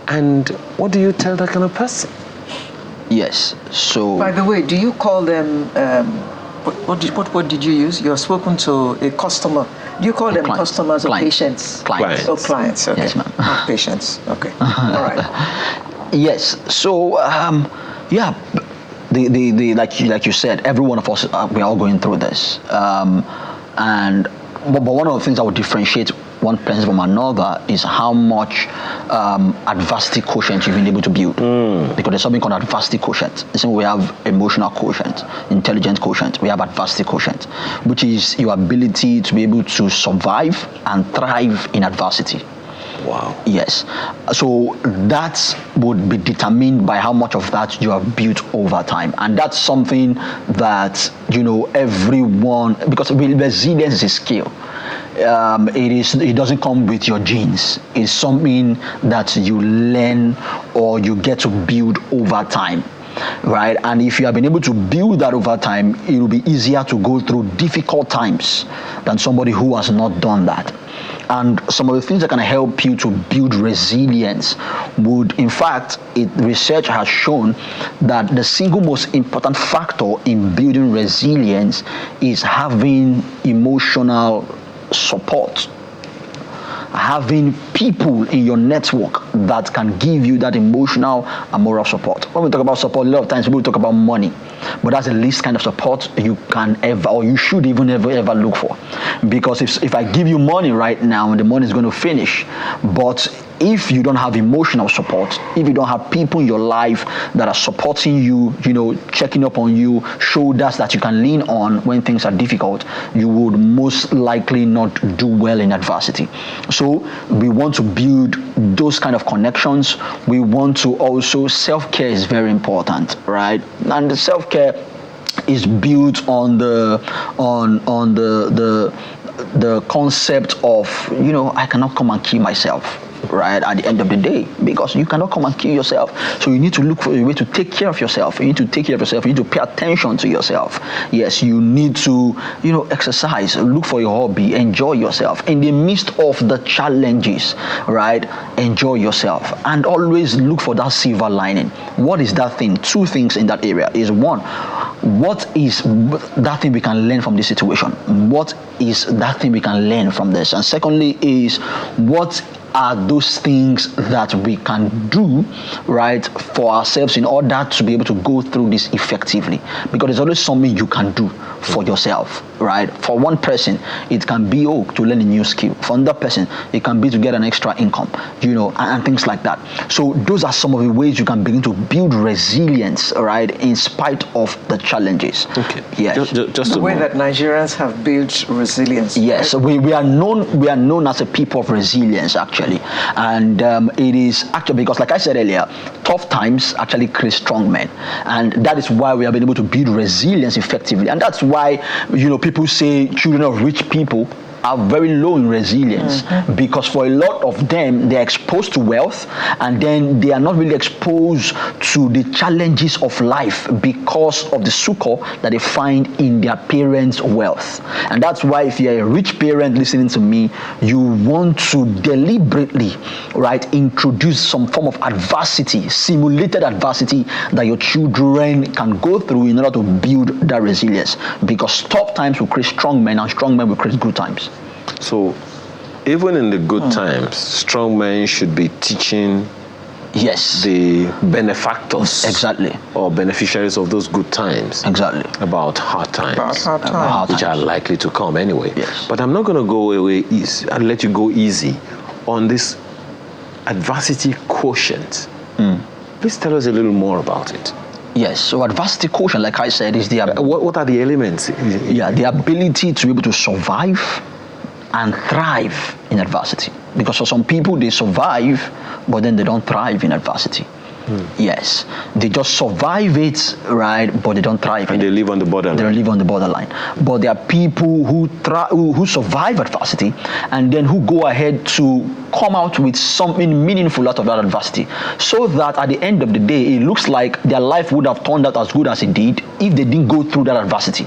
and what do you tell that kind of person? Yes. So, by the way, do you call them what did you use? You're spoken to a customer. Do you call them customers or patients? Clients. Oh, clients. Okay. Yes, ma'am. Not patients. Okay. All right. Yes. So the like you said, every one of us, we're all going through this, but one of the things I would differentiate one person from another is how much adversity quotient you've been able to build. Because there's something called adversity quotient. The same way we have emotional quotient, intelligence quotient, we have adversity quotient, which is your ability to be able to survive and thrive in adversity. Wow. Yes. So that would be determined by how much of that you have built over time. And that's something that, everyone, because resilience is a skill. It doesn't come with your genes. It's something that you learn or you get to build over time. Right, and if you have been able to build that over time, it will be easier to go through difficult times than somebody who has not done that. And some of the things that can help you to build resilience would, in fact, research has shown that the single most important factor in building resilience is having emotional support. Having people in your network that can give you that emotional and moral support. When we talk about support, a lot of times people talk about money, but that's the least kind of support you can ever, or you should even ever look for. Because if I give you money right now, the money is going to finish. But if you don't have emotional support, if you don't have people in your life that are supporting you, checking up on you, shoulders that you can lean on when things are difficult, you would most likely not do well in adversity. So we want to build those kind of connections. We want to also, self-care is very important, right? And the self-care is built on the concept of, I cannot come and kill myself. Right at the end of the day, because you cannot come and kill yourself. So you need to look for a way to take care of yourself. You need to take care of yourself. You need to pay attention to yourself. Yes, you need to, exercise, look for your hobby, enjoy yourself. In the midst of the challenges, right, enjoy yourself. And always look for that silver lining. What is that thing? Two things in that area is, one, what is that thing we can learn from this situation? What is that thing we can learn from this? And secondly is, what are those things that we can do, right, for ourselves in order to be able to go through this effectively? Because there's always something you can do for yourself, right? For one person, it can be to learn a new skill. For another person, it can be to get an extra income, and things like that. So those are some of the ways you can begin to build resilience, right, in spite of the challenges. Okay. Yes. Just the way that Nigerians have built resilience. Yes, we are known as a people of resilience, actually. And it is actually because, like I said earlier, tough times actually create strong men, and that is why we have been able to build resilience effectively. And that's why people say children of rich people are very low in resilience, because for a lot of them, they're exposed to wealth, and then they are not really exposed to the challenges of life because of the succor that they find in their parents' wealth. And that's why if you're a rich parent listening to me, you want to deliberately, right, introduce some form of adversity, simulated adversity that your children can go through in order to build that resilience. Because tough times will create strong men, and strong men will create good times. So, even in the good times, strong men should be teaching the benefactors, exactly, or beneficiaries of those good times, exactly, about hard times, which are likely to come anyway. Yes. But I'm not going to go away easy. I'll let you go easy on this adversity quotient. Please tell us a little more about it. Yes, so adversity quotient, like I said, is the what are the elements? The ability to be able to survive and thrive in adversity. Because for some people, they survive, but then they don't thrive in adversity. Yes, they just survive it, right, but they don't thrive. And they live on the borderline. They live on the borderline. But there are people who survive adversity, and then who go ahead to come out with something meaningful out of that adversity, so that at the end of the day, it looks like their life would have turned out as good as it did if they didn't go through that adversity,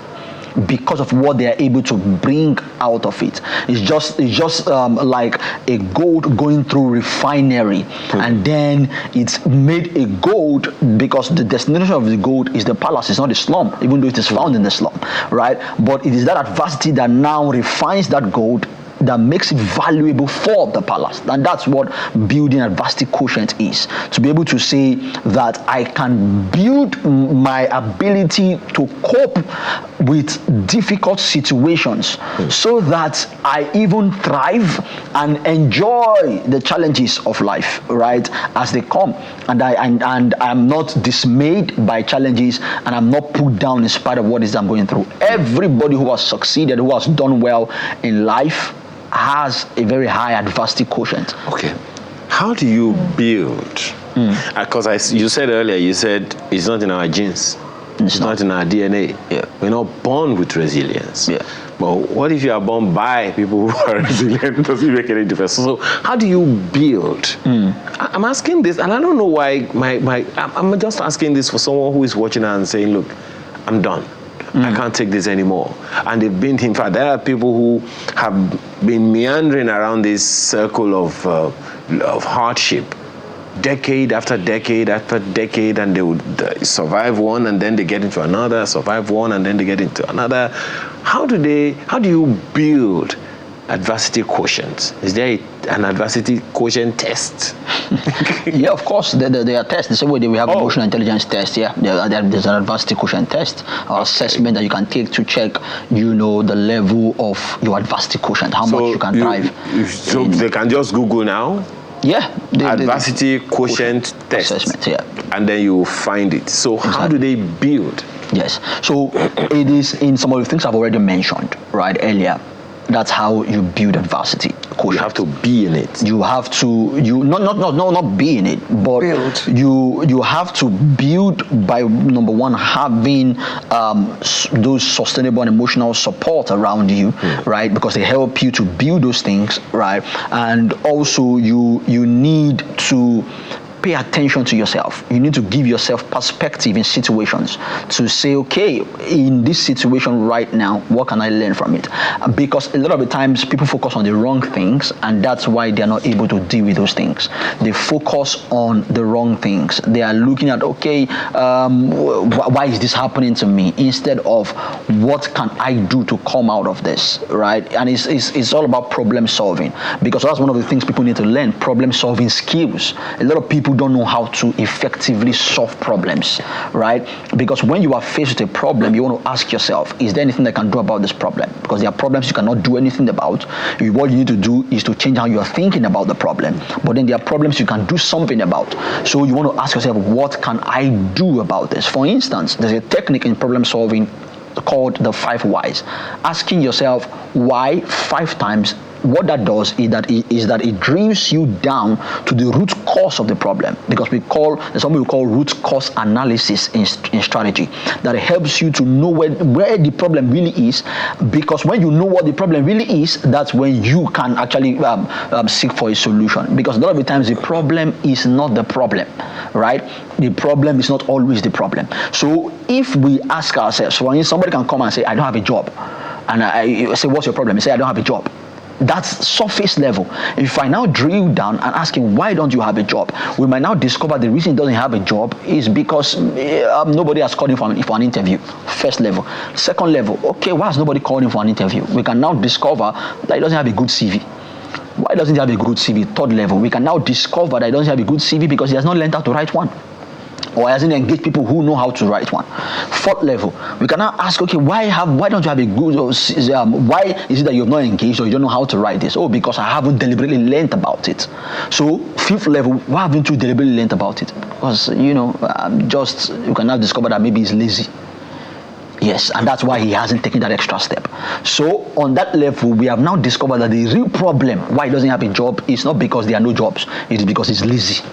because of what they are able to bring out of it. It's just like a gold going through refinery, and then it's made a gold because the destination of the gold is the palace, it's not the slum, even though it is found in the slum, right? But it is that adversity that now refines that gold, that makes it valuable for the palace. And that's what building adversity quotient is. To be able to say that I can build my ability to cope with difficult situations so that I even thrive and enjoy the challenges of life, right, as they come. And I'm not dismayed by challenges, and I'm not put down in spite of what it is I'm going through. Everybody who has succeeded, who has done well in life, has a very high adversity quotient. Okay. How do you build? Because you said earlier, you said it's not in our genes. It's not in our DNA. Yeah. We're not born with resilience. Yeah. But what if you are born by people who are resilient? It doesn't make any difference. So how do you build? I'm asking this, and I don't know why I'm just asking this for someone who is watching and saying, look, I'm done. I can't take this anymore. And they've been, in fact, there are people who have been meandering around this circle of hardship, decade after decade after decade, and they would survive one, and then they get into another, survive one, and then they get into another. How do you build adversity quotient? Is there an adversity quotient test? Yeah, of course. There are tests. The same way that we have emotional intelligence tests. Yeah, there's an adversity quotient test or assessment that you can take to check, the level of your adversity quotient, how much you can thrive. So they can just Google now. Yeah, adversity quotient test. Assessment, yeah. And then you find it. So how do they build? Yes. So it is in some of the things I've already mentioned right earlier. That's how you build adversity quotient. You have to be in it. You have to not be in it, but build. You have to build by, number one, having those sustainable and emotional support around you, right? Because they help you to build those things, right? And also you need to pay attention to yourself. You need to give yourself perspective in situations to say, okay, in this situation right now, what can I learn from it? Because a lot of the times people focus on the wrong things, and that's why they're not able to deal with those things. They focus on the wrong things. They are looking at, okay, why is this happening to me? Instead of what can I do to come out of this, right? And it's all about problem solving, because that's one of the things people need to learn, problem solving skills. A lot of people don't know how to effectively solve problems, right? Because when you are faced with a problem, you want to ask yourself, is there anything I can do about this problem? Because there are problems you cannot do anything about. What you need to do is to change how you are thinking about the problem. But then there are problems you can do something about. So you want to ask yourself, what can I do about this? For instance, there's a technique in problem solving called the 5 whys. Asking yourself why 5 times. What that does is that it drills you down to the root cause of the problem, because there's something we call root cause analysis in strategy, that helps you to know where the problem really is. Because when you know what the problem really is, that's when you can actually seek for a solution. Because a lot of the times the problem is not the problem, right? The problem is not always the problem. So if we ask ourselves, when somebody can come and say, I don't have a job, and I say, what's your problem? You say, I don't have a job. That's surface level. If I now drill down and ask him, why don't you have a job? We might now discover the reason he doesn't have a job is because nobody has called him for an interview. First level. Second level, okay, why has nobody called him for an interview? We can now discover that he doesn't have a good CV. Why doesn't he have a good CV? Third level, we can now discover that he doesn't have a good CV because he has not learned how to write one, or hasn't engaged people who know how to write one. Fourth level, we can now ask, okay, why don't you have a good, why is it that you have not engaged or you don't know how to write this? Oh, because I haven't deliberately learned about it. So fifth level, why haven't you deliberately learned about it? Because, you can now discover that maybe he's lazy. Yes, and that's why he hasn't taken that extra step. So on that level, we have now discovered that the real problem why he doesn't have a job is not because there are no jobs, it is because he's lazy.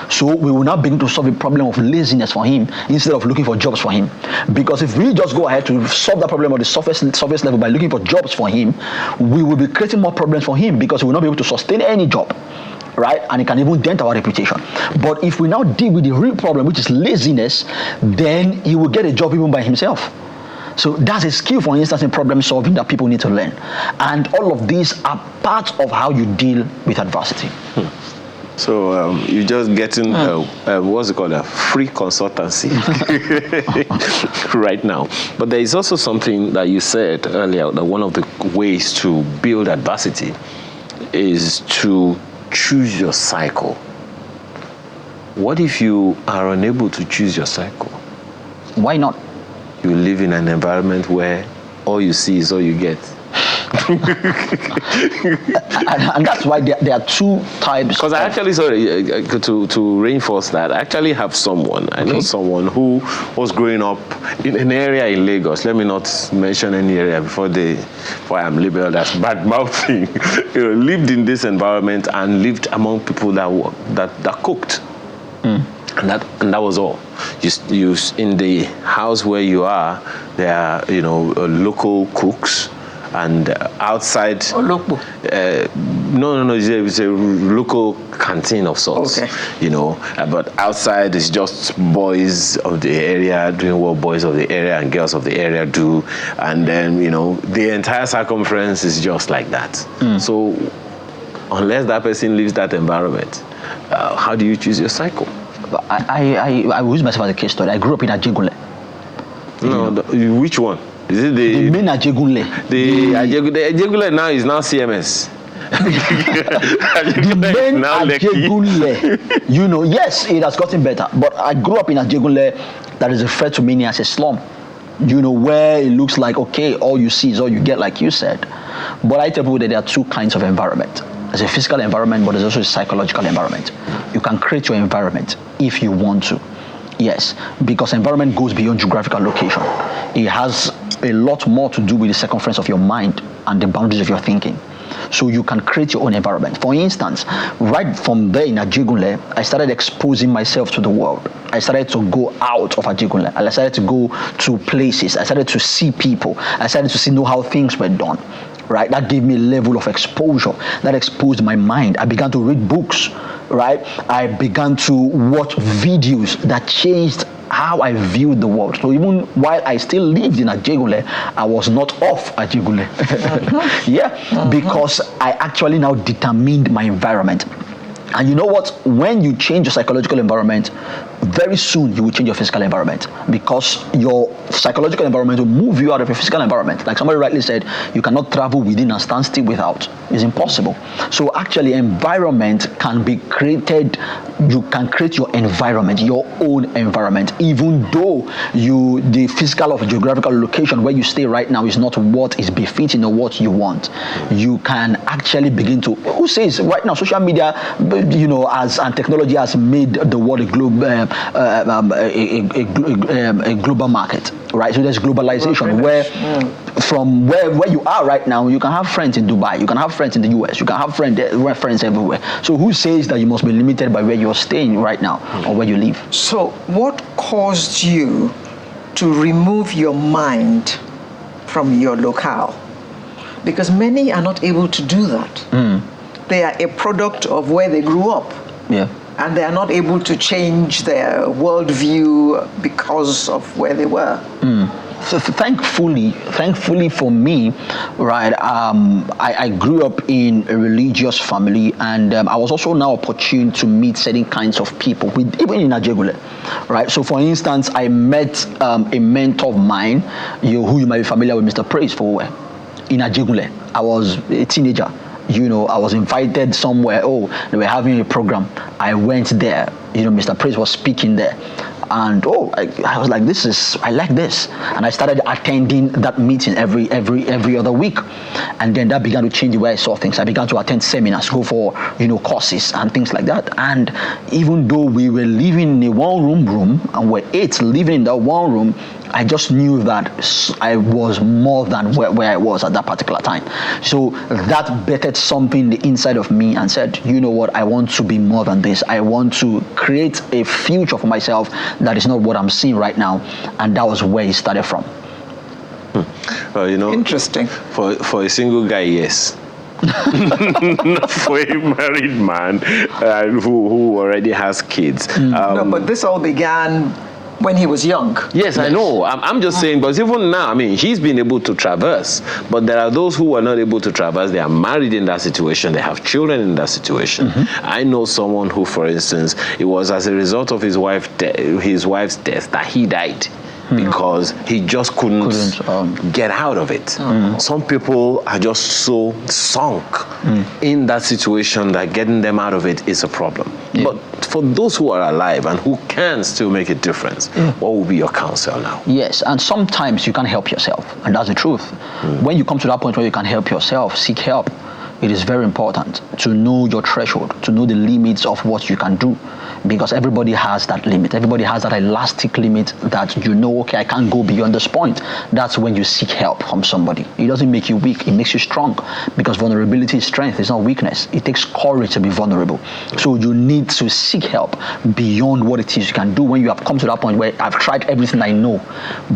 So we will now begin to solve the problem of laziness for him instead of looking for jobs for him. Because if we just go ahead to solve that problem at the surface level by looking for jobs for him, we will be creating more problems for him, because we will not be able to sustain any job, right? And it can even dent our reputation. But if we now deal with the real problem, which is laziness, then he will get a job even by himself. So that's a skill, for instance, in problem solving that people need to learn. And all of these are part of how you deal with adversity. So you're just getting, what's it called, a free consultancy right now. But there is also something that you said earlier, that one of the ways to build adversity is to choose your cycle. What if you are unable to choose your cycle? Why not? You live in an environment where all you see is all you get. and that's why there are two types. Because I actually, to reinforce that, I actually have someone. I know someone who was growing up in an area in Lagos. Let me not mention any area before I'm labeled as bad mouthing. Lived in this environment and lived among people that cooked. And that was all. You in the house where you are, there are local cooks. And outside, local? No, it's a local canteen of sorts. Okay. But outside is just boys of the area doing what boys of the area and girls of the area do, and then the entire circumference is just like that. So unless that person leaves that environment, how do you choose your cycle? I use myself as a case study. I grew up in Ajegunle. No, which one? Is it the main Ajegunle? The Ajegunle now is now CMS. The main Ajegunle. Yes, it has gotten better. But I grew up in Ajegunle that is referred to many as a slum. Where it looks like, okay, all you see is all you get, like you said. But I tell people that there are two kinds of environment. There's a physical environment, but there's also a psychological environment. You can create your environment if you want to. Yes, because environment goes beyond geographical location. It has a lot more to do with the circumference of your mind and the boundaries of your thinking. So you can create your own environment. For instance, right from there in Ajegunle, I started exposing myself to the world. I started to go out of Ajegunle. I started to go to places. I started to see people. I started to know how things were done. Right, that gave me a level of exposure. That exposed my mind. I began to read books. Right, I began to watch videos that changed how I viewed the world. So even while I still lived in Ajegunle, I was not off Ajegunle. Because I actually now determined my environment. And you know what? When you change your psychological environment, very soon you will change your physical environment, because your psychological environment will move you out of your physical environment. Like somebody rightly said, you cannot travel within and stand still without. It's impossible. So actually, environment can be created. You can create your environment, your own environment, even though the physical or geographical location where you stay right now is not what is befitting or what you want. You can actually begin to. Who says right now social media, and technology has made the world a global market, right? So there's globalization where from where you are right now, you can have friends in Dubai, you can have friends in the US, you can have friends everywhere. So who says that you must be limited by where you're staying right now or where you live? So what caused you to remove your mind from your locale? Because many are not able to do that. They are a product of where they grew up. And they are not able to change their worldview because of where they were. So thankfully for me, right, I grew up in a religious family, and I was also now opportune to meet certain kinds of people, even in Ajegunle, right? So for instance, I met a mentor of mine, who you might be familiar with, Mr. Praise, in Ajegunle. I was a teenager. I was invited somewhere. They were having a program. I went there. Mr. Praise was speaking there. And I was like, I like this. And I started attending that meeting every other week. And then that began to change the way I saw things. I began to attend seminars, go for, courses and things like that. And even though we were living in a one room and we're 8 living in that one room, I just knew that I was more than where I was at that particular time. So that bettered something in the inside of me and said, you know what, I want to be more than this. I want to create a future for myself that is not what I'm seeing right now. And that was where it started from. Interesting. For a single guy, yes. Not for a married man who already has kids. No, but this all began When he was young. Yes, I know. I'm just saying, but even now, I mean, he's been able to traverse, but there are those who are not able to traverse. They are married in that situation. They have children in that situation. I know someone who, for instance, it was as a result of his wife's death that he died. Because he just couldn't get out of it. Some people are just so sunk in that situation that getting them out of it is a problem. But for those who are alive and who can still make a difference, what will be your counsel now? Yes, and sometimes you can't help yourself, and that's the truth. When you come to that point where you can help yourself, seek help. It is very important to know your threshold, to know the limits of what you can do, because everybody has that limit. Everybody has that elastic limit that you know, okay, I can't go beyond this point. That's when you seek help from somebody. It doesn't make you weak, it makes you strong, because vulnerability is strength, it's not weakness. It takes courage to be vulnerable. So you need to seek help beyond what it is you can do when you have come to that point where I've tried everything I know,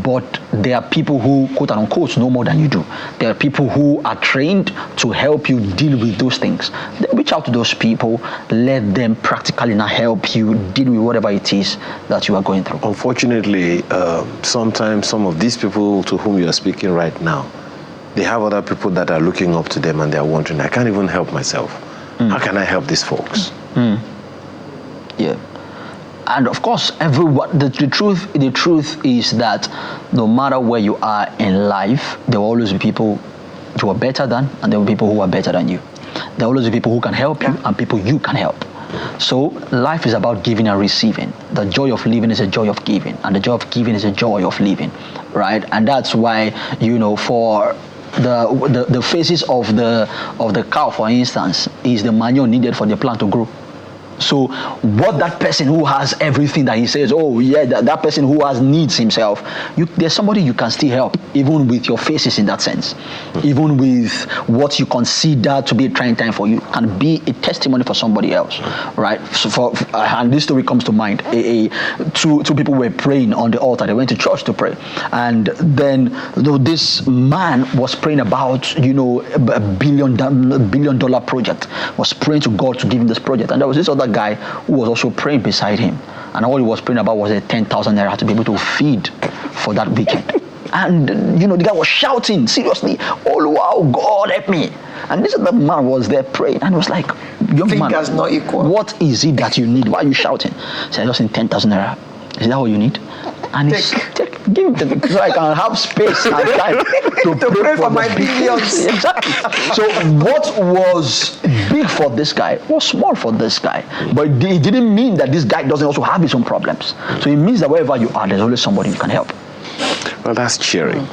but there are people who, quote unquote, know more than you do. There are people who are trained to help you deal with those things. Then reach out to those people, let them practically now help you deal with whatever it is that you are going through. Unfortunately, sometimes some of these people to whom you are speaking right now, they have other people that are looking up to them and they are wondering, I can't even help myself. How can I help these folks? Yeah. And of course, everyone. The truth is that no matter where you are in life, there will always be people you are better than, and there will be people who are better than you. There will always be people who can help you and people you can help. So life is about giving and receiving. The joy of living is a joy of giving, and the joy of giving is a joy of living, right? And that's why, for the phases of the cow, for instance, is the manure needed for the plant to grow. So what that person who has everything that he says, that person who has needs himself, there's somebody you can still help, even with your faces in that sense, even with what you consider to be a trying time for you, can be a testimony for somebody else, right? So and this story comes to mind. Two people were praying on the altar. They went to church to pray, and then this man was praying about, a $1 billion project, was praying to God to give him this project, and there was this other guy who was also praying beside him, and all he was praying about was a 10,000 naira to be able to feed for that weekend. And the guy was shouting seriously, "Oh wow, God help me!" And this other man was there praying, and was like, "Young man, not equal. What is it that you need? Why are you shouting?" He said, "I just need 10,000 naira." Is that what you need? And give him so I can have space and time to pray for my billions. Exactly. So what was big for this guy was small for this guy, but it didn't mean that this guy doesn't also have his own problems. So it means that wherever you are, there's always somebody you can help. Well, that's cheering.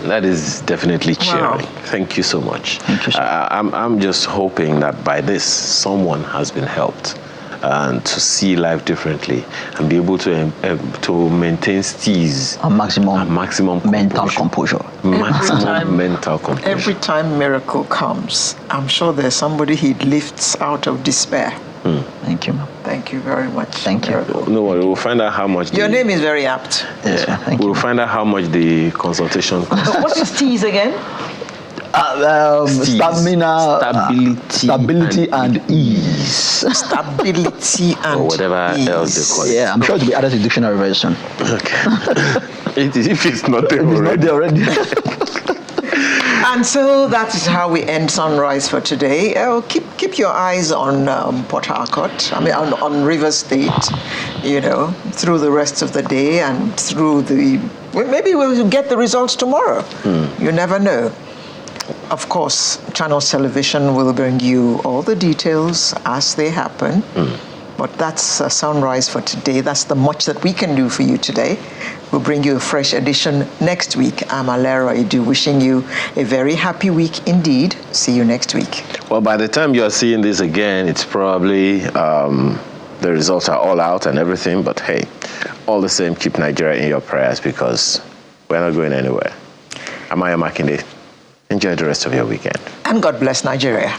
That is definitely cheering. Wow. Thank you so much. Thank you, sir. I'm just hoping that by this, someone has been helped. And to see life differently and be able to maintain steeze a maximum mental composure. Every time miracle comes, I'm sure there's somebody he lifts out of despair. Thank you, ma'am. Thank you very much. Thank you. No worry, we'll find out how much. Your name is very apt. Yes, thank you. We'll find out how much the consultation costs. What's your steeze again? Stamina, stability and ease. Stability and or whatever ease. else they call it. Yeah, I'm sure it'll be added to the dictionary very soon. Okay. If it's not there already. And so that is how we end Sunrise for today. Keep your eyes on Port Harcourt, on River State, through the rest of the day and through maybe we'll get the results tomorrow. You never know. Of course, Channels Television will bring you all the details as they happen. But that's Sunrise for today. That's the much that we can do for you today. We'll bring you a fresh edition next week. I'm Alera Edu, wishing you a very happy week indeed. See you next week. Well, by the time you're seeing this again, it's probably the results are all out and everything. But hey, all the same, keep Nigeria in your prayers because we're not going anywhere. I'm Aya Makinde. Enjoy the rest of your weekend. And God bless Nigeria.